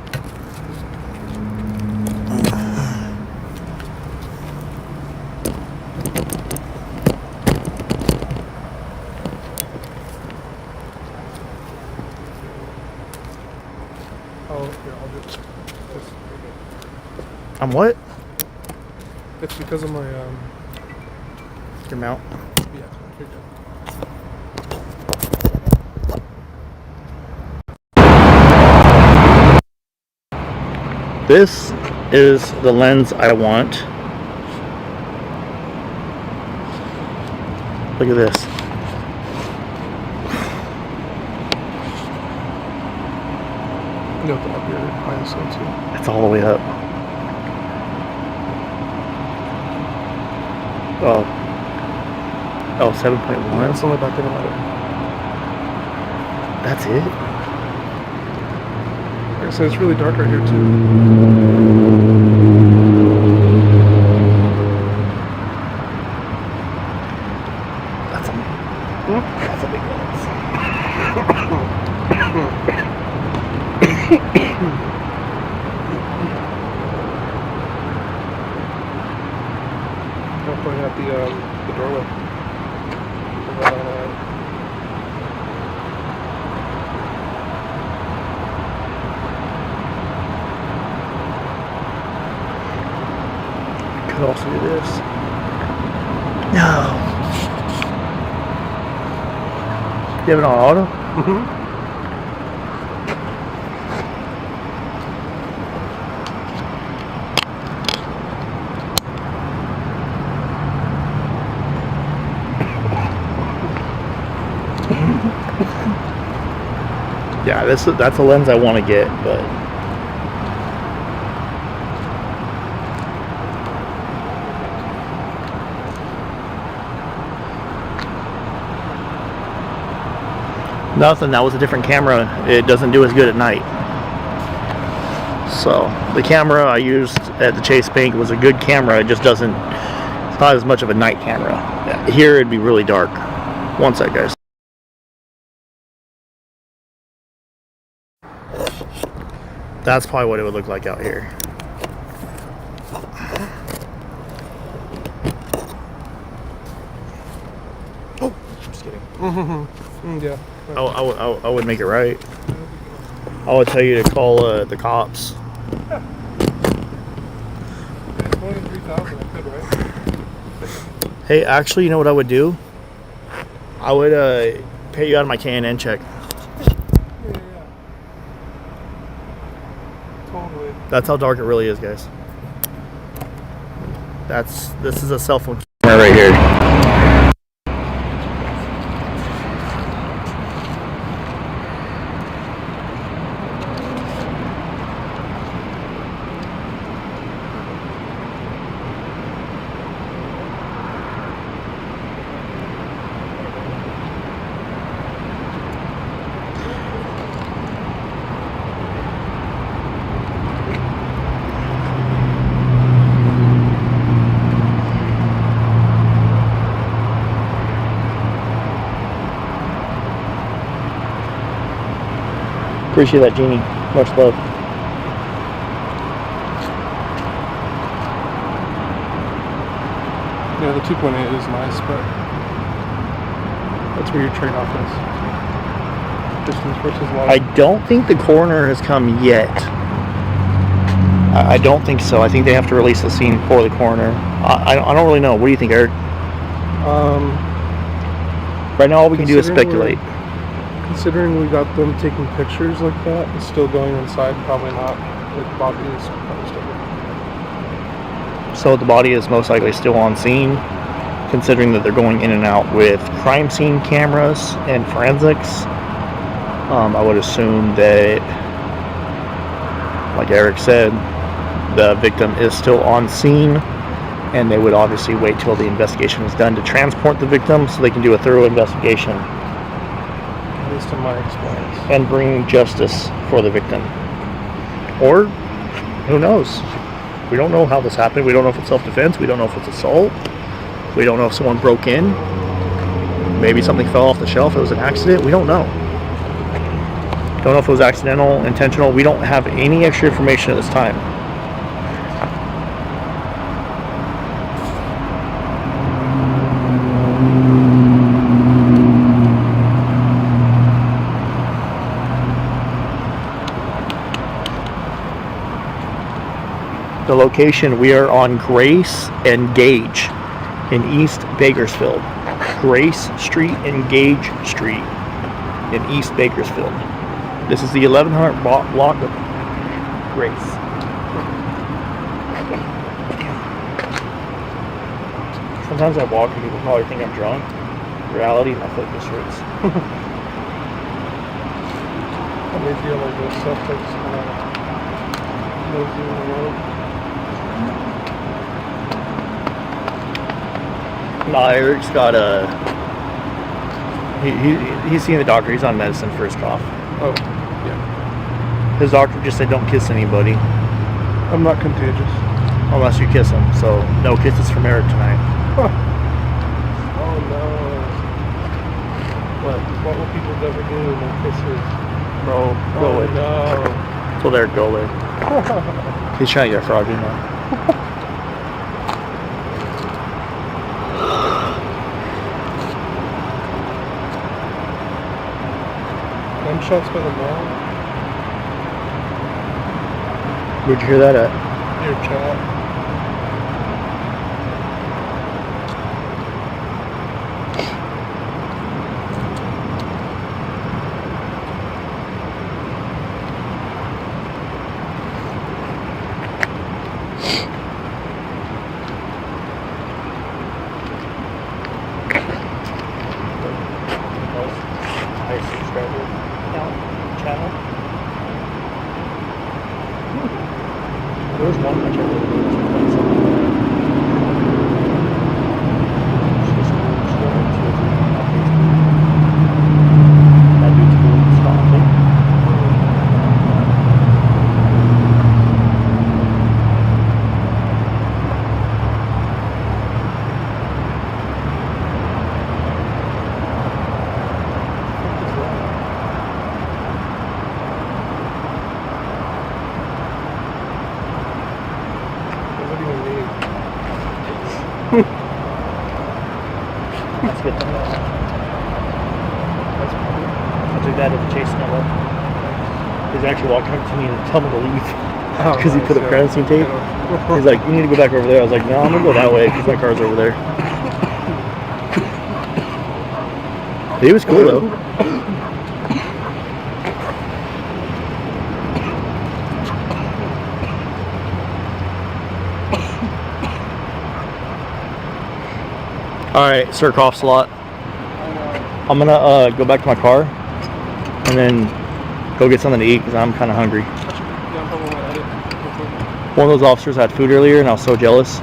I'm what? It's because of my Your mount. Yeah, you're good. This is the lens I want. Look at this. You have to up your ISO too. It's all the way up. Oh, 7.1. That's only back in the letter. That's it? Like I said, it's really dark right here too. That's a big lens. I'm pointing at the doorway. Could also do this. No. You have it on auto? Mm-hmm. Yeah, that's a lens I want to get, but nothing. That was a different camera. It doesn't do as good at night. So the camera I used at the Chase Bank was a good camera. It just doesn't. It's not as much of a night camera. Here it'd be really dark. One sec, guys. That's probably what it would look like out here. Oh, just kidding. Yeah. I would make it right. I would tell you to call the cops. Hey, actually, you know what I would do? I would pay you out of my K&N check. Totally. That's how dark it really is, guys. This is a cell phone camera right here. Appreciate that, Jeannie. Much love. Yeah, the 2.8 is nice, but that's where your trade-off is. Distance versus long. I don't think the coroner has come yet. I don't think so. I think they have to release the scene for the coroner. I don't really know. What do you think, Eric? Right now, all we can do is speculate. Considering we got them taking pictures like that and still going inside, probably not. The body is probably still there. So the body is most likely still on scene, considering that they're going in and out with crime scene cameras and forensics. I would assume that, like Eric said, the victim is still on scene and they would obviously wait till the investigation was done to transport the victim so they can do a thorough investigation. At least in my experience. And bring justice for the victim. Or, who knows? We don't know how this happened. We don't know if it's self-defense. We don't know if it's assault. We don't know if someone broke in. Maybe something fell off the shelf. It was an accident. We don't know. Don't know if it was accidental, intentional. We don't have any extra information at this time. The location, we are on Grace and Gage in East Bakersfield. Grace Street and Gage Street in East Bakersfield. This is the 1100 block of Grace. Sometimes I walk and people probably think I'm drunk. In reality, my foot just hurts. I may feel like this stuff takes moving the road. No, Eric's got a. He's seeing the doctor. He's on medicine for his cough. Oh, yeah. His doctor just said don't kiss anybody. I'm not contagious. Unless you kiss him. So no kisses from Eric tonight. Huh. Oh no. What will people ever do? No kisses. Bro, go away. No. So there, go away. He's trying to get froggy now. Gunshots by the mall? Where'd you hear that at? Your chat. There's one I checked. That dude's cool. Scotland. That's good to know. I took that as a chase network. He's actually walking up to me and telling me to leave because he put up crime scene tape. He's like, you need to go back over there. I was like, no, I'm gonna go that way because my car's over there. He was cool though. Alright, Sir Cough Slot. I'm gonna go back to my car and then go get something to eat because I'm kind of hungry. One of those officers had food earlier and I was so jealous.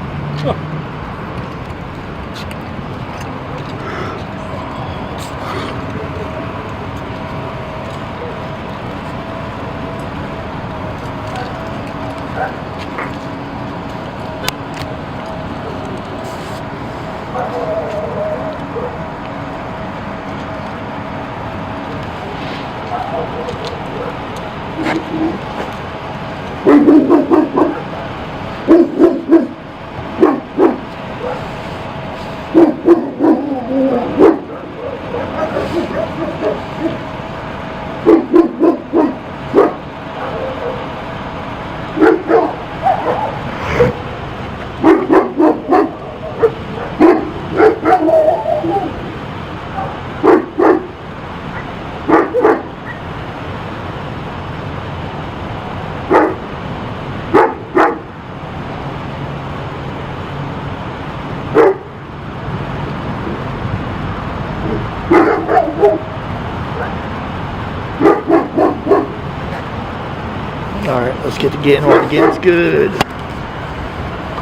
Alright, let's get to getting what getting's good.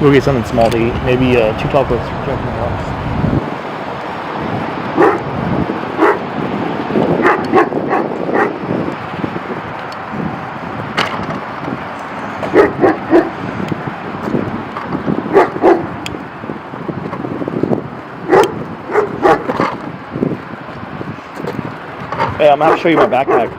We'll get something small to eat. Maybe 2 tacos. Jack in the Box. Hey, I'm gonna have to show you my backpack.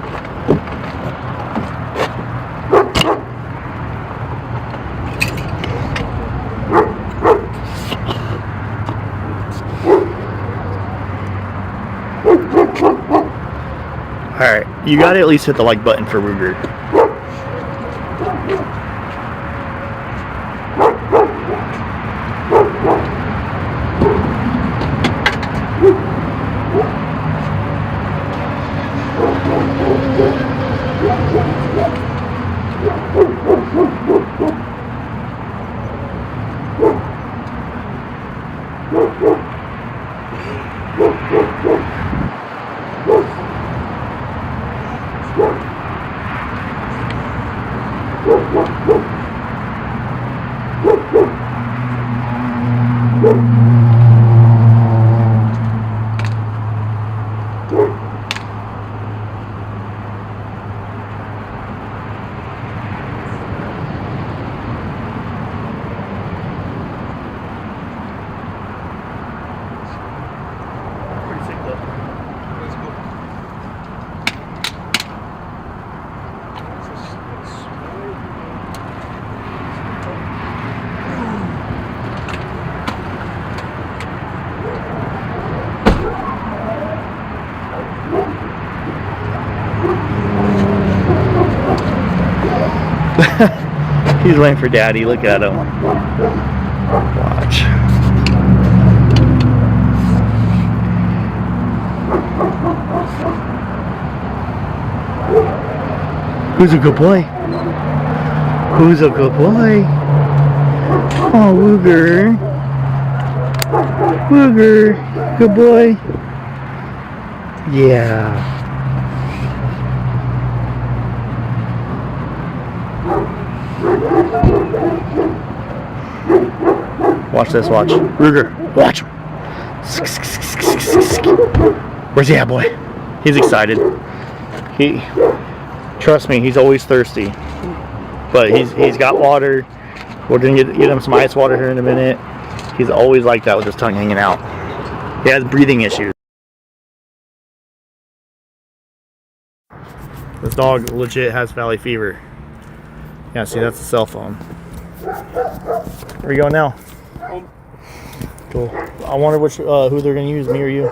Alright, you gotta at least hit the like button for Ruger. He's waiting for Daddy. Look at him. Watch. Who's a good boy? Who's a good boy? Oh, Wooger. Wooger. Good boy. Yeah. Watch this, watch. Ruger, watch him. Where's he at, boy? He's excited. Trust me, he's always thirsty. But he's got water. We're gonna get him some ice water here in a minute. He's always like that with his tongue hanging out. He has breathing issues. This dog legit has valley fever. Yeah, see, that's a cell phone. Where are you going now? Cool. I wonder which who they're gonna use, me or you.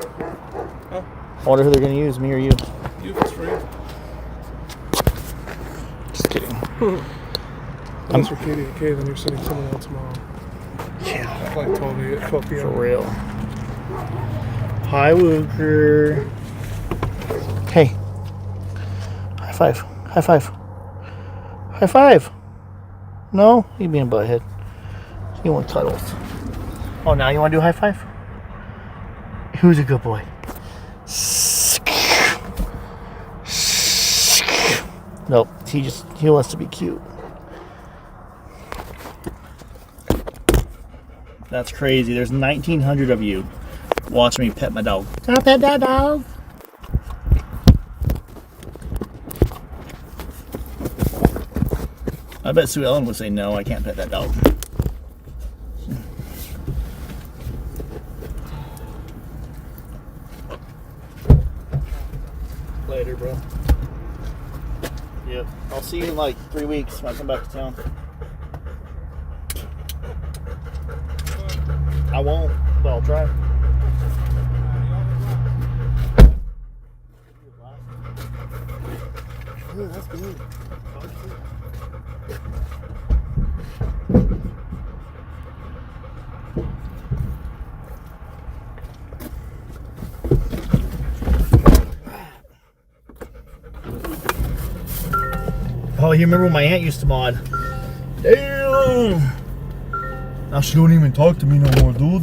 Huh? I wonder who they're gonna use, me or you. You, it's free. Just kidding. Unless for KDK, then you're sending someone else tomorrow. Yeah. Flight 12 at 12 p.m. For real. Hi, Wooker. Hey. High five. High five. High five. No? You being a butthead. You want titles. Oh, now you want to do high five? Who's a good boy? Nope. He wants to be cute. That's crazy. There's 1,900 of you. Watch me pet my dog. Can I pet that dog? I bet Sue Ellen would say no, I can't pet that dog. Later, bro. Yep. I'll see you in like 3 weeks when I come back to town. I won't, but I'll try. Ooh, that's good. Oh, you remember when my aunt used to mod? Damn! Now she don't even talk to me no more, dude.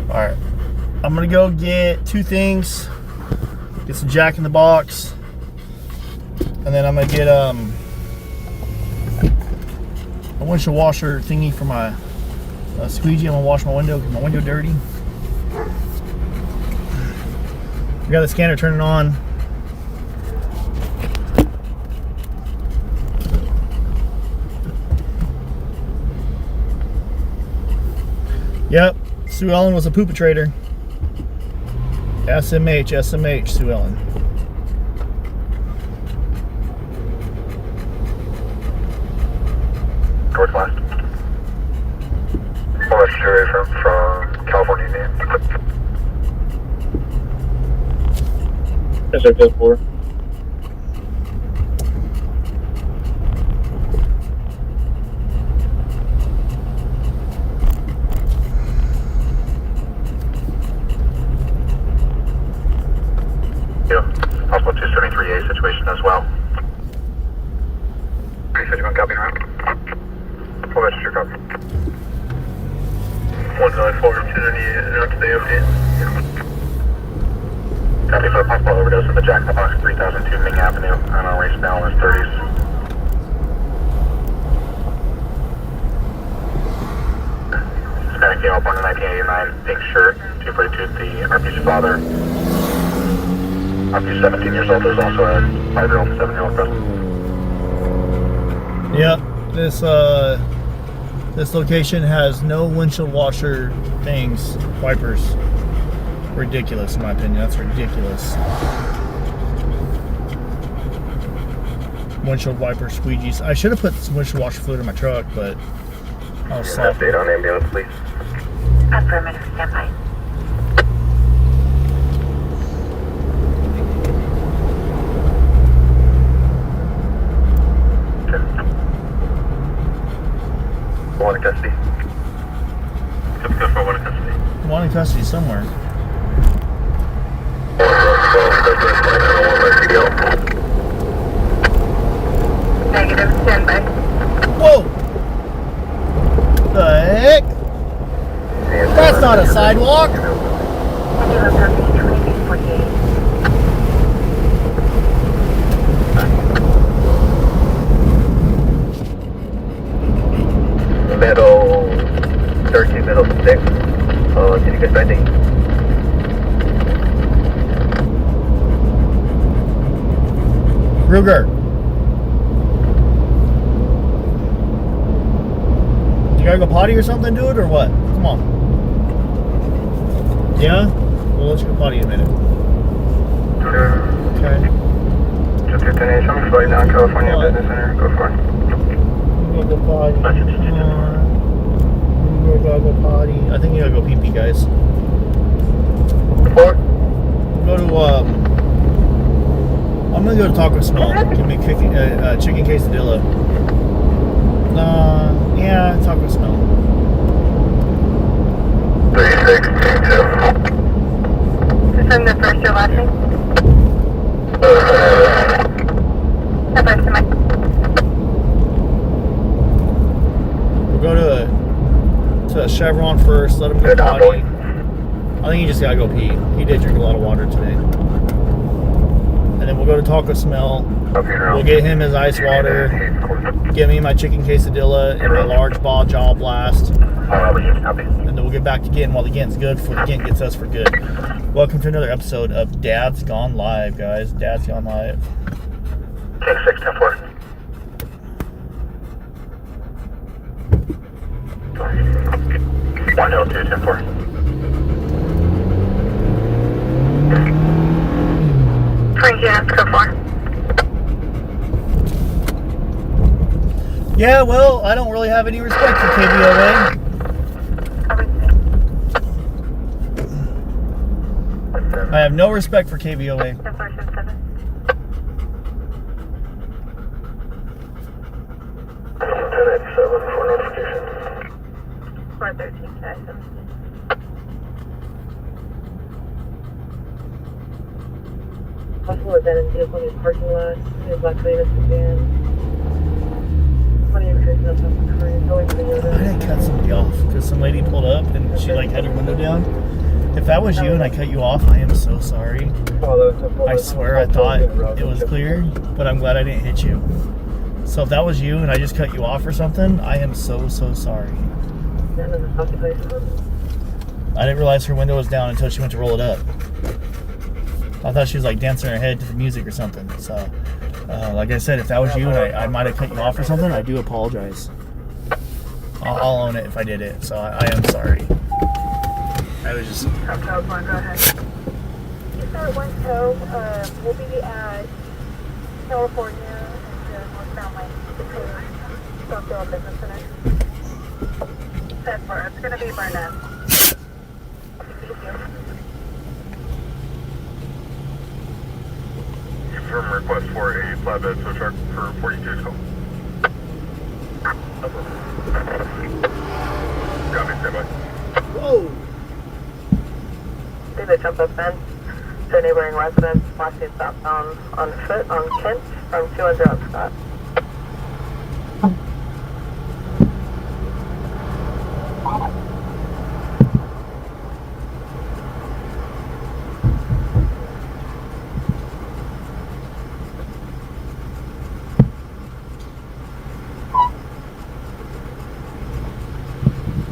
Alright. I'm gonna go get 2 things. Get some Jack in the Box. And then I'm gonna get windshield washer thingy for my squeegee. I'm gonna wash my window, get my window dirty. We got the scanner turning on. Yep, Sue Ellen was a poopatrator. SMH, Sue Ellen. Northwest. West Jury from California, Indiana. Yes, sir, 4. Possible 273A situation as well. 351 copy around. Full register copy. 194 298 out to the OT. Copy for a possible overdose of the Jack in the Box 3002 Ming Avenue on our race now in his 30s. Hispanic female born in 1989, pink shirt, 242, the RP's father. RP 17 years old, there's also a 5-year-old and 7-year-old present. Yep, this location has no windshield washer things, wipers. Ridiculous, in my opinion. That's ridiculous. Windshield wiper squeegees. I should have put some windshield washer fluid in my truck, but I was soft. Update on ambulance, please. Affirmative, standby. One in custody. Typical for one in custody. One in custody somewhere. Negative, standby. Whoa! The heck? That's not a sidewalk. Middle 13, middle 6. Can you get 90? Ruger. You gotta go potty or something, dude, or what? Come on. Yeah? We'll let you go potty in a minute. Okay. Just your destination, flight down California Business Center, go for it. You gotta go potty. You gotta go potty. I think you gotta go pee-pee, guys. Four. Go to, I'm gonna go to Taco Smell. Give me a chicken quesadilla. Yeah, Taco Smell. 3622. Confirm the first or last name? We'll go to Chevron first. Let him go potty. I think he just gotta go pee. He did drink a lot of water today. And then we'll go to Taco Smell. We'll get him his ice water. Get me my chicken quesadilla and my large ball jaw blast. And then we'll get back to Ghent while the Ghent's good before the Ghent gets us for good. Welcome to another episode of Dad's Gone Live, guys. Dad's Gone Live. King 610-4. One 102-10-4. Yeah, well, I don't really have any respect for KVOA. I have no respect for KVOA. 1087 for notification. 413, guys. Possible abandoned vehicle in his parking lot. His black Davis van. 20 increases up on the Kern. Going to the Yoda. I didn't cut somebody off because some lady pulled up and she like had her window down. If that was you and I cut you off, I am so sorry. I swear I thought it was clear, but I'm glad I didn't hit you. So if that was you and I just cut you off or something, I am so sorry. I didn't realize her window was down until she went to roll it up. I thought she was like dancing her head to the music or something. So, like I said, if that was you and I might have cut you off or something, I do apologize. I'll own it if I did it. So I am sorry. I was just... Go ahead. Start 1 tow. We'll be at California and northbound lane between Bakersfield Business Center. That's where it's going to be Burnett. Confirm request for a flatbed tow truck for 42 call. Got me, stand by. Whoa! See the jump up fence to a neighboring residence, watching southbound on foot on Kent from 200 on Scott.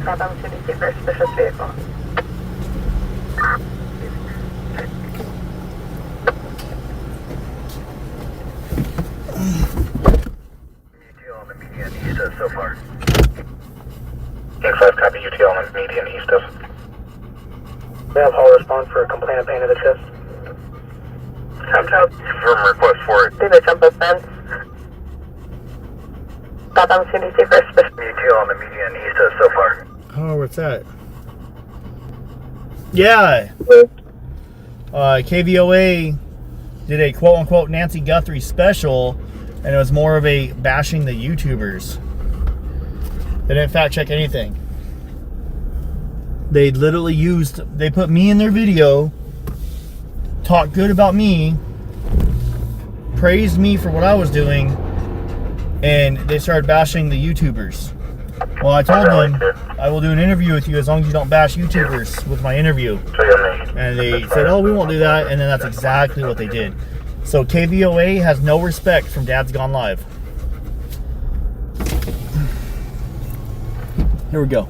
Southbound CDC for suspicious vehicle. UTL on the median east of so far. 5 copy UTL on the median east of. We have all response for a complaint of pain of the chest. Confirm request for it. See the jump up fence. Southbound CDC for suspicious UTL on the median east of so far. Oh, what's that? Yeah. KVOA did a quote-unquote Nancy Guthrie special, and it was more of a bashing the YouTubers. They didn't fact check anything. They literally they put me in their video, talked good about me, praised me for what I was doing, and they started bashing the YouTubers. Well, I told them I will do an interview with you as long as you don't bash YouTubers with my interview. And they said, oh, we won't do that. And then that's exactly what they did. So KVOA has no respect from Dad's Gone Live. Here we go.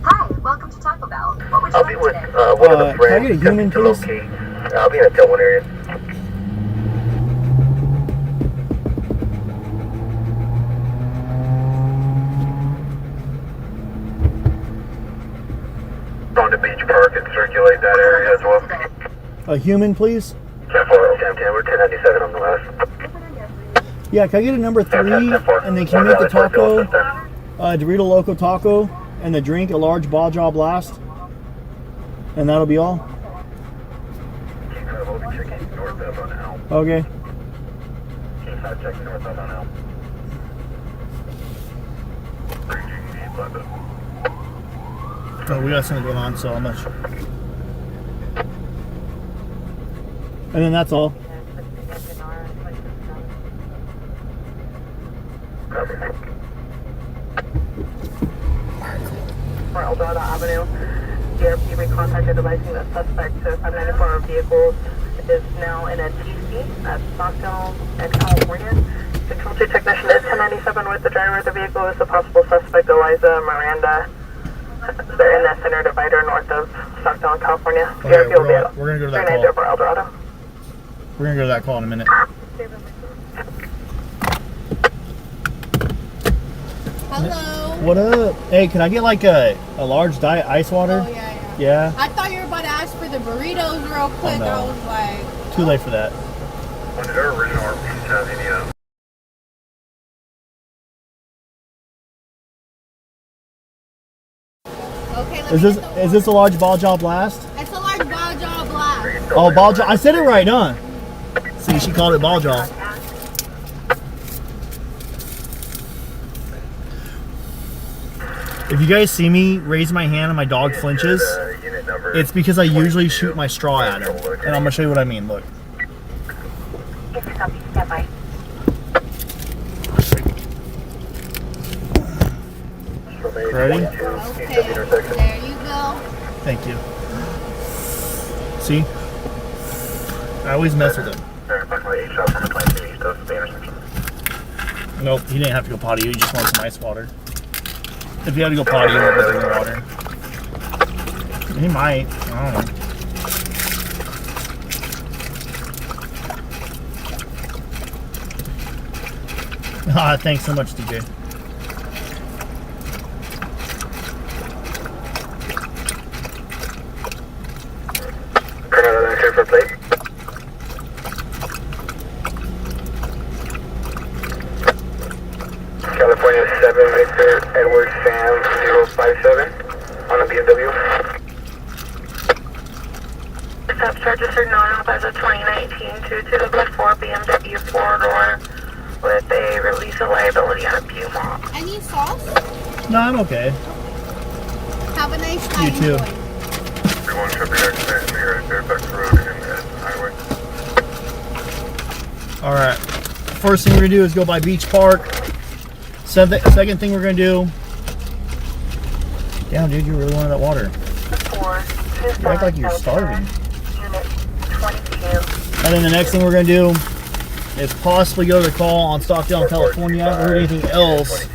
Hi, welcome to Taco Bell. What would you I'll like be with today? one of the Can I friends get a human, to please? locate. I'll be in a Tillman area. On the beach park and circulate that area as well. A human, please? 10-4, 10-10, we're 1097 on the west. Yeah, can I get a number 3? And then can you make the taco, Dorito Loco taco, and the drink a large ball jaw blast? And that'll be all? We'll be checking northbound on Elm. Okay. King 5 checking northbound on Elm. Oh, we got something going on, so how much? And then that's all. For Eldorado Avenue, DRP recontacted advising the suspect to 594 vehicles is now in a TC at Stockton and California. The Control technician is 1097 with the driver of the vehicle is the possible suspect Eliza Miranda. They're in that center divider north of Stockton, California. Okay, we're gonna go to that call. For Eldorado. We're gonna go to that call in a minute. Hello. What up? Hey, can I get like a large diet ice water? Oh, yeah. Yeah? I thought you were about to ask for the burritos real quick. no. I was like... Too late for that. When did our original RPs have any Okay, let Is this a large ball jaw blast? It's a large ball jaw blast. Oh, ball jaw. I said it right, huh? See, she called it ball jaw. If you guys see me raise my hand and my dog flinches, it's because I usually shoot my straw at him. And I'm going to show you what I mean. Look. Ready? Okay, there you go. Thank you. See? I always mess with him. Approximately 8 shots on the 22 east of. at the intersection. Nope, he didn't have to go potty. He just wanted some ice water. If he had to go potty, he would have drinking water. He might. I don't know. Ah, thanks so much, DJ. Another entry for plate. California 7 Victor Edward Sam 057 on a BMW. Steps registered non-op as a 2019 224 BMW 4-door with a release of liability on a Puma. Any sauce? No, I'm okay. Have a nice time. You too. Enjoy. Everyone should be accident near Fairfax Road and Edison Highway. Alright. First thing we're going to do is go by Beach Park. Second thing we're going to do... Damn, dude, you really wanted that water. You act like you're starving. Unit 22. And then the next thing we're going to do is possibly go to the call on Stockdale, California. I haven't heard anything else.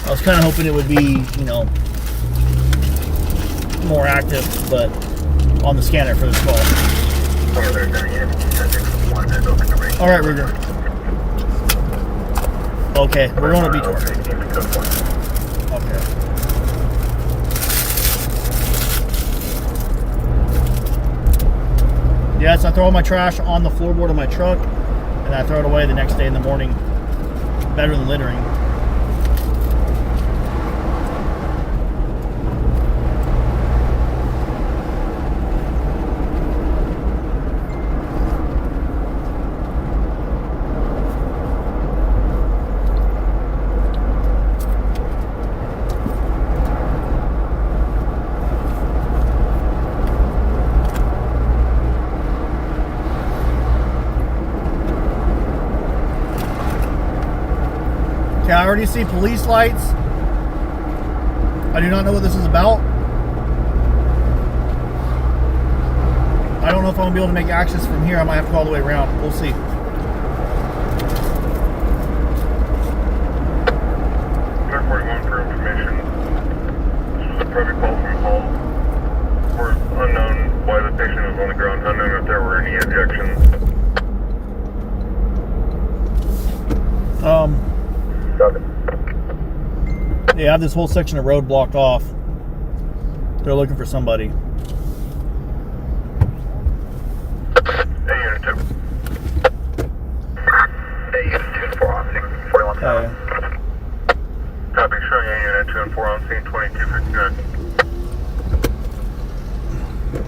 I was kind of hoping it would be, you know, more active, but on the scanner for this call. Alright, Ruger. Okay, we're going to Beach Park. Okay. Yes, I throw all my trash on the floorboard of my truck, and I throw it away the next day in the morning. Better than littering. Okay, I already see police lights. I do not know what this is about. I don't know if I'm going to be able to make access from here. I might have to go all the way around. We'll see. Clear 41 for information. This was a private call from Hall. We're unknown why the patient was on the ground, unknown if there were any ejections. Yeah, I have this whole section of road blocked off. They're looking for somebody. Hey, Unit 2. Hey, Unit 2 and 4 on scene. 41 Okay. Copy, showing you Unit 2 and 4 on scene, 2259.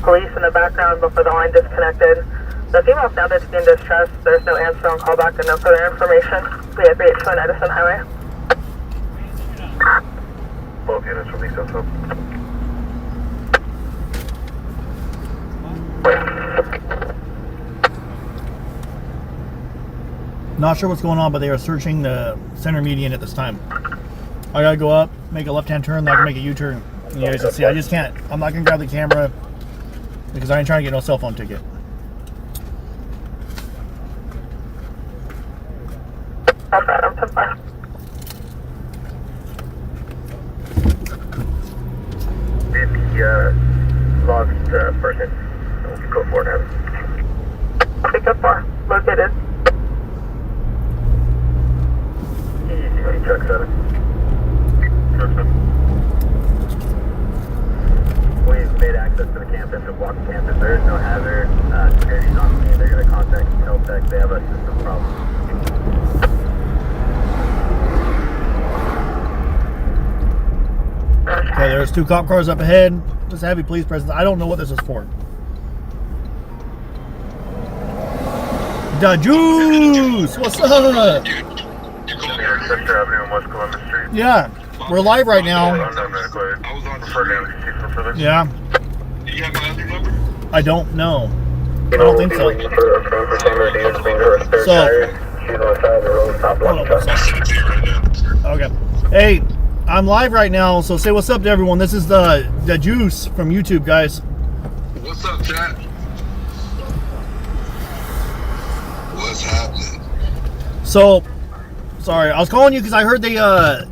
Police in the background before the line disconnected. The female sounded to be in distress. There's no answer on callback and no further information. We have reached on Edison Highway. Both units release us up. Not sure what's going on, but they are searching the center median at this time. I gotta go up, make a left-hand turn, then I can make a U-turn. You guys can see, I just can't. I'm not gonna grab the camera because I ain't trying to get no cell phone ticket. Not bad, I'm 10-5. The lost person. Go for it, Evan. Pick up bar. Located. Easy, truck 7. We've made access to the campus and walked the campus. There is no hazard. Security's on scene. They're going to contact Teltech. They have a system problem. Okay, there's 2 cop cars up ahead. Just a heavy police presence. I don't know what this is for. The Juice! What's up? Chester Avenue and West Columbus Street. Yeah, we're live right now. Yeah. Do you have my other number? I don't know. I don't think so. Okay. Hey, I'm live right now, so say what's up to everyone. This is the Juice from YouTube, guys. What's up, chat? What's happening? So, sorry, I was calling you because I heard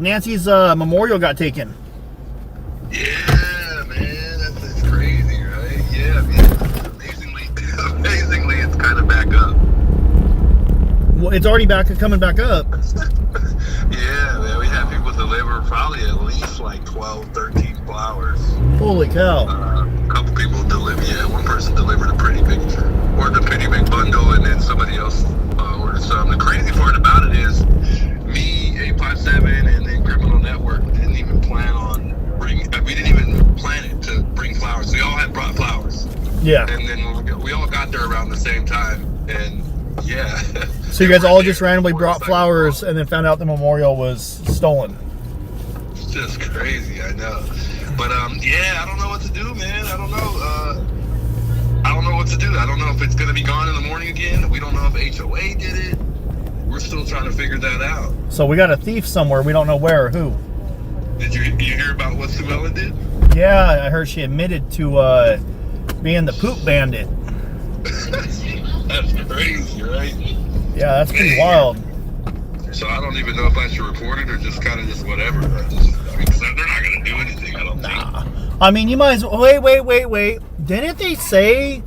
Nancy's memorial got taken. Yeah, man, that's crazy, right? Yeah, man. Amazingly, it's kind of back up. Well, it's already coming back up. Yeah, man, we had people deliver probably at least like 12, 13 flowers. Holy cow. A couple people delivered, yeah, one person delivered a pretty big bundle, and then somebody else ordered some. The crazy part about it is, me, 857, and then Criminal Network didn't even plan on we didn't even plan it to bring flowers. We all had brought flowers. Yeah. And then we all got there around the same time, and yeah. So you guys all just randomly brought flowers and then found out the memorial was stolen. It's just crazy, I know. But yeah, I don't know what to do, man. I don't know. I don't know what to do. I don't know if it's gonna be gone in the morning again. We don't know if HOA did it. We're still trying to figure that out. So we got a thief somewhere. We don't know where or who. Did you hear about what Sue Ellen did? Yeah, I heard she admitted to being the poop bandit. That's crazy, right? Yeah, that's pretty wild. So I don't even know if I should report it or just kind of just whatever. Because they're not going to do anything, I don't think. I mean, you might as well... Wait. Didn't they say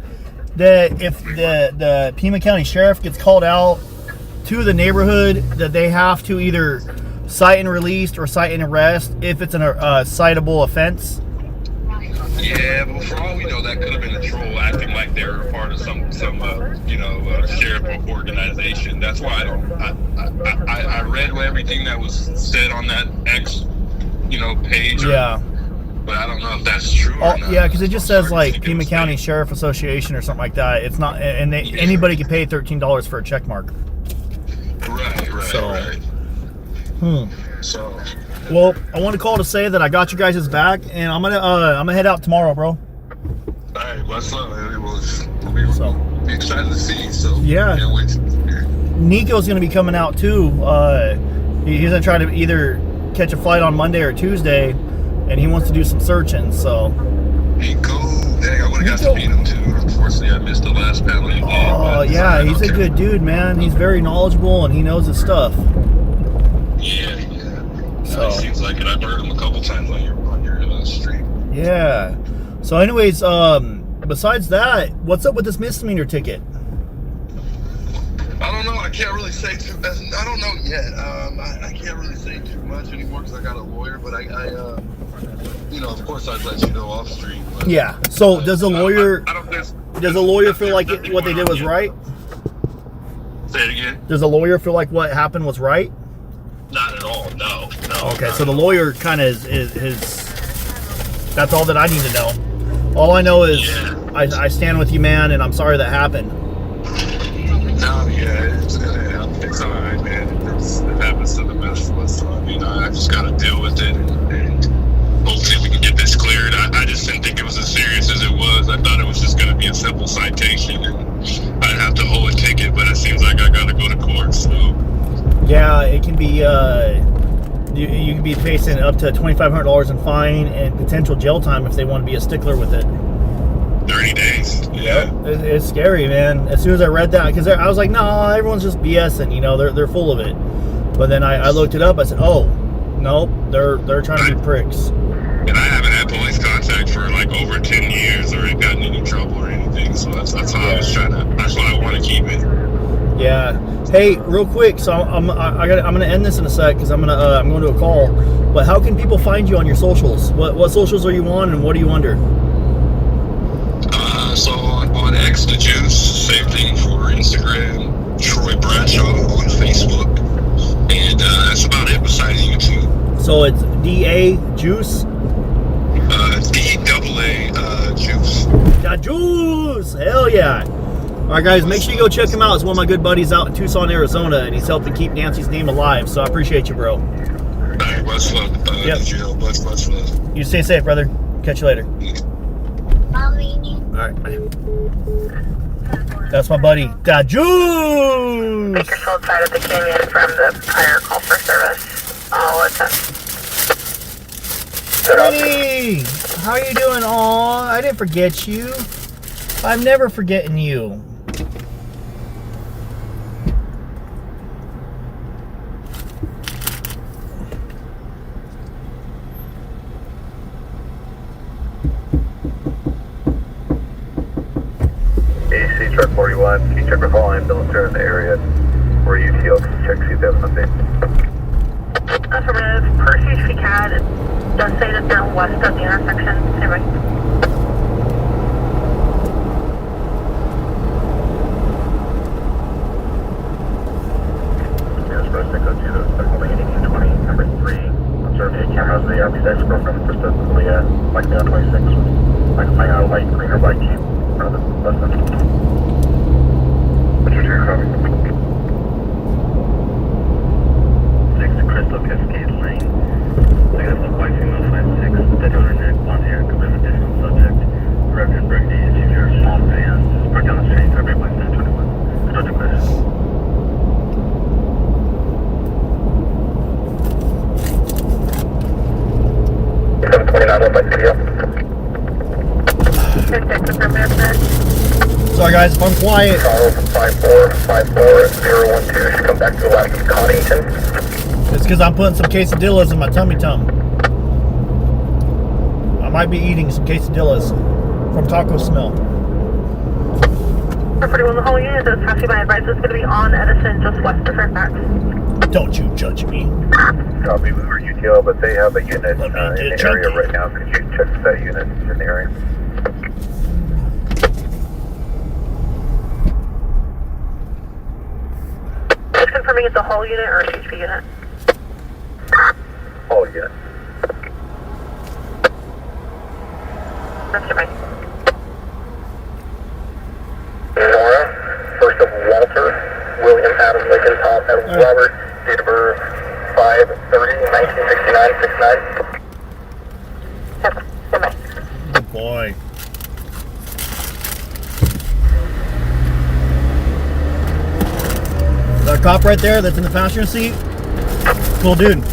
that if the Pima County Sheriff gets called out to the neighborhood, that they have to either cite and release or cite and arrest if it's a citable offense? Yeah, but for all we know, that could have been a troll acting like they were a part of some sheriff organization. That's why I read everything that was said on that X, page. Yeah. But I don't know if that's true or not. Yeah, because it just says like Pima County Sheriff Association or something like that. It's not, and anybody can pay $13 for a check mark. Right. So. Well, I want to call to say that I got you guys' back, and I'm gonna head out tomorrow, bro. All right, what's up? We'll be excited to see. So yeah, can't wait. Nico's gonna be coming out too. He's gonna try to either catch a flight on Monday or Tuesday, and he wants to do some searching. So. Hey, cool. Dang, I would have got to meet him too. Unfortunately, I missed the last panel you did. Oh yeah, he's a good dude, man. He's very knowledgeable and he knows his stuff. Yeah. So it seems like it. I've heard him a couple times on your stream. Yeah. So, anyways, besides that, what's up with this misdemeanor ticket? I don't know. I can't really say too. I don't know yet. I can't really say too much anymore because I got a lawyer. But I of course, I'd let you know off stream. But, yeah. So, does the lawyer? Does the lawyer feel like what they did was right? Say it again. Does the lawyer feel like what happened was right? Not at all. No. Okay, so the lawyer kind of is. That's all that I need to know. All I know is I stand with you, man, and I'm sorry that happened. No, yeah, it's all right, man. It happens to the best of us. So, I just got to deal with it, and hopefully we can get this cleared. I just didn't think it was as serious as it was. I thought it was just going to be a simple citation, and I'd have to owe a ticket, but it seems like I got to go to court, so. Yeah, it can be, you can be facing up to $2,500 in fine and potential jail time if they want to be a stickler with it. 30 days, yeah. It's scary, man. As soon as I read that, because I was like, no, everyone's just BSing, they're full of it. But then I looked it up, I said, oh, nope, they're trying to be pricks. And I haven't had police contact for like over 10 years or gotten any trouble or anything, so that's how I was that's why I want to keep it. Yeah. Hey, real quick. So I'm gonna end this in a sec because I'm going to a call. But how can people find you on your socials? What socials are you on and what are you under? So on X, the Juice, same thing for Instagram. Troy Bradshaw on Facebook, and that's about it besides YouTube. So it's DA Juice. DAA Juice. Got Juice. Hell yeah. All right, guys, make sure you go check him out. It's one of my good buddies out in Tucson, Arizona, and he's helping keep Nancy's name alive. So I appreciate you, bro. All right, much love. Much love. You stay safe, brother. Catch you later. Mommy. All right, bye. That's my buddy, Da Juice. Bakersfield side of the canyon from the prior call for service. I'll attend. Hey, how you doing? Aw, I didn't forget you. I'm never forgetting you. 41. Can you check with all ambulance in the area or UTL? Can you check to see if they have an update? Affirmative. Per CHP CAD, it does say that they're west of the intersection. Anyway. Here's first to go to the only 1820, number 3. Observe the cameras of the RP6 program for the Policia, likely on 26. Like my light green or white jeep in front of the bus stop. What's your turn, copy? 6 Crystal Cascade Lane. Second of white female 5-6, dead on her neck, blonde hair, could live additional subject. Reverend Brigady, interior, small van, parked down the street, February 921. Conduct a question. Sorry guys, if I'm quiet. Charles 5454012 should come back to the left of Connington. It's because I'm putting some quesadillas in my tummy tum. I might be eating some quesadillas from Taco Smell. 41, the whole unit is passing by advice. It's going to be on Edison, just west of Fairfax. Don't you judge me. Copy, we were UTL, but they have a unit in the area right now. Could you check if that unit is in the area? Just confirming it's a whole unit or a CHP unit? Whole unit. That's your mic. Nora, first of Walter, William Adam Lincoln, Tom Adam Robert, date of birth 5/30/1969, 69. Good boy. That cop right there that's in the passenger seat, cool dude.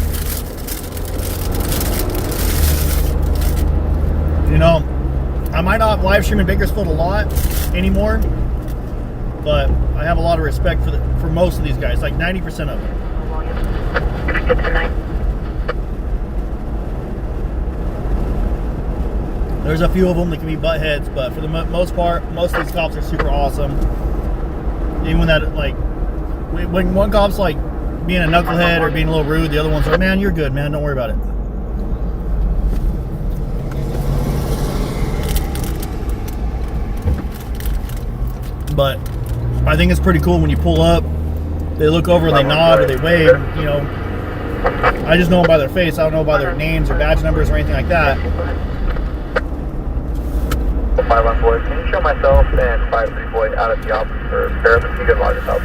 You know, I might not live stream in Bakersfield a lot anymore, but I have a lot of respect for most of these guys, like 90% of them. There's a few of them that can be butt heads, but for the most part, most of these cops are super awesome. Even when that, like, when one cop's like being a knucklehead or being a little rude, the other one's like, man, you're good, man, don't worry about it. But I think it's pretty cool when you pull up, they look over and they nod or they wave, you know. I just know them by their face. I don't know by their names or badge numbers or anything like that. 5-1 boy, can you show myself and 5-3 boy out of the office for Paramedic? You can log us out.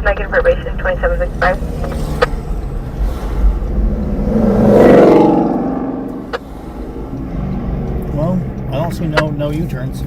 Megan probation 2765. Well, I don't see no U-turns.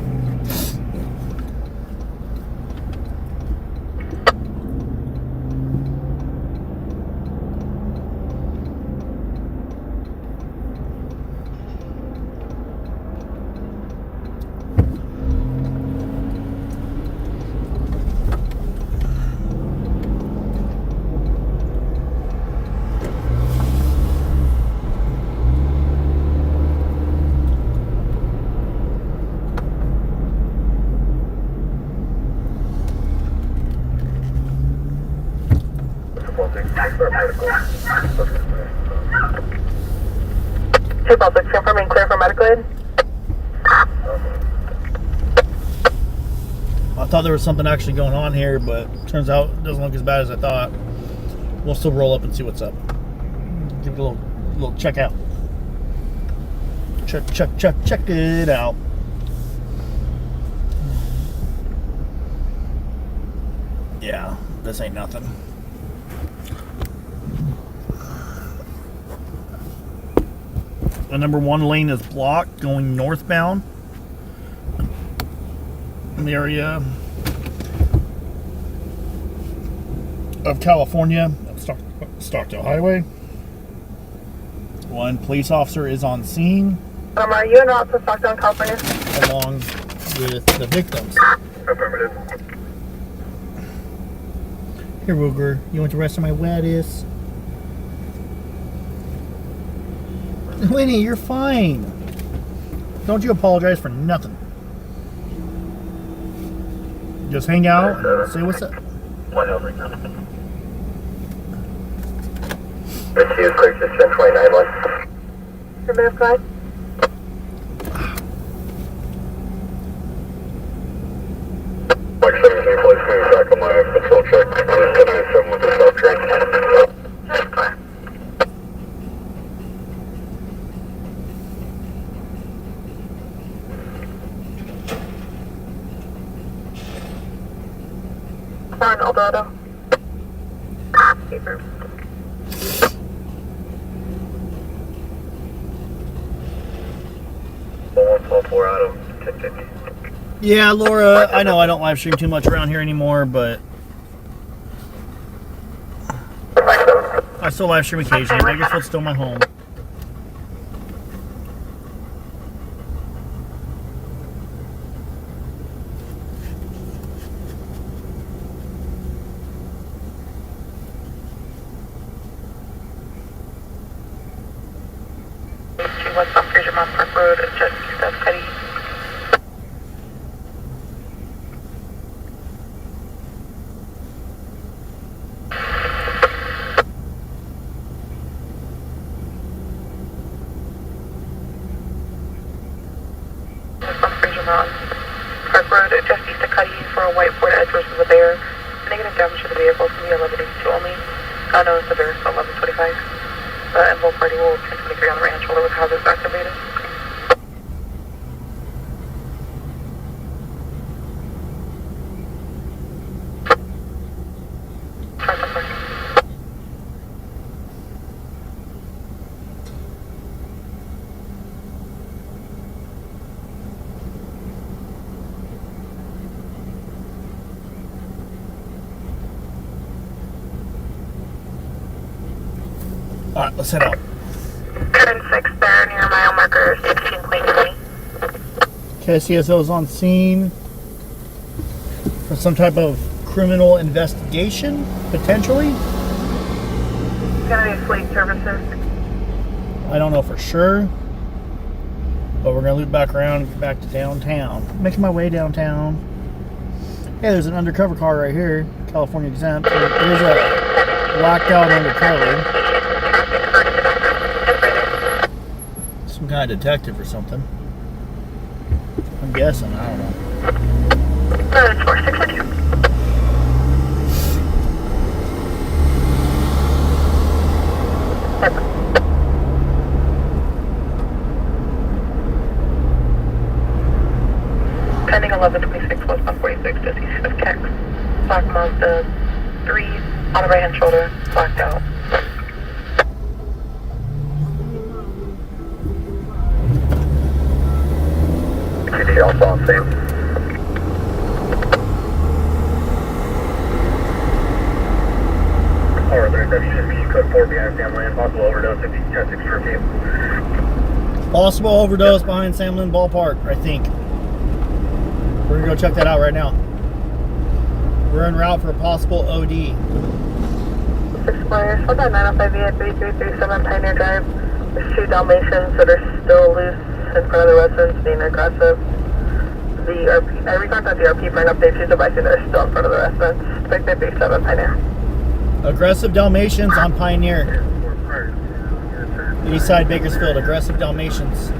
Confirming clear for medical aid. I thought there was something actually going on here, but turns out it doesn't look as bad as I thought. We'll still roll up and see what's up. Give it a little check out. Check it out. Yeah, this ain't nothing. The number 1 lane is blocked going northbound in the area of California, Stockdale Highway. 1 police officer is on scene. Are you en route to Stockdale, California? Along with the victims. Affirmative. Here, Ruger, you want the rest of my lettuce? Winnie, you're fine. Don't you apologize for nothing. Just hang out and say what's up. One over now. Receive quick distance 291. Affirmative, guys. Mike 17, please move back on my patrol check. I'm just going to 7 with the stop train. On Eldorado. Paper. 144 out of 1050. Yeah, Laura, I know I don't live stream too much around here anymore, but I still live stream occasionally. Bakersfield's still my home. West off Fraser Mountain Park Road, just east of Cuddy. West off Fraser Mountain Park Road, just east of Cuddy for a white Ford Edge versus a Bear. Negative damage to the vehicle can be 1182 only. No, it's a Bear, so 1125. And both party will 1023 on the ranch shoulder with hazards activated. Alright, let's head out. Kern 6 there near mile marker 16.20. Okay, CSO's on scene for some type of criminal investigation, potentially. Gonna be fleet services. I don't know for sure, but we're gonna loop back around and get back to downtown. Making my way downtown. Hey, there's an undercover car right here, California exempt. There's a blacked out undercover. Some kind of detective or something. I'm guessing, I don't know. 4662. Pending 1126 plus 146 just east of Kex. Black Mazda 3 on the right hand shoulder, blacked out. PD also on scene. RW code 4 behind Sam Land, possible overdose if you test 6 review. Possible overdose behind Sam Lynn Ballpark, I think. We're gonna go check that out right now. We're en route for a possible OD. Explorers, hold on 905 via 3337 Pioneer Drive. There's 2 Dalmatians that are still loose in front of the residents being aggressive. The RP, I recontacted the RP for an update. She's advising they're still in front of the residents. 3337 Pioneer. Aggressive Dalmatians on Pioneer. Eastside Bakersfield, aggressive Dalmatians.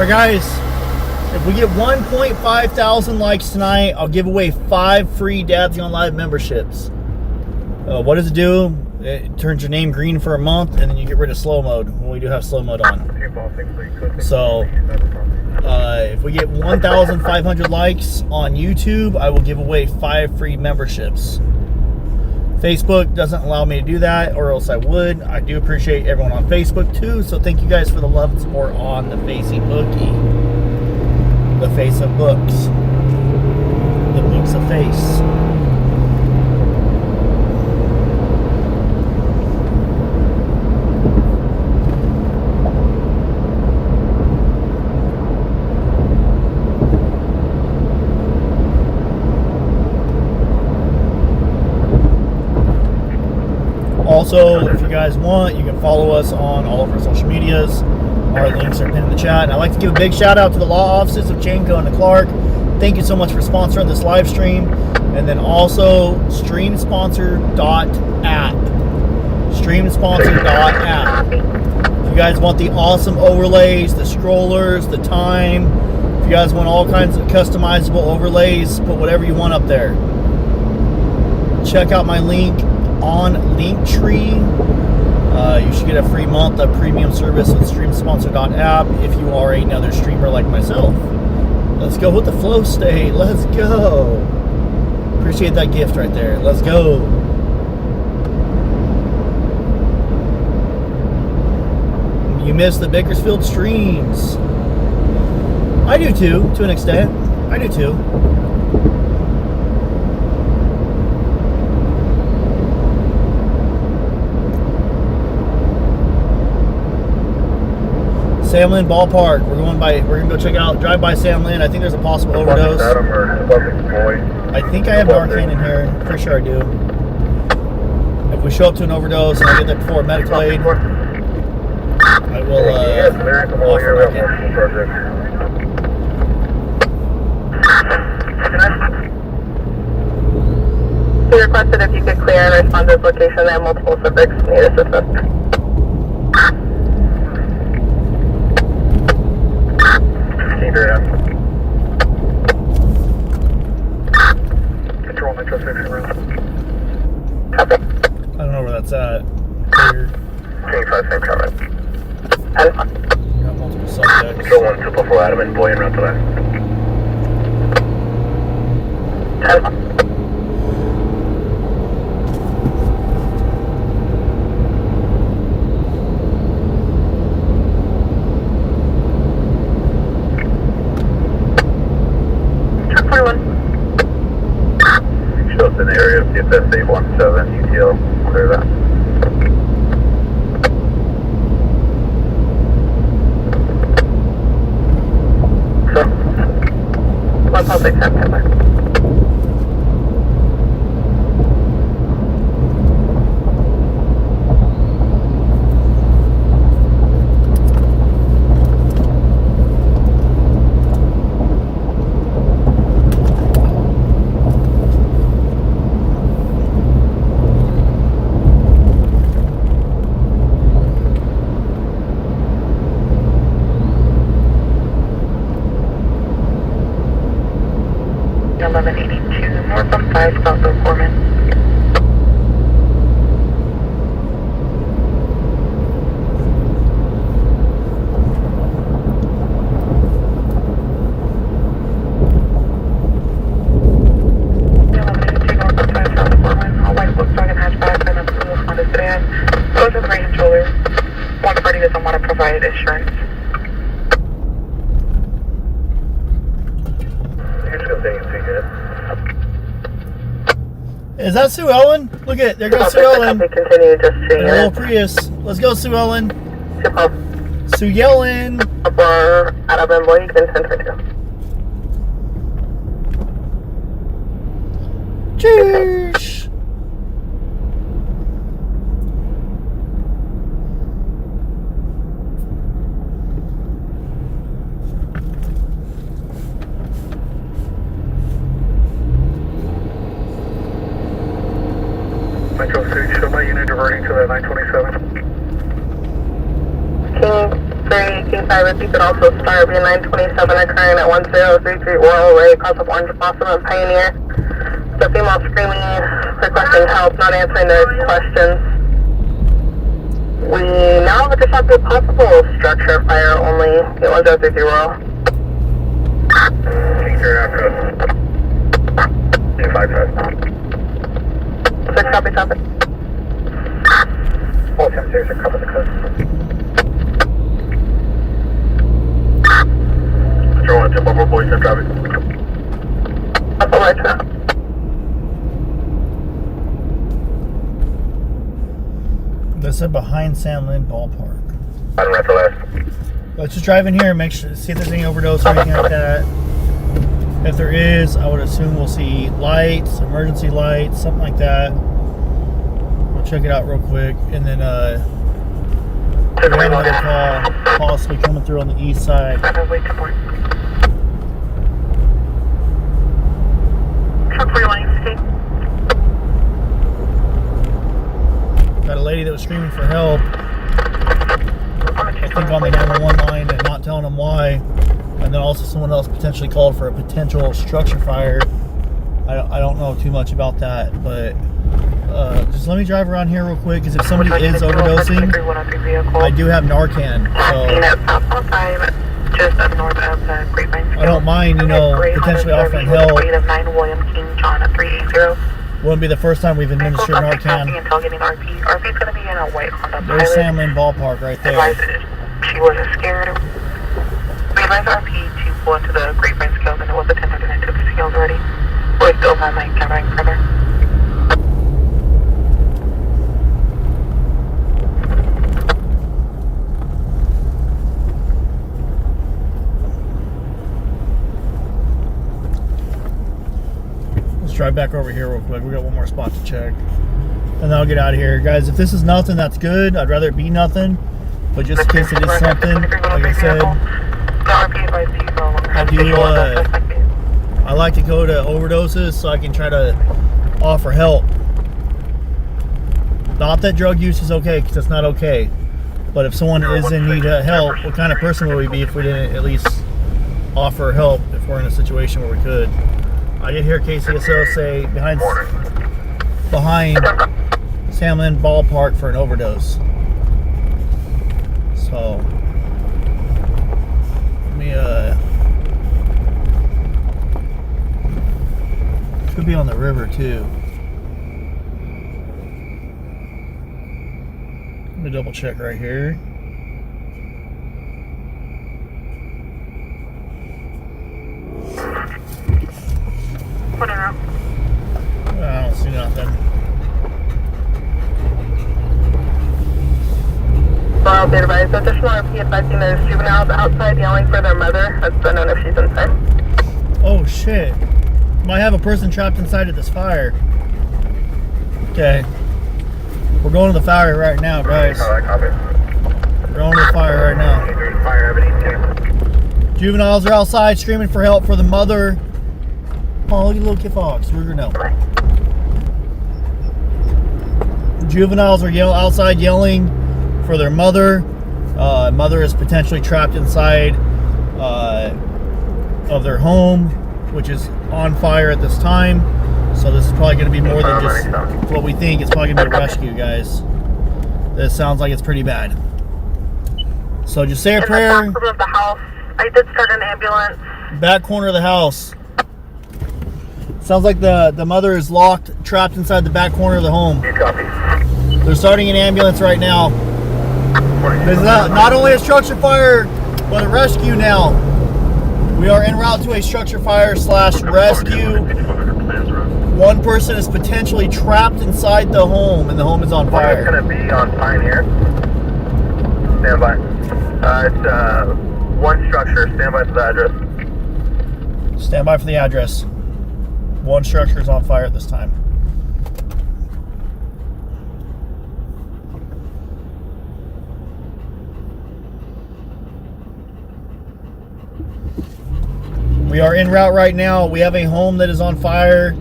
Alright guys, if we get 1.5 thousand likes tonight, I'll give away 5 free Dad's on Live memberships. What does it do? It turns your name green for a month, and then you get rid of slow mode when we do have slow mode on. So, if we get 1,500 likes on YouTube, I will give away 5 free memberships. Facebook doesn't allow me to do that, or else I would. I do appreciate everyone on Facebook too, so thank you guys for the love and support on the Facebookie. The face of books. The books of face. Also, if you guys want, you can follow us on all of our social medias. Our links are pinned in the chat. And I'd like to give a big shout out to the law offices of Janko and Clark. Thank you so much for sponsoring this live stream. And then also streamsponsor.app. Streamsponsor.app. If you guys want the awesome overlays, the scrollers, the time, if you guys want all kinds of customizable overlays, put whatever you want up there. Check out my link on Linktree. You should get a free month of premium service with streamsponsor.app if you are another streamer like myself. Let's go with the flow state. Let's go. Appreciate that gift right there. Let's go. You missed the Bakersfield streams. I do too, to an extent. I do too. Sam Lynn Ballpark. We're gonna go check out, drive by Sam Lynn. I think there's a possible overdose. I think I have Narcan in here. Pretty sure I do. If we show up to an overdose and I get there before medical aid, I will offer Narcan. He requested if you could clear and respond to his location. They have multiple subjects need assistance. Control Metro 6 around. Copy. I don't know where that's at. Clear. Change 5, same comment. Got multiple subjects. Control 1, 244 Adam and Boy and route to left. 10. Shows in the area of CFS 817, UTL, clear that. Sure. 1.6, 10. Is that Sue Ellen? Look at it. There goes Sue Ellen. Continue just A little Prius. Let's go, Sue Ellen. Sue Yellen. For Adam and Boy, you can send her to. Cheers. Metro 6, show my unit diverting to that 927. King 3, King 5, if you could also start B927 occurring at 1033 Oral Ray, across of Orange Blossom and Pioneer. The female screaming, requesting help, not answering their questions. We now have a dispatch possible structure fire only, 1033 Oral. Teacher after 255. 6 copy, copy. 410 to cover the coast. Control 1, jump over, boys, I'm driving. Up right now. They said behind San Lin Ballpark. I'm right for last. Let's just drive in here and make sure, see if there's any overdose or anything like that. If there is, I would assume we'll see lights, emergency lights, something like that. We'll check it out real quick, and then we have another call possibly coming through on the east side. Got a lady that was screaming for help, I think on the 911 line, and not telling them why. And then also someone else potentially called for a potential structure fire. I don't know too much about that, but just let me drive around here real quick, because if somebody is overdosing, I do have Narcan, so I don't mind, you know, potentially offering help. Wouldn't be the first time we've administered Narcan. There's San Lin Ballpark right there. She wasn't scared. We advised RP to pull into the Grapevine scales, and it was a 1000 and took the scales already. We're still on like covering further. Let's drive back over here real quick. We got one more spot to check, and then I'll get out of here, guys. If this is nothing, that's good. I'd rather it be nothing, but just in case it is something, like I said, I like to go to overdoses so I can try to offer help. Not that drug use is okay, because it's not okay, but if someone is in need of help, what kind of person would we be if we didn't at least offer help if we're in a situation where we could? I did hear KCSO say behind San Lin Ballpark for an overdose. So let me could be on the river too. Let me double check right here. I don't see nothing. Well, be advised, additional RP advising there's juveniles outside yelling for their mother. That's unknown if she's inside. Oh shit. Might have a person trapped inside of this fire. Okay. We're going to the fire right now, guys. We're going to the fire right now. Juveniles are outside screaming for help for the mother. Oh, look at little kid fox. We're gonna know. Juveniles are outside yelling for their mother. Mother is potentially trapped inside of their home, which is on fire at this time. So this is probably going to be more than just what we think. It's probably going to be a rescue, guys. This sounds like it's pretty bad. So just say a prayer. In the back of the house, I did start an ambulance. Back corner of the house. Sounds like the mother is locked, trapped inside the back corner of the home. They're starting an ambulance right now. There's not only a structure fire, but a rescue now. We are en route to a structure fire / rescue. One person is potentially trapped inside the home, and the home is on fire. It's going to be on Pioneer. Stand by. It's one structure. Stand by for the address. Stand by for the address. One structure is on fire at this time. We are en route right now. We have a home that is on fire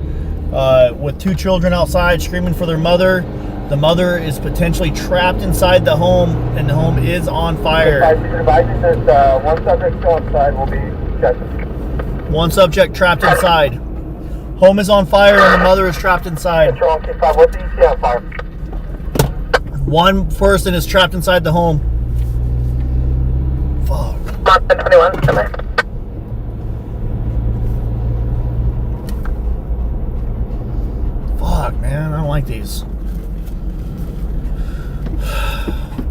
with 2 children outside screaming for their mother. The mother is potentially trapped inside the home, and the home is on fire. One subject still inside will be checking. One subject trapped inside. Home is on fire, and the mother is trapped inside. Control 25, what's the ETA on fire? One person is trapped inside the home. Fuck. 21, come here. Fuck, man. I don't like these.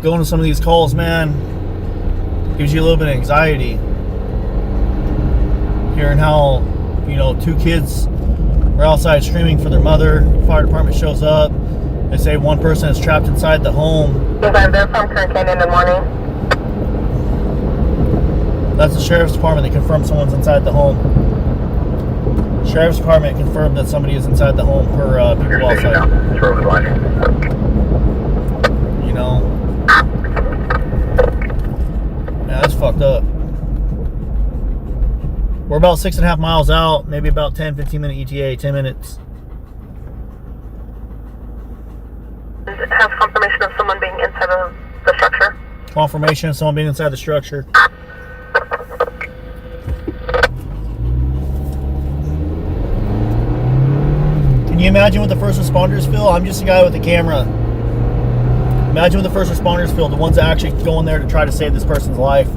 Going to some of these calls, man, gives you a little bit of anxiety. Hearing how, you know, 2 kids are outside screaming for their mother. Fire department shows up. They say one person is trapped inside the home. They're from Kern in the morning. That's the sheriff's department. They confirmed someone's inside the home. Sheriff's department confirmed that somebody is inside the home per people outside. You know, yeah, that's fucked up. We're about 6.5 miles out, maybe about 10-15 minute ETA, 10 minutes. Has confirmation of someone being inside of the structure. Confirmation of someone being inside the structure. Can you imagine what the first responders feel? I'm just a guy with a camera. Imagine what the first responders feel, the ones that actually go in there to try to save this person's life.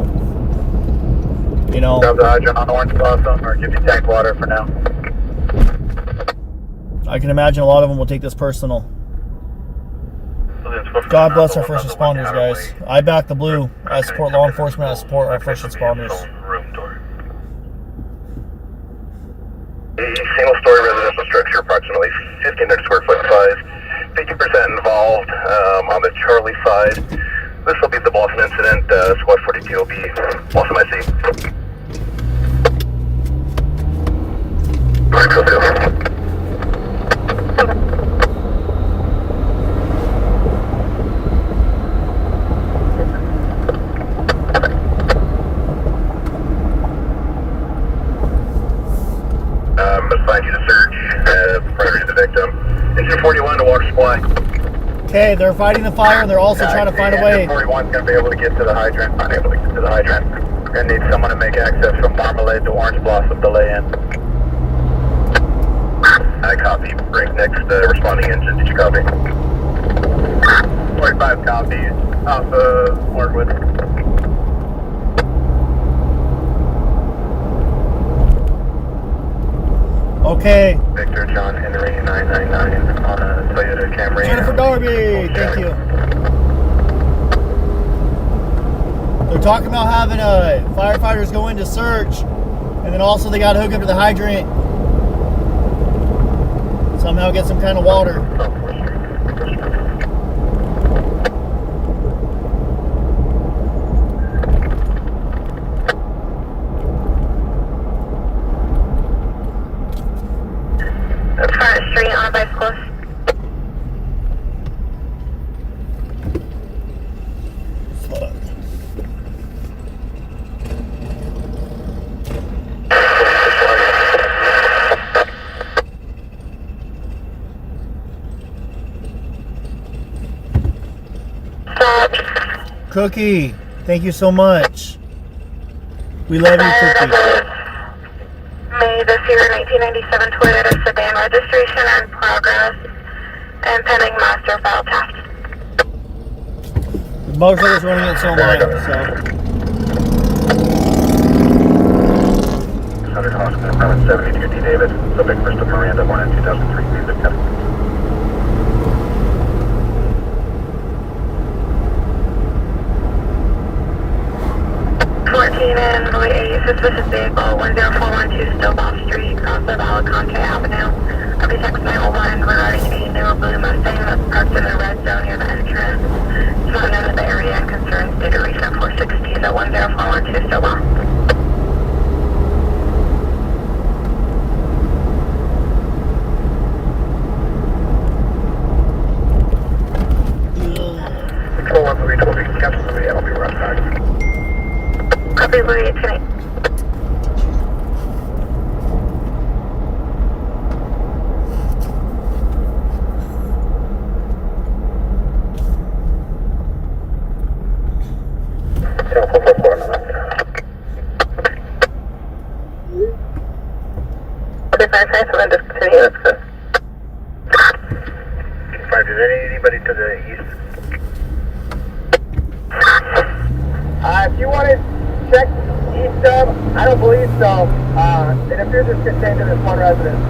You know. Grab the hydrant on Orange Blossom or give you tank water for now. I can imagine a lot of them will take this personal. God bless our first responders, guys. I back the blue. I support law enforcement. I support our first responders. A single-story residential structure, approximately 1,500 square foot size, 50% involved on the Charlie side. This will be the Boston incident. Squad 42 will be Boston IC. Assigned you to search prior to the victim. Engine 41 to water supply. Okay, they're fighting the fire and they're also trying to find a way. Engine 41 is going to be able to get to the hydrant. Unable to get to the hydrant. We're going to need someone to make access from Marmalade to Orange Blossom to lay in. I copy. Break next responding engine. Did you copy? 45 copies. Alpha Markwood. Okay. Victor John Henry 999 on a Toyota Camry. Jennifer Darby, thank you. They're talking about having firefighters go in to search, and then also they got to hook up to the hydrant. Somehow get some kind of water. Street on a bicycle. Cookie, thank you so much. We love you, Cookie. May this year 1997 Toyota sedan registration in progress and pending master file theft. The motorcycle's running its own line, so. 100 Hospital, Permit 72 D. David, subject Bristol Miranda, born in 2003, Music County. And Louis A. suspicious vehicle 10412 Stillbox Street, cross of Alicante Avenue. Architects 901 regarding a new blue Mustang that's parked in the red zone near the entrance. It's not known to the area and concerns data recent 460s at 10412 Stillbox. Control 1312, cancel somebody, I'll be right back. Copy, Louis 828. check east of, I don't believe so. It appears it's contained to this one residence.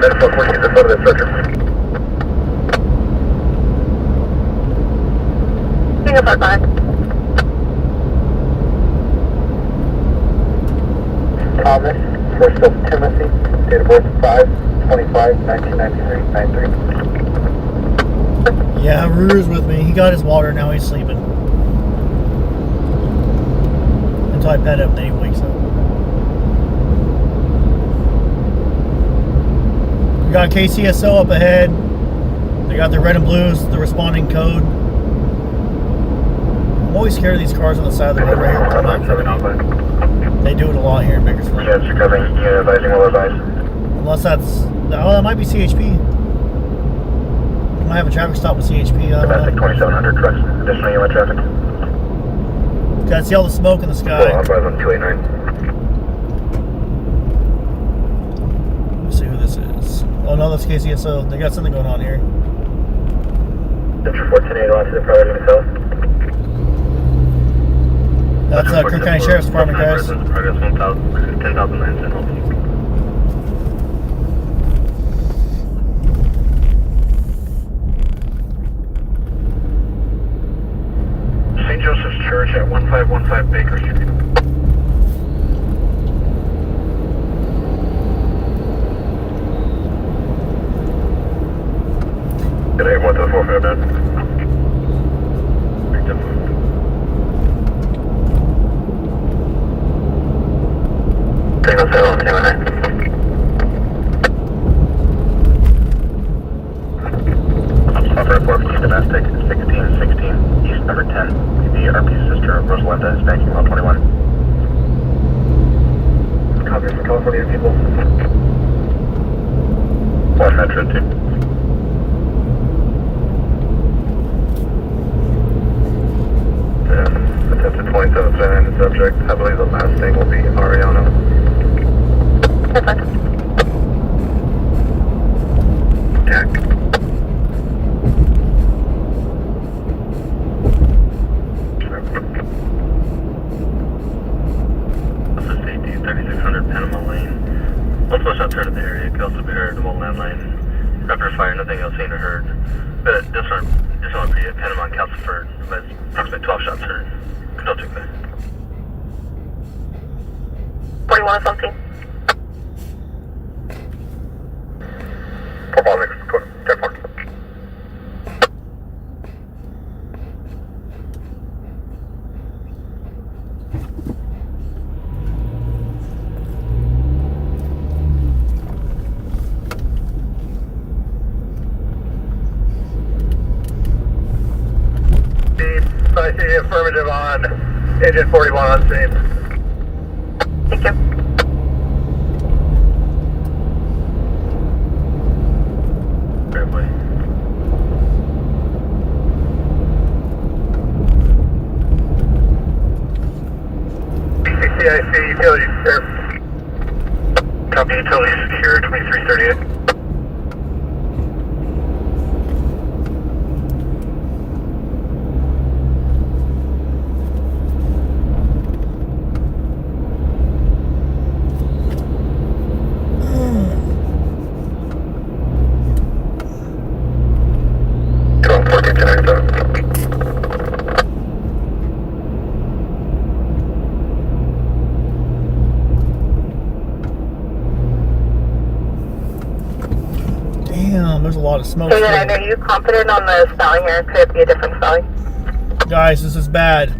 Medical 40 is in front of the structure. Singapore 5. Thomas, first of Timothy, date of birth 5/25/1993, 9-3. Yeah, Ruger's with me. He got his water, now he's sleeping. Until I pet him, then he wakes up. We got KCSO up ahead. They got the red and blues, the responding code. I'm always scared of these cars on the side of the road right here. They do it a lot here in Bakersfield. Yes, you're covering, you're advising, will advise. Unless that's, oh, that might be CHP. I might have a traffic stop with CHP. I don't Domestic know. 2700 trucks, additional UM traffic. Gotta see all the smoke in the sky. I'll advise on 289. Let's see who this is. Oh no, that's KCSO. They got something going on here. Central 410 on to the priority south. That's Kern County Sheriff's Department, guys. Progress 10,009 help you. St. Joseph's Church at 1515 Baker Street. Good day, 1 to the 4 Fairbairn. Picked up food. Tango 7, Tango 9. Upper Airport, domestic 1616, east number 10. The RP sister, Rosalinda, is banking well 21. Copy from California people. 1 Metro 2. Attempted 2779 subject. I believe the last name will be Ariano. Jack. This is safety 3600 Panama Lane. One flush outside of the area. Could also be heard in one landline. Rapid fire, nothing else seen or heard. But this one pretty at Panama and Califield. But approximately 12 shots heard. Control check that. 41 something. Paramedic, check 4. I see affirmative on engine 41 on scene. Thank you. Fairway. CIC, utility secure. Copy, utility secure, 2338. Damn, there's a lot of smoke. Hey, then are you confident on the spelling here? Could it be a different spelling? Guys, this is bad.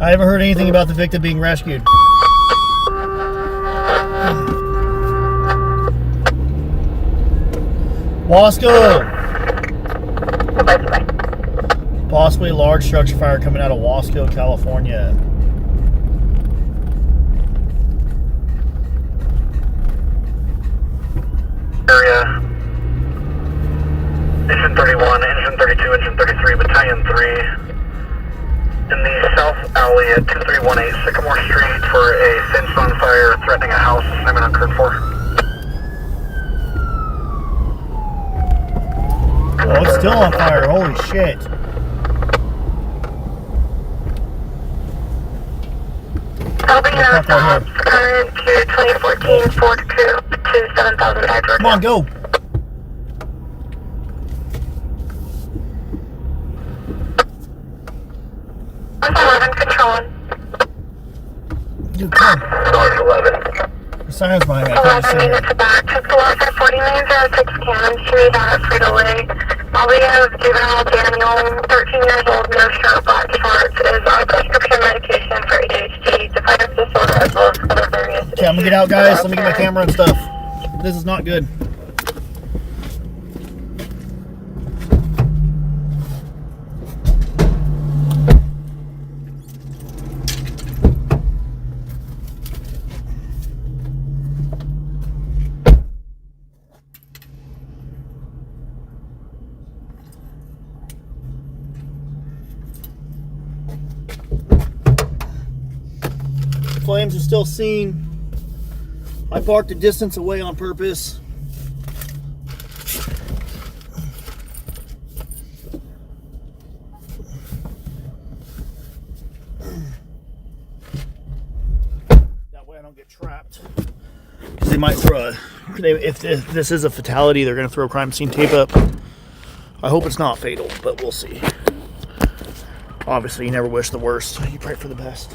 I haven't heard anything about the victim being rescued. Wasco! Possibly a large structure fire coming out of Wasco, California. Area. Engine 31, Engine 32, Engine 33, Battalion 3. In the south alley at 2318 Sycamore Street for a fence on fire threatening a house. Assignment on Kern 4. Oh, it's still on fire. Holy shit. Helping out the current to 2014 Ford Coupe to 7,000 Edward. Come on, go. Controlling. Dude, come. North 11. The siren's behind me. I can't 11 see units back. Took the loss at 4906 Cannon. She made that at Frito-Lay. Molly of juvenile Daniel, 13 years old, no shirt, black shorts, is on prescription medication for ADHD, defiant disorder, as well as other various Okay, I'm gonna get out, guys. Let me get my camera and stuff. This is not good. Flames are still seen. I parked a distance away on purpose. That way I don't get trapped. Because they might throw a... If this is a fatality, they're going to throw crime scene tape up. I hope it's not fatal, but we'll see. Obviously, you never wish the worst. You pray for the best.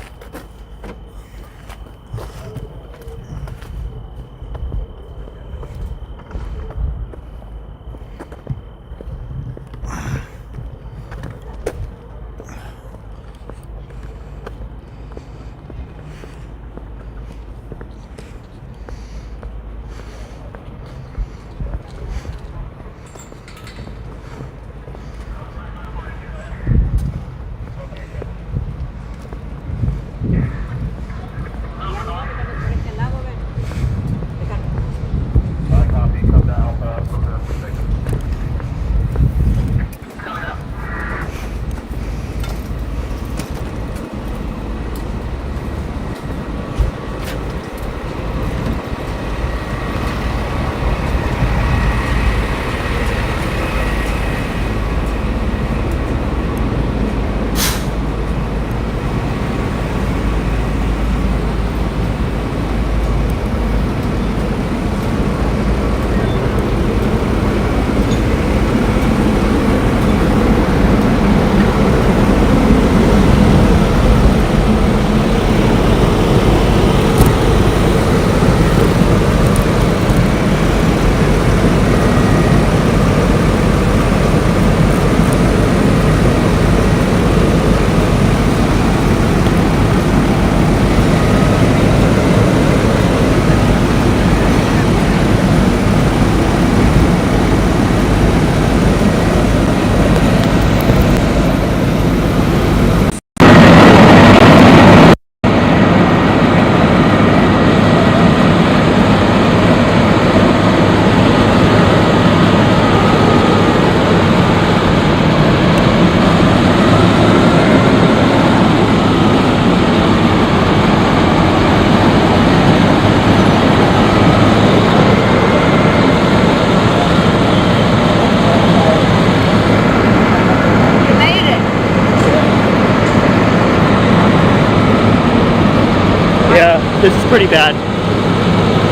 This is pretty bad.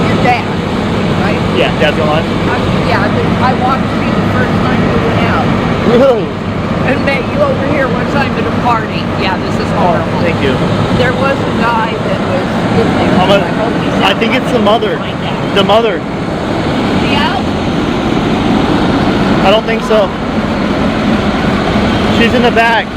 Your dad, right? Yeah, Dad's going live. Yeah, I watched you the first time you went out. Really? And met you over here one time at a party. Yeah, this is horrible. Thank you. There was a guy that was in there. I think it's the mother. The mother. Yeah? I don't think so. She's in the back.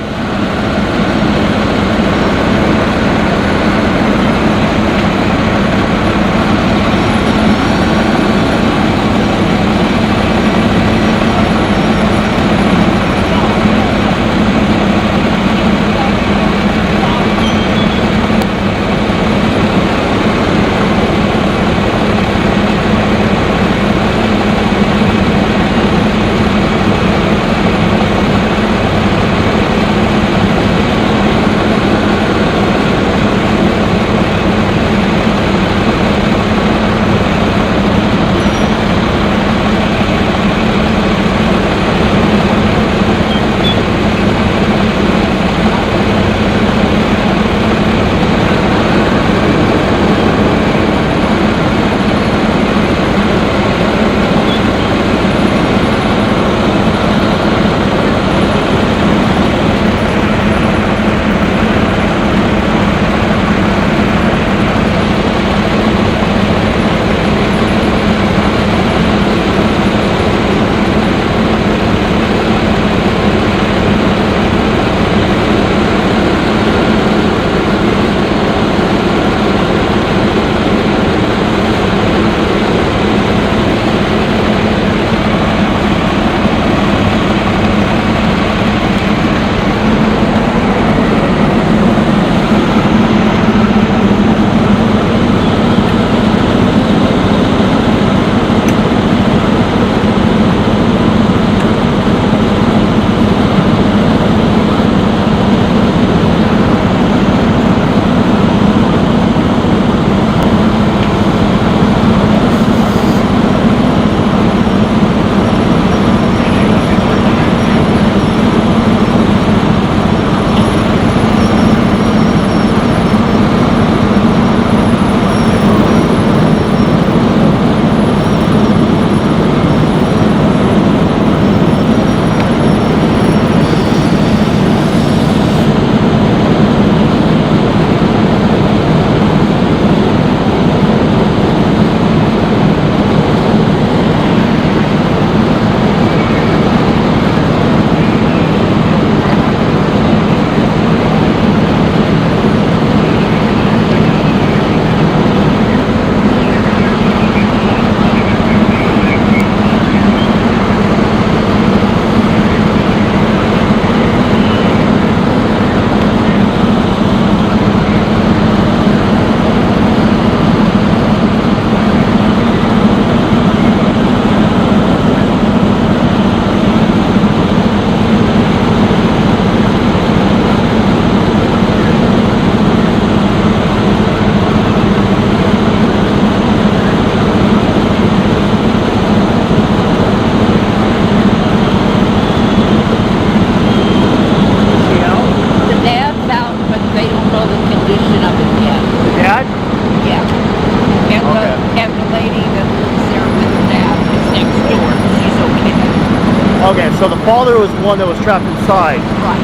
Okay, so the father was the one that was trapped inside. Right.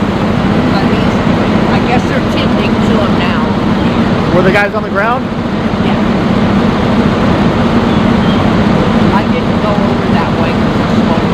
But I guess they're tending to him now. Were the guys on the ground? Yeah. I didn't go over that way because of smoke.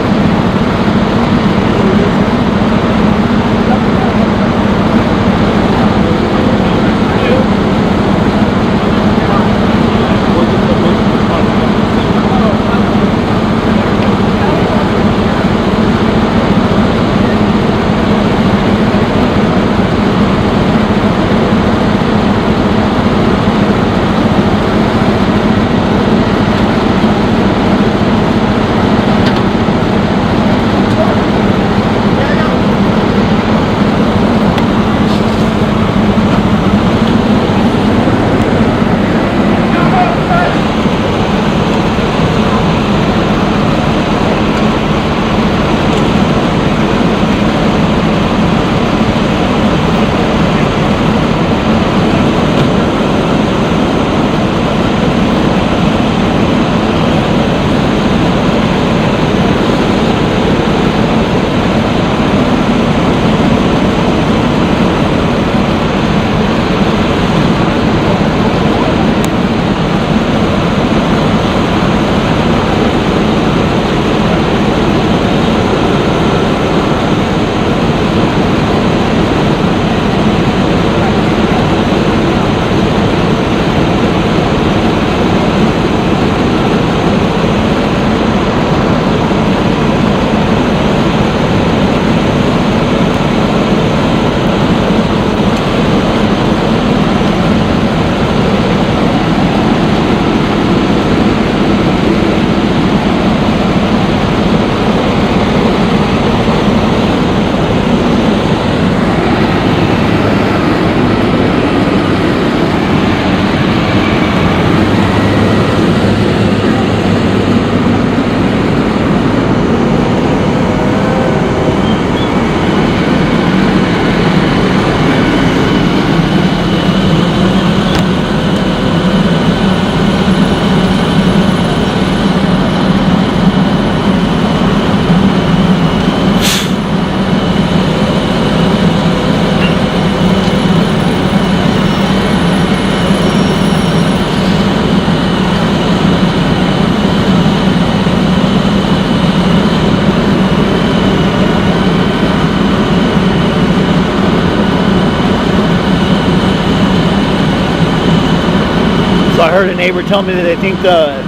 heard a neighbor tell me that they think the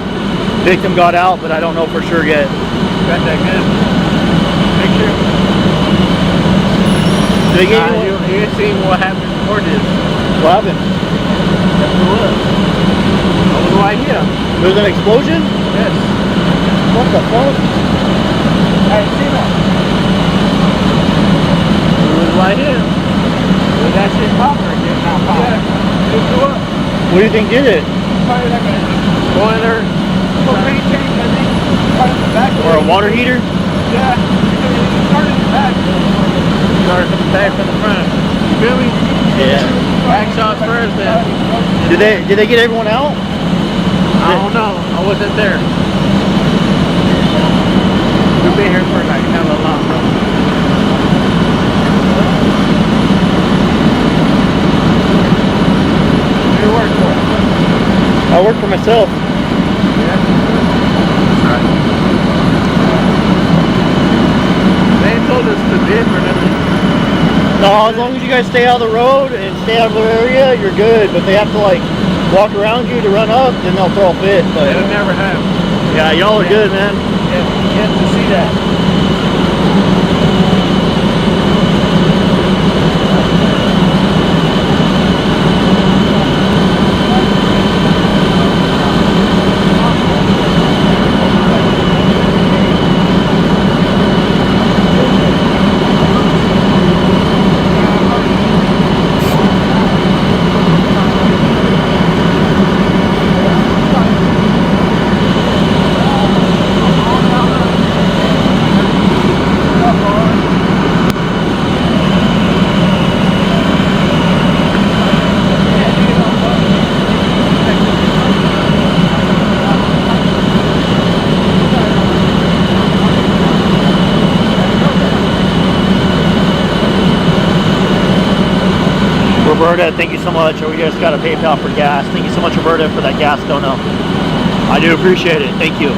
victim got out, but I don't know for sure yet. Got that gun. Picture. Did they get you? You see what happened before this. What happened? That blew up. I was right here. There was an explosion? Yes. What the fuck? I didn't see that. It was right here. That shit popped right there. Now pop. Yeah. It blew up. What do you think did it? Probably like a boiler. Propane tank, I think. Started in the back. Or a water heater? Yeah. It started in the back. Started from the back from the front. You feel me? Yeah. Back shots first then. Did they get everyone out? I don't know. I wasn't there. We've been here for like hella long. Who do you work for? I work for myself. Yeah. That's right. They ain't told us to dip or nothing. No, as long as you guys stay out of the road and stay out of their area, you're good. But they have to like walk around you to run up, then they'll throw a fit. But It'll never have. yeah, y'all are good, man. Yeah, get to see that. Roberta, thank you so much. We just got a PayPal for gas. Thank you so much, Roberta, for that gas dono. I do appreciate it. Thank you.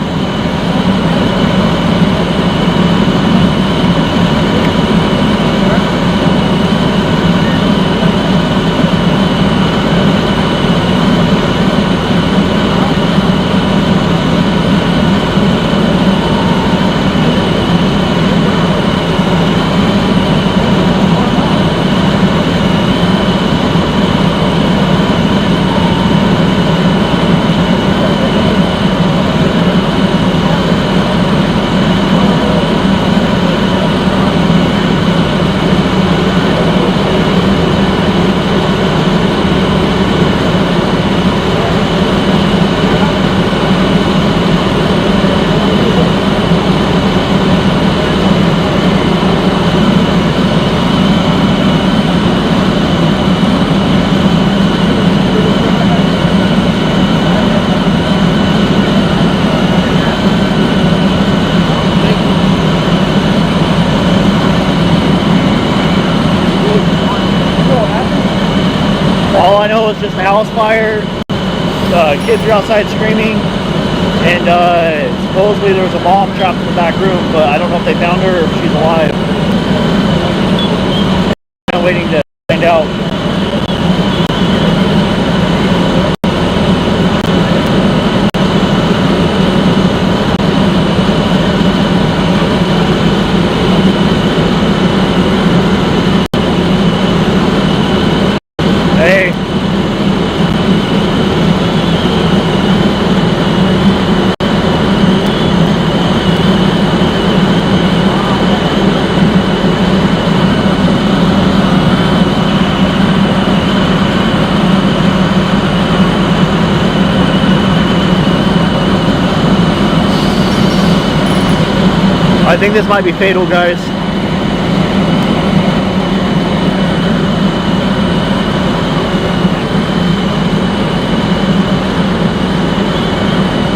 All I know is just a house fire. Kids are outside screaming, and supposedly there was a mom trapped in the back room, but I don't know if they found her or if she's alive. I'm waiting to find out. Hey. I think this might be fatal, guys.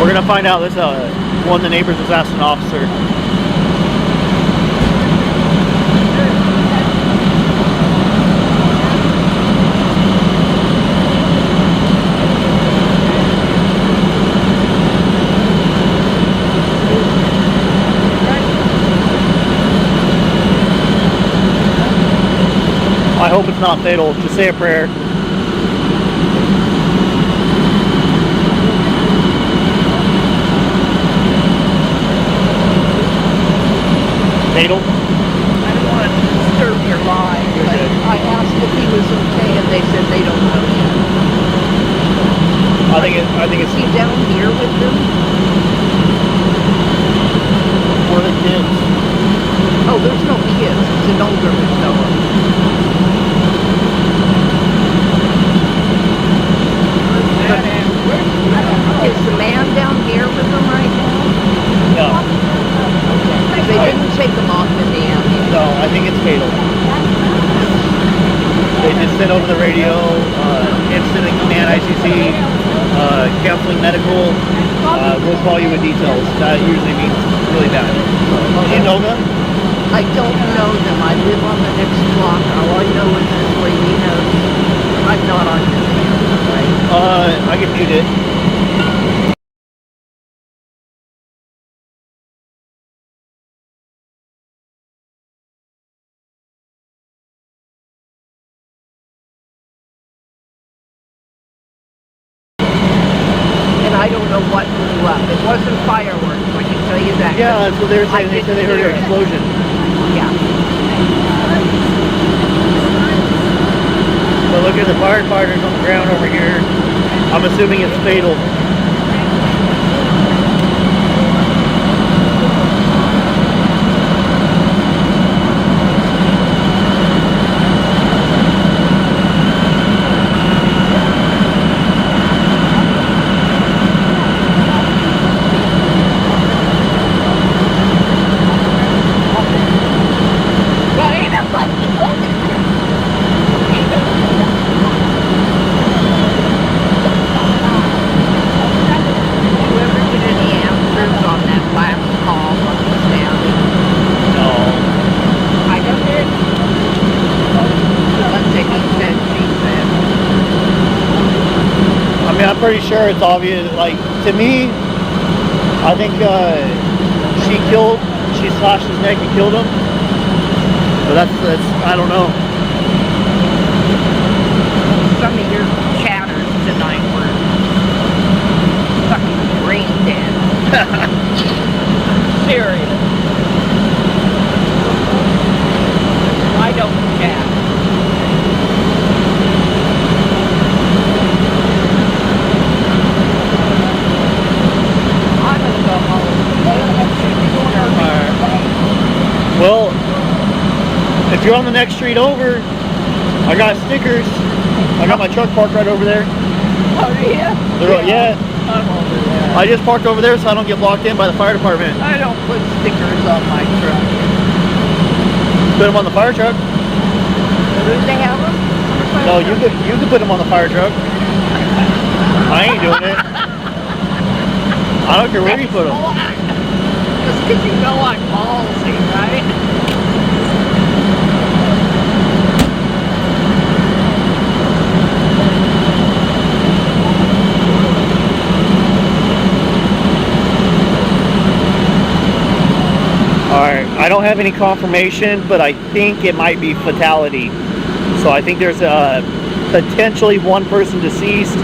We're gonna find out. This one of the neighbors was asked an officer. I hope it's not fatal. Just say a prayer. Fatal? I don't want to disturb your life, but I asked if he was okay, and they said they don't know yet. I think it's. Is he down here with them? Where are the kids? Oh, there's no kids. It's an older fella. Is the man down here with them right now? No. Okay. They didn't take him off in the ambulance. No, I think it's fatal. They just sent over the radio, incident command ICC, counseling medical. We'll call you with details. That usually means really bad. Do you know them? I don't know them. I live on the next block. All I know is this lady knows. I'm not on his camera, right? I can mute it. And I don't know what blew up. It wasn't fireworks, I can tell you that. Yeah, that's what they were saying. They said they heard an explosion. Yeah. But look at the firefighters on the ground over here. I'm assuming it's fatal. I'm pretty sure it's obvious. Like, to me, I think she slashed his neck and killed him. But that's I don't know. Some of your chatters tonight were fucking brain dead. Serious. I don't chat. Well, if you're on the next street over, I got stickers. I got my truck parked right over there. Oh, yeah? Yeah. I'm over there. I just parked over there so I don't get blocked in by the fire department. I don't put stickers on my truck. Put them on the fire truck. Do they have them? No, you could put them on the fire truck. I ain't doing it. I don't care where you put them. Just because you know I'm ballsy, right? Alright, I don't have any confirmation, but I think it might be fatality. So I think there's potentially one person deceased,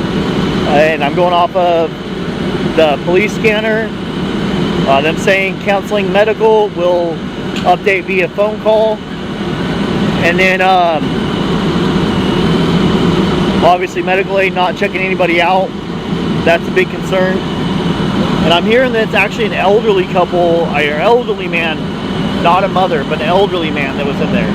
and I'm going off of the police scanner. Them saying counseling medical will update via phone call, and then obviously medical aid not checking anybody out. That's a big concern. And I'm hearing that it's actually an elderly couple, or elderly man, not a mother, but an elderly man that was in there.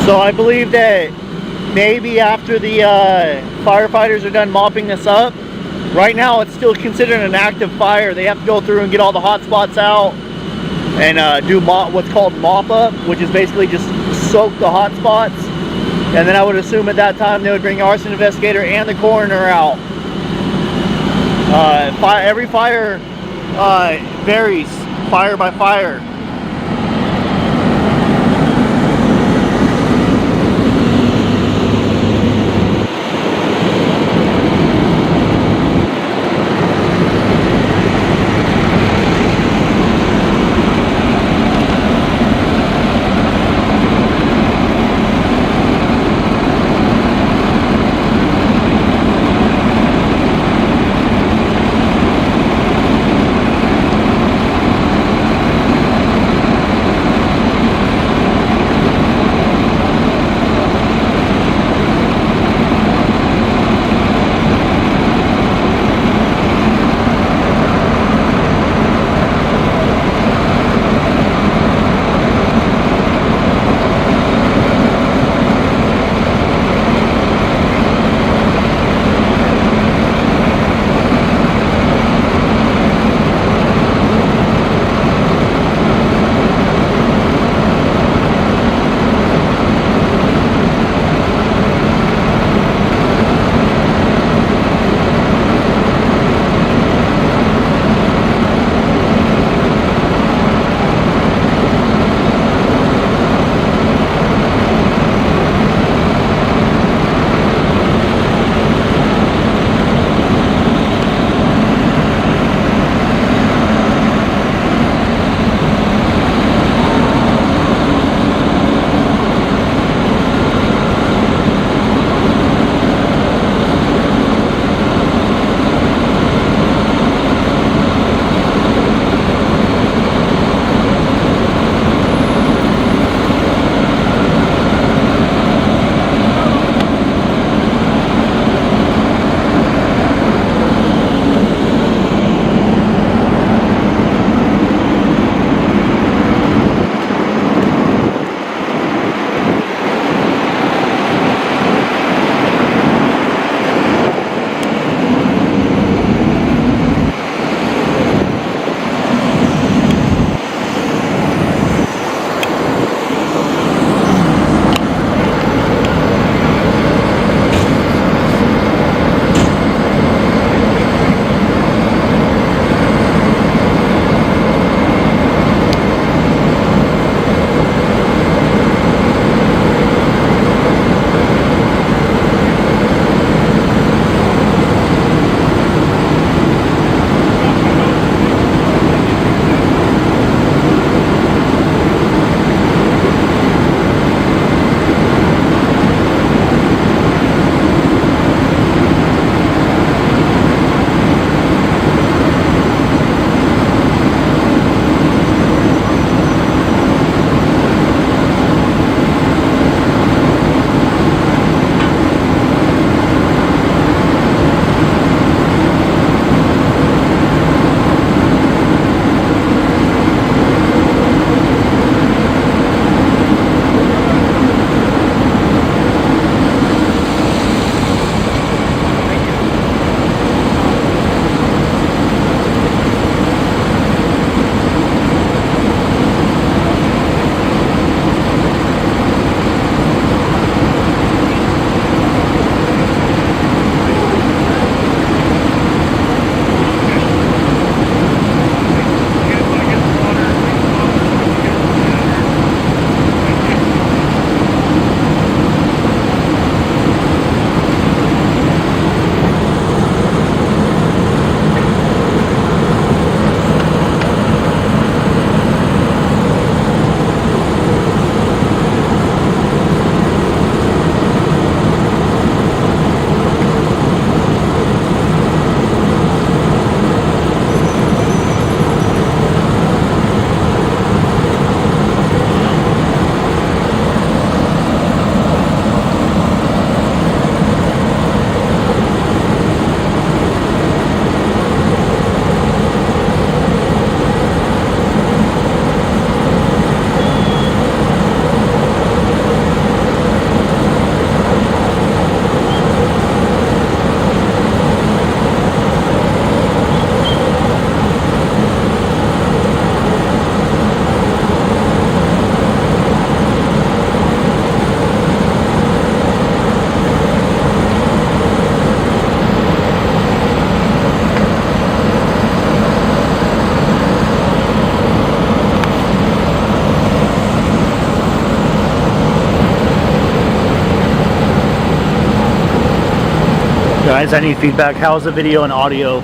So I believe that maybe after the firefighters are done mopping this up, right now it's still considered an active fire. They have to go through and get all the hot spots out and do what's called mop up, which is basically just soak the hot spots. And then I would assume at that time they would bring the arson investigator and the coroner out. Every fire varies, fire by fire. Guys, I need feedback. How's the video and audio?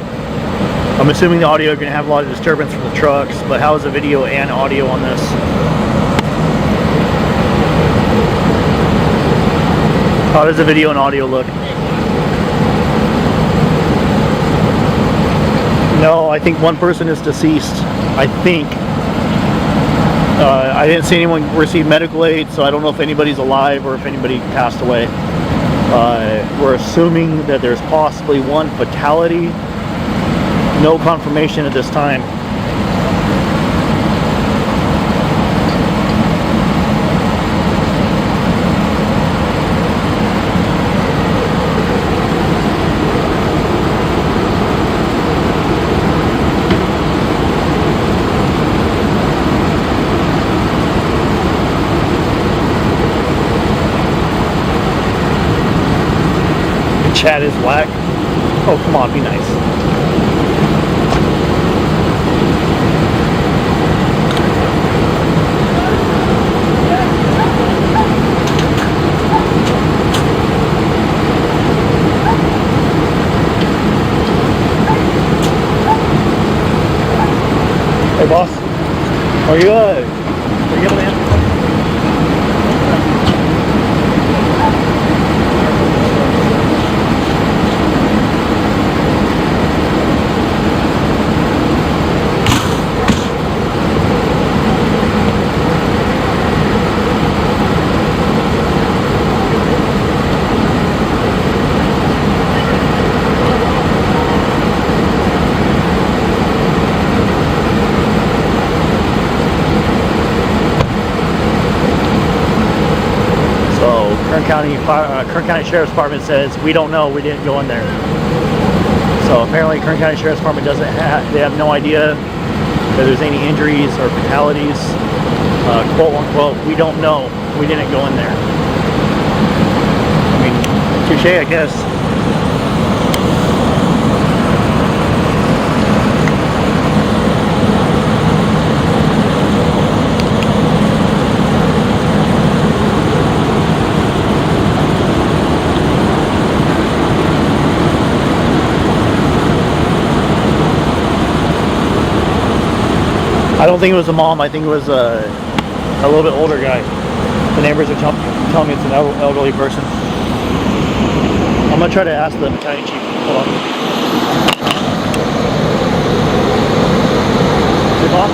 I'm assuming the audio are going to have a lot of disturbance from the trucks, but how is the video and audio on this? How does the video and audio look? No, I think one person is deceased. I think. I didn't see anyone receive medical aid, so I don't know if anybody's alive or if anybody passed away. We're assuming that there's possibly one fatality. No confirmation at this time. Chat is whack. Oh, come on, be nice. Hey, boss. Are you able to answer? Kern County Sheriff's Department says we don't know, we didn't go in there. So apparently Kern County Sheriff's Department doesn't have, they have no idea that there's any injuries or fatalities. Quote unquote, we don't know, we didn't go in there. I mean, touche, I guess. I don't think it was a mom. I think it was a little bit older guy. The neighbors are telling me it's an elderly person. I'm gonna try to ask the battalion chief. Hold on. Hey, Bob?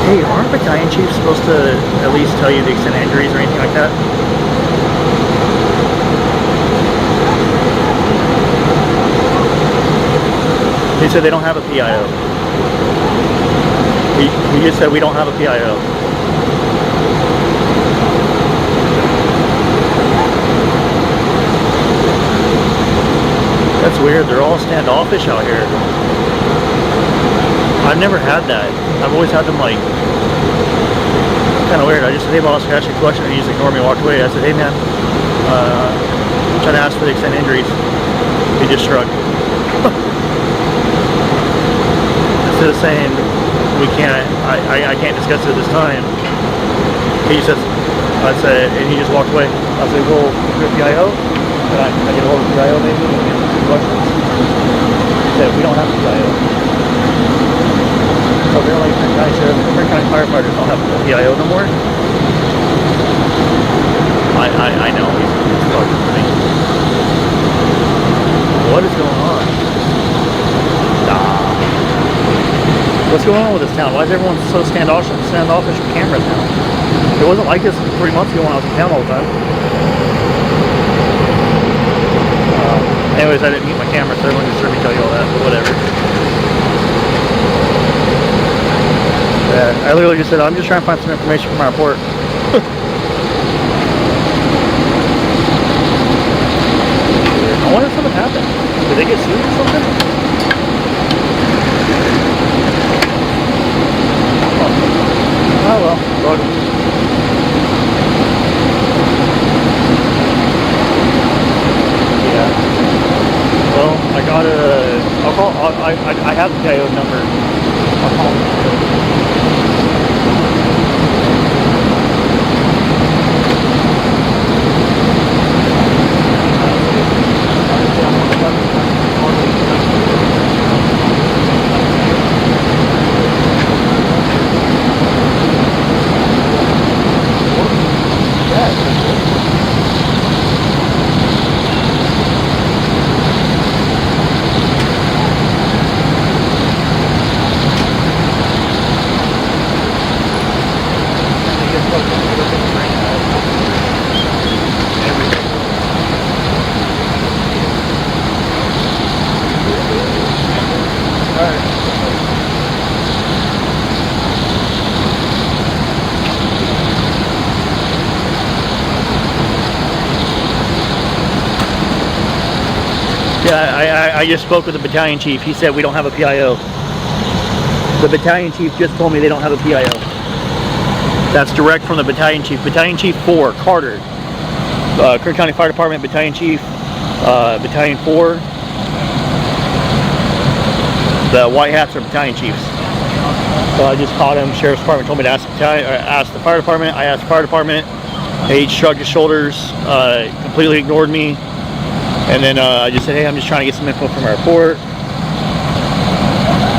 Hey, aren't battalion chiefs supposed to at least tell you the extent of injuries or anything like that? They said they don't have a PIO. He just said we don't have a PIO. That's weird. They're all standoffish out here. I've never had that. I've always had them like kind of weird. I just said, hey boss, can I ask you a question? And he just ignored me and walked away. I said, hey man, I'm trying to ask for the extent of injuries. He just shrugged. Instead of saying we can't, I can't discuss it at this time, he just says, I said, and he just walked away. I said, well, you're a PIO? Can I get a hold of the PIO maybe? And answer some questions? He said, we don't have a PIO. So apparently Kern County Sheriff, Kern County firefighters don't have a PIO no more. I know, he's talking to me. What is going on? What's going on with this town? Why is everyone so standoffish with cameras now? It wasn't like this 3 months ago when I was in town all the time. Anyways, I didn't mute my camera, so everyone just heard me tell you all that, but whatever. I literally just said, I'm just trying to find some information for my report. I wonder if something happened. Did they get sued or something? Oh well. Yeah. Well, I got I'll call. I have the PIO number. I'll call them. Yeah, I just spoke with the battalion chief. He said we don't have a PIO. The battalion chief just told me they don't have a PIO. That's direct from the battalion chief. Battalion Chief 4, Carter. Kern County Fire Department, Battalion Chief, Battalion 4. The white hats are battalion chiefs. So I just called him. Sheriff's Department told me to ask the fire department. I asked the fire department. He shrugged his shoulders, completely ignored me. And then I just said, hey, I'm just trying to get some info from my report.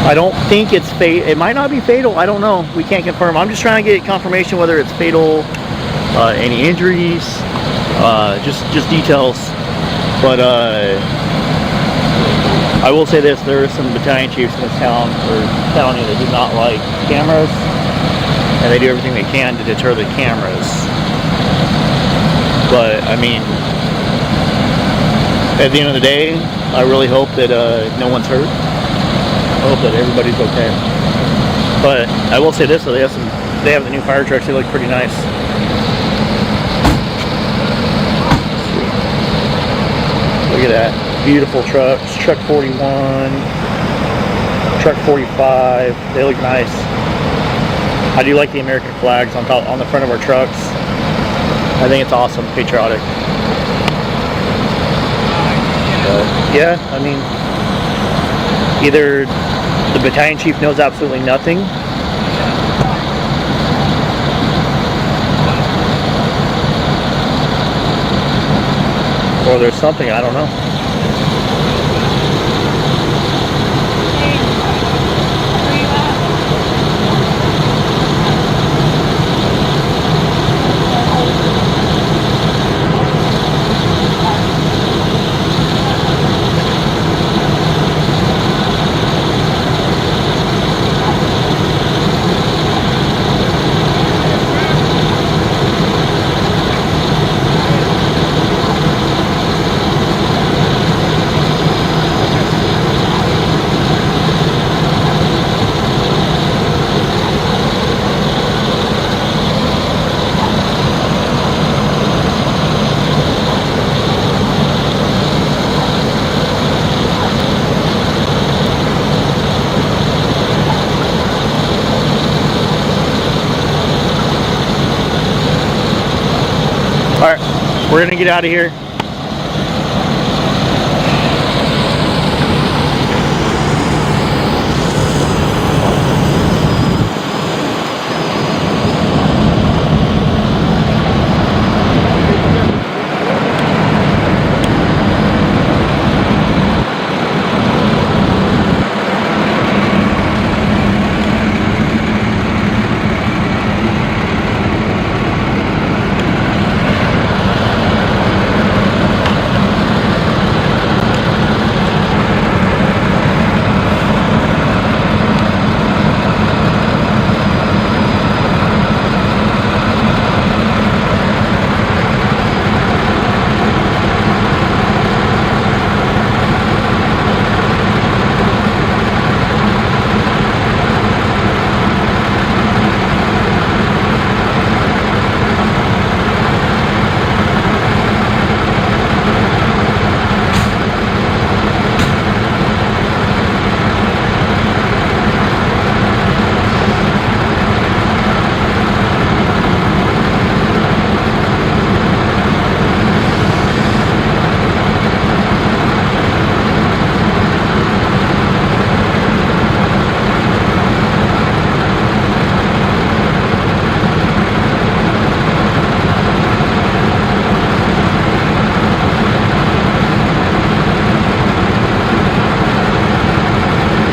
I don't think it's fatal. It might not be fatal. I don't know. We can't confirm. I'm just trying to get confirmation whether it's fatal, any injuries, just details. But I will say this: there are some battalion chiefs in this town or county that do not like cameras, and they do everything they can to deter the cameras. But I mean, at the end of the day, I really hope that no one's hurt. I hope that everybody's okay. But I will say this, though, they have the new fire trucks. They look pretty nice. Look at that. Beautiful trucks. Truck 41, truck 45. They look nice. I do like the American flags on the front of our trucks. I think it's awesome, patriotic. Yeah, I mean, either the battalion chief knows absolutely nothing, or there's something, I don't know. Alright, we're gonna get out of here.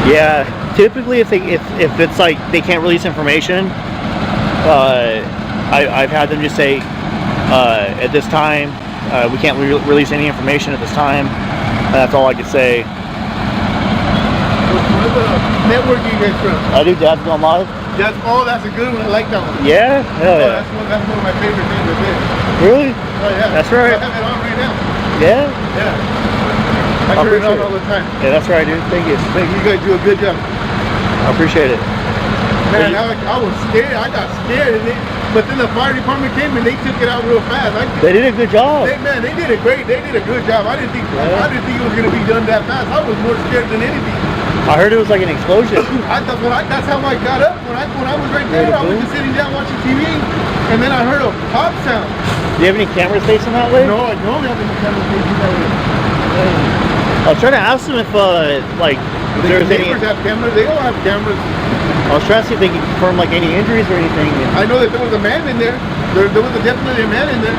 Yeah, typically if it's like they can't release information, I've had them just say at this time we can't release any information at this time. That's all I could say. What network do you guys from? I do Dad's Gone Live. That's a good one. I like that one. Yeah? Hell yeah. That's one of my favorite things to do. Really? Oh yeah. That's right. I have it on right now. Yeah? Yeah. I turn it on all the time. Yeah, that's right, dude. Thank you. Thank you. You guys do a good job. I appreciate it. Man, I was scared. I got scared. But then the fire department came and they took it out real fast. They did a good job. They did a great. They did a good job. I didn't think it was gonna be done that fast. I was more scared than anything. I heard it was like an explosion. That's how I got up. When I was right there, I was just sitting down watching TV, and then I heard a pop sound. Do you have any cameras facing that way? No, I don't have any cameras facing that way. I was trying to ask them if like if there was any. Neighbors have cameras. They all have cameras. I was trying to see if they could confirm like any injuries or anything. I know that there was a man in there. There was definitely a man in there.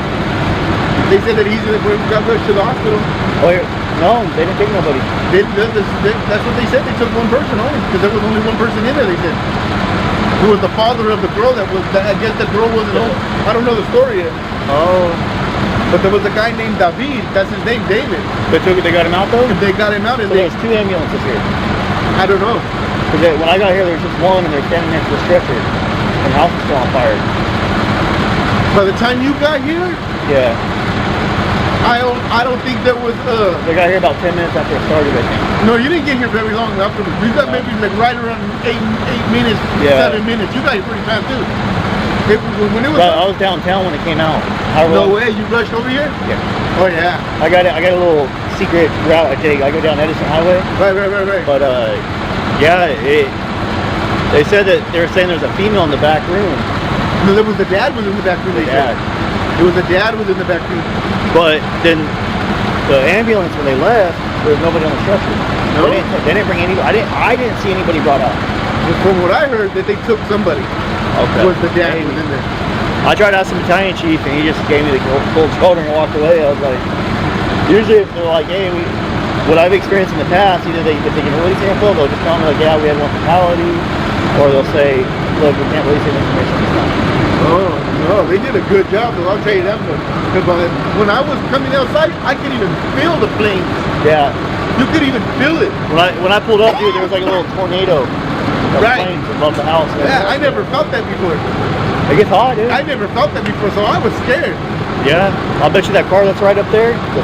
They said that got rushed to the hospital. Oh, no, they didn't take nobody. That's what they said. They took one person only because there was only one person in there. They said it was the father of the girl that was. I guess the girl wasn't home. I don't know the story yet. Oh. But there was a guy named David. That's his name, David. They got him out though. They got him out. So there's 2 ambulances here. I don't know. Because when I got here, there was just one, and they're standing next to the stretcher, and the house is still on fire. By the time you got here, yeah, I don't think there was. They got here about 10 minutes after it started, I think. No, you didn't get here very long afterwards. You got maybe like right around 8 minutes, 7 minutes. You got here pretty fast too. When it was. I was downtown when it came out. No way, you rushed over here? Yeah. Oh yeah. I got a little secret route I take. I go down Edison Highway. Right. But yeah, they said that they were saying there's a female in the back room. No, there was the dad was in the back room. They said. It was the dad was in the back room. But then the ambulance when they left, there was nobody on the stretcher. No. They didn't bring anybody. I didn't see anybody brought out. From what I heard, that they took somebody. Okay. Was the dad was in there? I tried to ask the battalion chief, and he just gave me the cold shoulder and walked away. I was like, usually if they're like, hey, what I've experienced in the past, either if they can release info, they'll just tell me like, yeah, we had one fatality, or they'll say, look, we can't release any information this time. Oh no, they did a good job though. I'll tell you that much. Because when I was coming outside, I could even feel the flames. Yeah. You could even feel it. When I pulled up, dude, there was like a little tornado of flames above the house. Yeah, I never felt that before. It gets hot, dude. I never felt that before, so I was scared. Yeah, I'll bet you that car that's right up there, the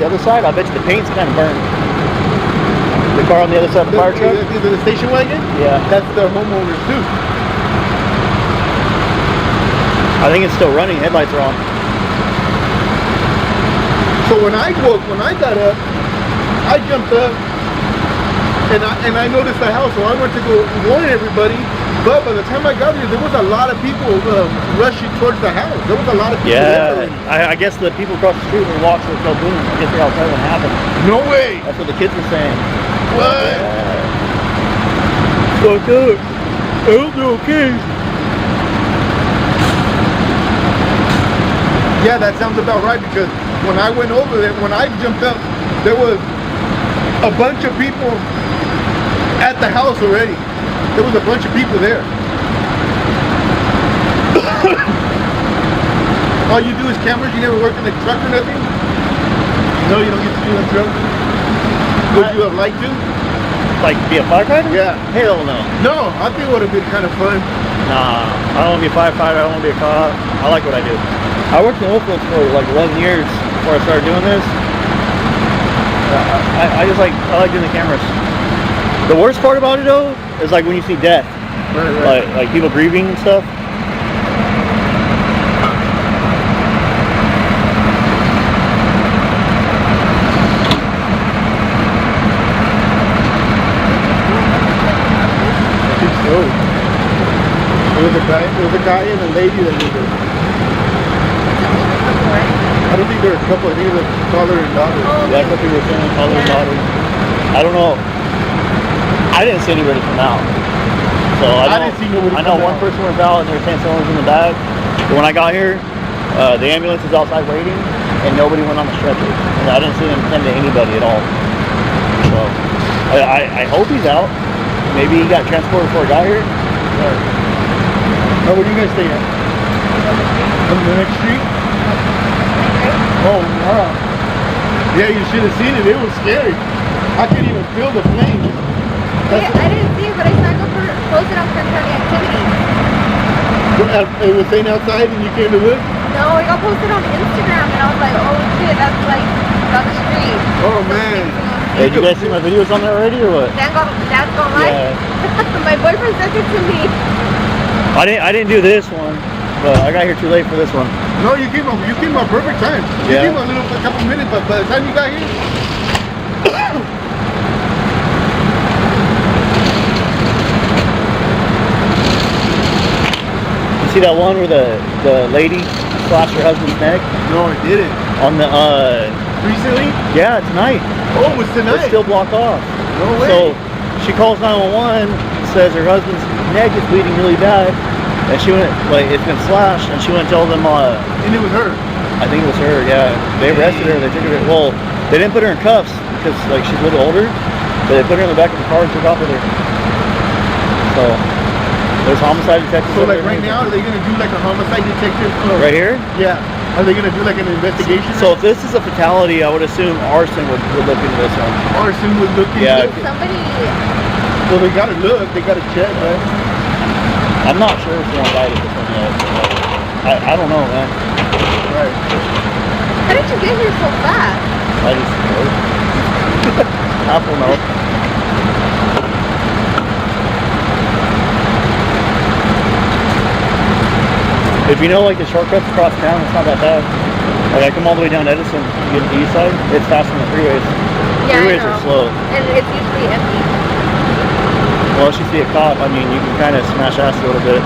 other side, I'll bet you the paint's kind of burned. The car on the other side of the fire truck? Is it the station wagon? Yeah. That's the homeowner's too. I think it's still running, headlights are on. So when I got up, I jumped up and I noticed the house, so I went to go warn everybody. But by the time I got here, there was a lot of people rushing towards the house. There was a lot of people there. I guess the people across the street were watching it go boom. I guess they're outside when it happened. No way! That's what the kids were saying. What? Fuck up. I'll be okay. Yeah, that sounds about right, because when I went over there, when I jumped up, there was a bunch of people at the house already. There was a bunch of people there. All you do is cameras? You never work in the truck or nothing? No, you don't get to do the truck? Would you have liked to? Like be a firefighter? Yeah. Hell no. No, I think it would have been kind of fun. Nah, I don't want to be a firefighter. I don't want to be a cop. I like what I do. I worked in oilfields for like 11 years before I started doing this. I like doing the cameras. The worst part about it though is like when you see death, right. like people grieving and stuff. I think so. There was a guy and a lady that lived there. I don't think there were a couple. I think it was father and daughter. Yeah, a couple people were saying father and daughter. I don't know. I didn't see anybody come out. So I didn't see nobody. I know one person was out and they were saying someone was in the bag. But when I got here, the ambulance was outside waiting and nobody went on the stretcher. And I didn't see them tend to anybody at all. So I hope he's out. maybe he got transported before he got here. Right. Oh, where do you guys stay at? On the next street? Oh, wow. Yeah, you should have seen it. It was scary. I couldn't even feel the flames. Yeah, I didn't see it, but I saw it posted on Kern County activities. It was saying outside and you came to look? No, it got posted on Instagram and I was like, oh shit, that's like down the street. Oh man. Hey, did you guys see my videos on there already or what? That's gone live. Yeah. My boyfriend sent it to me. I didn't do this one, but I got here too late for this one. No, you came on perfect time. You came on a couple minutes, but by the time you got here. You see that one where the lady slashed her husband's neck? No, I didn't. On the recently? Yeah, tonight. Oh, it was tonight. It's still blocked off. No way. So she calls 911, says her husband's neck is bleeding really bad, and she went it's been slashed, and she went and told them. And it was her. I think it was her. Yeah, they arrested her. They took her. Well, they didn't put her in cuffs because she's a little older, but they put her in the back of the car and took off with her. So there's homicide detectives. So right now, are they gonna do like a homicide detective? Right here? Yeah. Are they gonna do like an investigation? So if this is a fatality, I would assume arson would look into this one. Arson would look into it? Somebody... Well, they gotta look. They gotta check, right? I'm not sure if they're indicted this one yet. I don't know, man. Right. How did you get here so fast? I just know. I don't know. If you know like the shortcuts across town, it's not that bad. Like I come all the way down Edison to get to the east side, it's faster than the freeways. Yeah, Freeways are slow. And it's usually empty. Well, if you see a cop, I mean, you can kind of smash ass a little bit.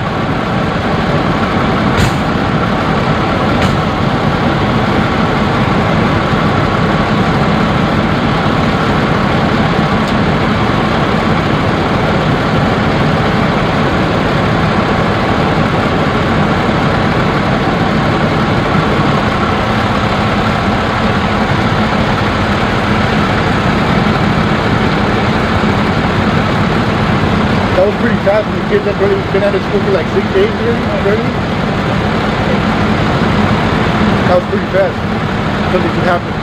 That was pretty fast. And the kids have been out of school for like 6 days already. That was pretty fast. Something could happen.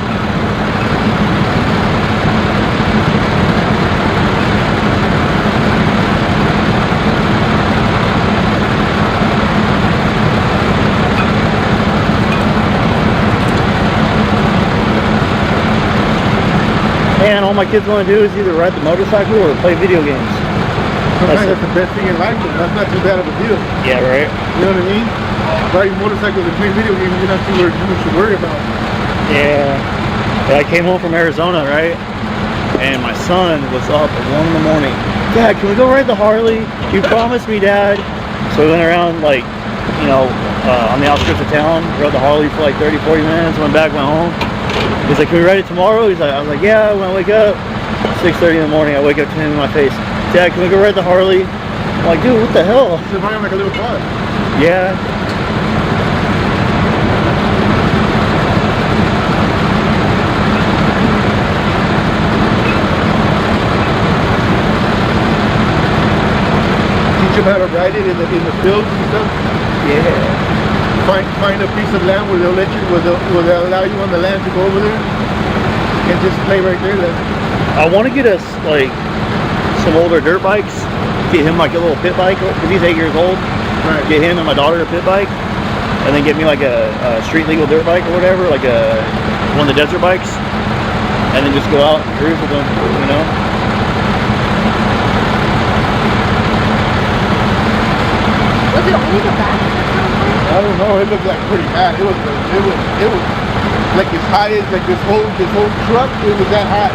And all my kids want to do is either ride the motorcycle or play video games. Sometimes that's the best thing in life. That's not too bad of a deal. Yeah, right. You know what I mean? Riding motorcycles and playing video games, you're not too much to worry about. Yeah. I came home from Arizona, right? And my son was up at 1 in the morning. Dad, can we go ride the Harley? You promised me, Dad. So we went around like, on the outskirts of town, rode the Harley for like 30, 40 minutes, went back, went home. He's like, can we ride it tomorrow? I was like, yeah, when I wake up. 6:30 in the morning, I wake up to him in my face. Dad, can we go ride the Harley? I'm like, dude, what the hell? It's running like a little car. Yeah. Teach them how to ride it in the fields and stuff. Yeah. Find a piece of land where they'll let you, where they'll allow you on the land to go over there and just play right there. I want to get us like some older dirt bikes. Get him like a little pit bike because he's 8 years old. Right. Get him and my daughter a pit bike, and then get me like a street legal dirt bike or whatever, like one of the desert bikes, and then just go out and cruise with them. Was it only the back? I don't know. It looked like pretty bad. It was like as high as like this whole truck. It was that high.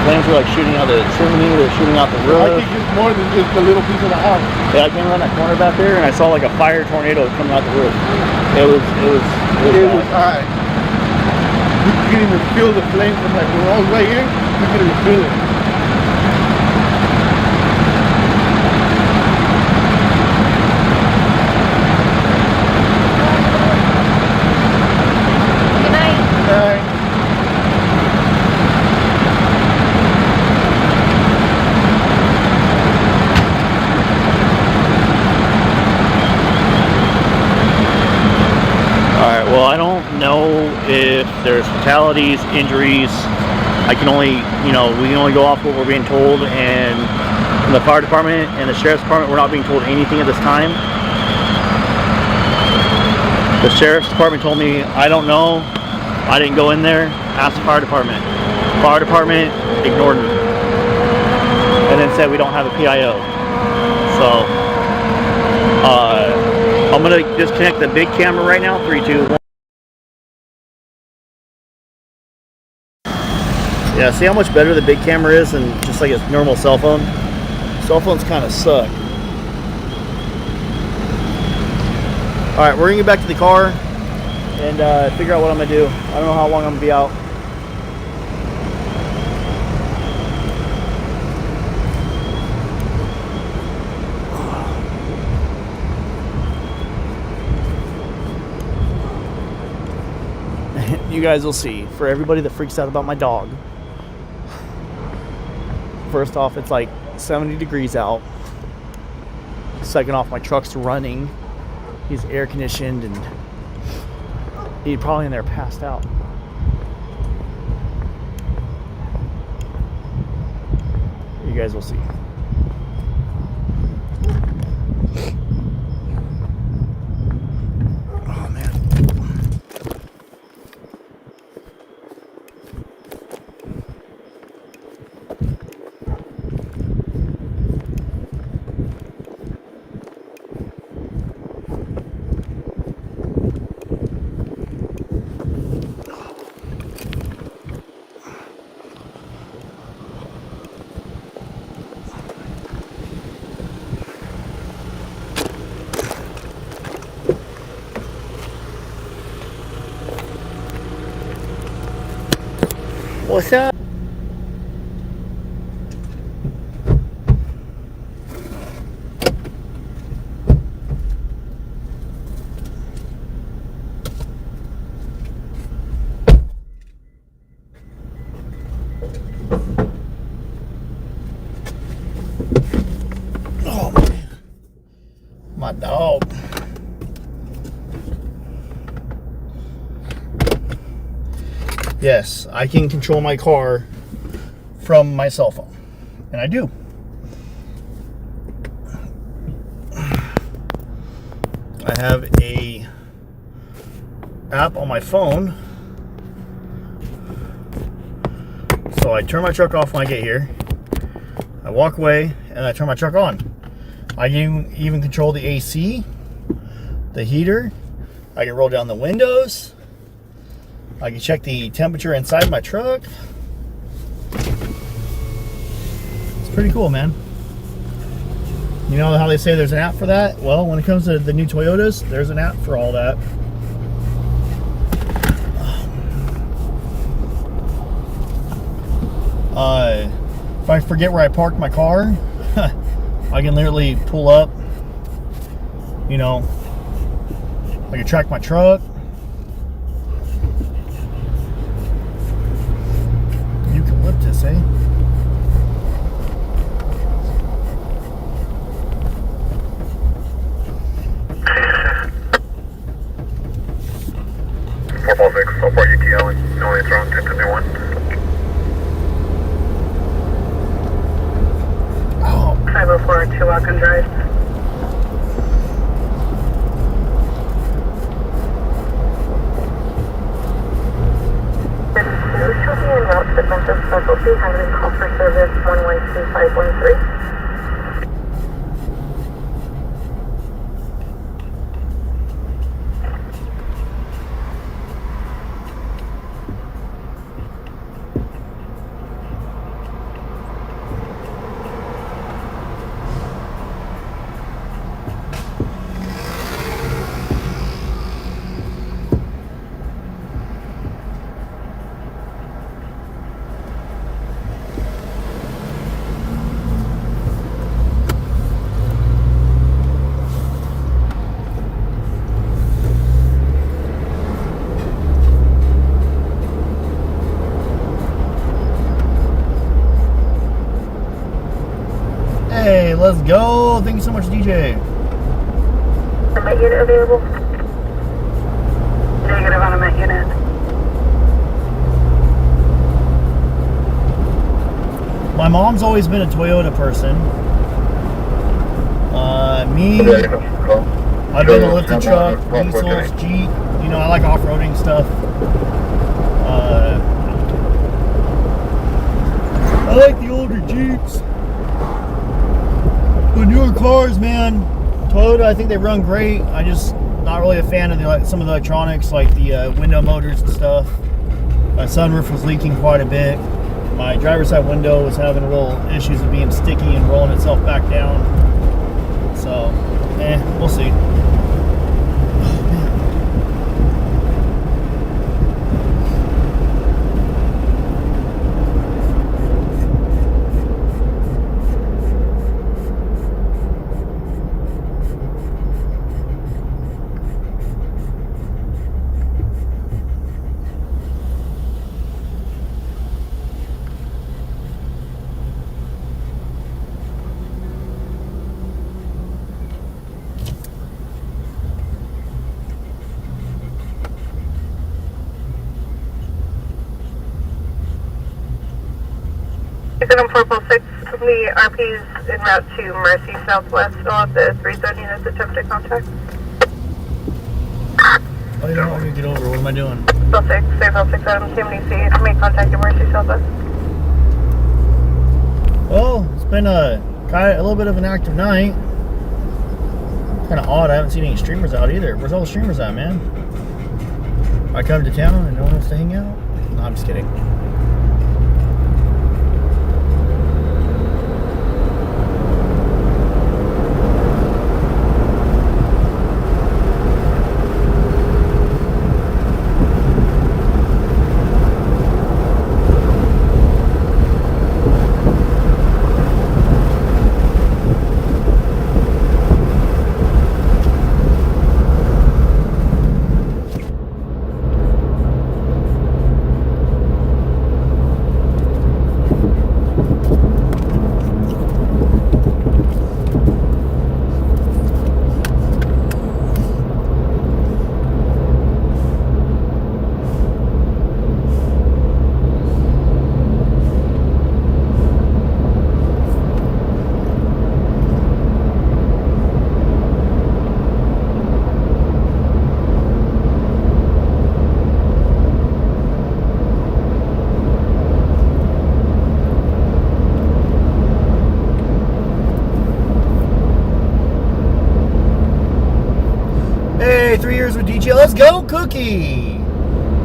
Flames were like shooting out the chimney, they were shooting out the roof. I think it's more than just a little piece of the house. Yeah, I came around that corner back there and I saw like a fire tornado coming out the roof. It was high. You could even feel the flames from like when I was right here. You could even feel it. Good night. Good night. there's fatalities, injuries. I can only, you know, we can only go off what we're being told, and from the fire department and the sheriff's department, we're not being told anything at this time. The sheriff's department told me, I don't know, I didn't go in there, ask the fire department. Fire department ignored me and then said we don't have a PIO. So I'm gonna disconnect the big camera right now. 3, 2, 1. Yeah, see how much better the big camera is than just like a normal cell phone? Cell phones kind of suck. Alright, we're gonna get back to the car and figure out what I'm gonna do. I don't know how long I'm gonna be out. You guys will see. For everybody that freaks out about my dog, first off, it's like 70 degrees out. Second off, my truck's running. He's air conditioned and he's probably in there passed out. You guys will see. Oh man. What's up? Oh man, my dog. Yes, I can control my car from my cell phone, and I do. I have a app on my phone, so I turn my truck off when I get here. I walk away and I turn my truck on. I can even control the AC, the heater. I can roll down the windows. I can check the temperature inside my truck. It's pretty cool, man. You know how they say there's an app for that? Well, when it comes to the new Toyotas, there's an app for all that. If I forget where I parked my car, I can literally pull up, you know, I can track my truck. Eucalyptus, eh? So far UTL and no answer on 1051. Oh. 504 2 Walken Drive. This will be en route to Memphis Specialty, having call for service 112513. Hey, let's go. Thank you so much, DJ. Met unit available? Negative on a met unit. My mom's always been a Toyota person. Me, I've been a lifted truck, diesels, Jeep. You know, I like off-roading stuff. I like the older Jeeps. The newer cars, man. Toyota, I think they run great. I just not really a fan of some of the electronics, like the window motors and stuff. My sunroof was leaking quite a bit. My driver's side window was having a little issues of being sticky and rolling itself back down. So, we'll see. Item 446, the RP is en route to Mercy Southwest, still at the 330 units attempted contact. Oh, you know what? I'm gonna get over. What am I doing? Still 6, save all 6 items, CMDC, make contact at Mercy Southwest. Well, it's been a little bit of an active night. Kind of odd. I haven't seen any streamers out either. Where's all the streamers at, man? I come to town and no one wants to hang out? No, I'm just kidding. Hey, 3 years with DJ. Let's go, Cookie.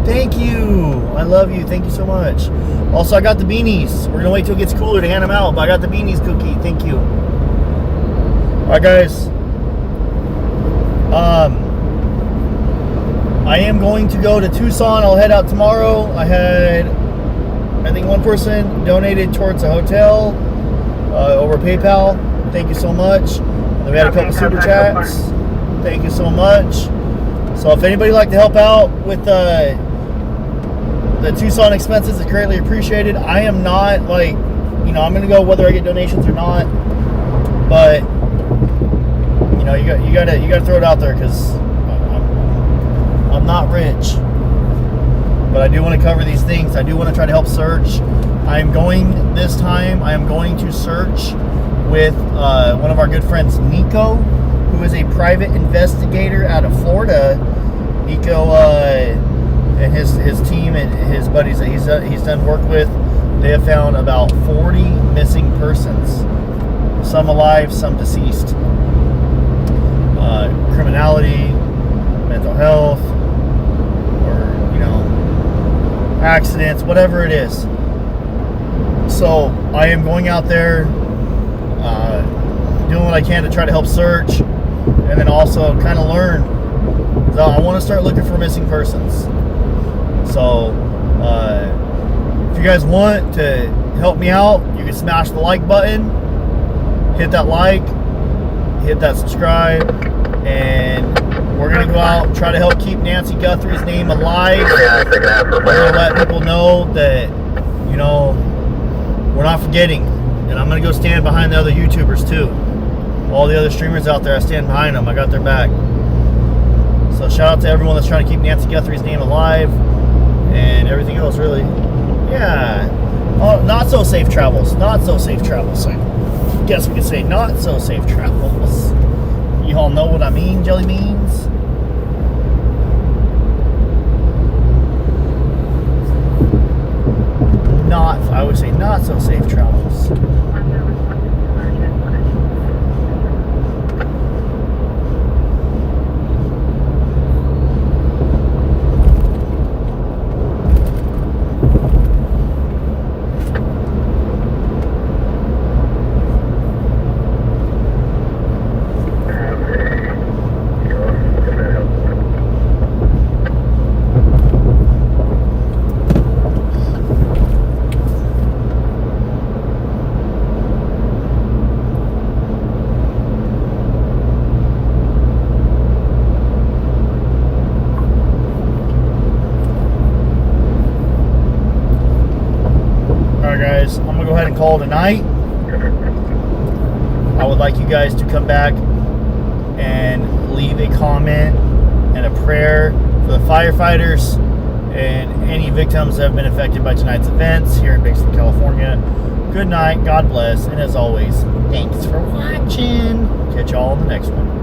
Thank you. I love you. Thank you so much. Also, I got the beanies. We're going to wait till it gets cooler to hand them out, but I got the beanies, Cookie. Thank you. All right, guys. I am going to go to Tucson. I'll head out tomorrow. I think one person donated towards a hotel over PayPal. Thank you so much. And we had a couple super chats. Thank you so much. So if anybody would like to help out with the Tucson expenses, it's greatly appreciated. I am not I'm going to go whether I get donations or not. But you got to throw it out there because I'm not rich. But I do want to cover these things. I do want to try to help search. I am going to search with one of our good friends, Nico, who is a private investigator out of Florida. Nico and his team and his buddies that he's done work with, they have found about 40 missing persons, some alive, some deceased. Criminality, mental health, or accidents, whatever it is. So I am going out there, doing what I can to try to help search, and then also kind of learn. So I want to start looking for missing persons. So if you guys want to help me out, you can smash the like button, hit that like, hit that subscribe, and we're going to go out and try to help keep Nancy Guthrie's name alive. We're going to let people know that, we're not forgetting. And I'm going to go stand behind the other YouTubers too. All the other streamers out there, I stand behind them. I got their back. So shout out to everyone that's trying to keep Nancy Guthrie's name alive and everything else, really. Yeah. Oh, not so safe travels. Not so safe travels. I guess we could say not so safe travels. You all know what I mean, jelly beans? Not, I would say not so safe travels. Guys, I'm gonna go ahead and call it a night. I would like you guys to come back and leave a comment and a prayer for the firefighters and any victims that have been affected by tonight's events here in Bakersfield, California. Good night, God bless, and as always, thanks for watching. Catch y'all on the next one.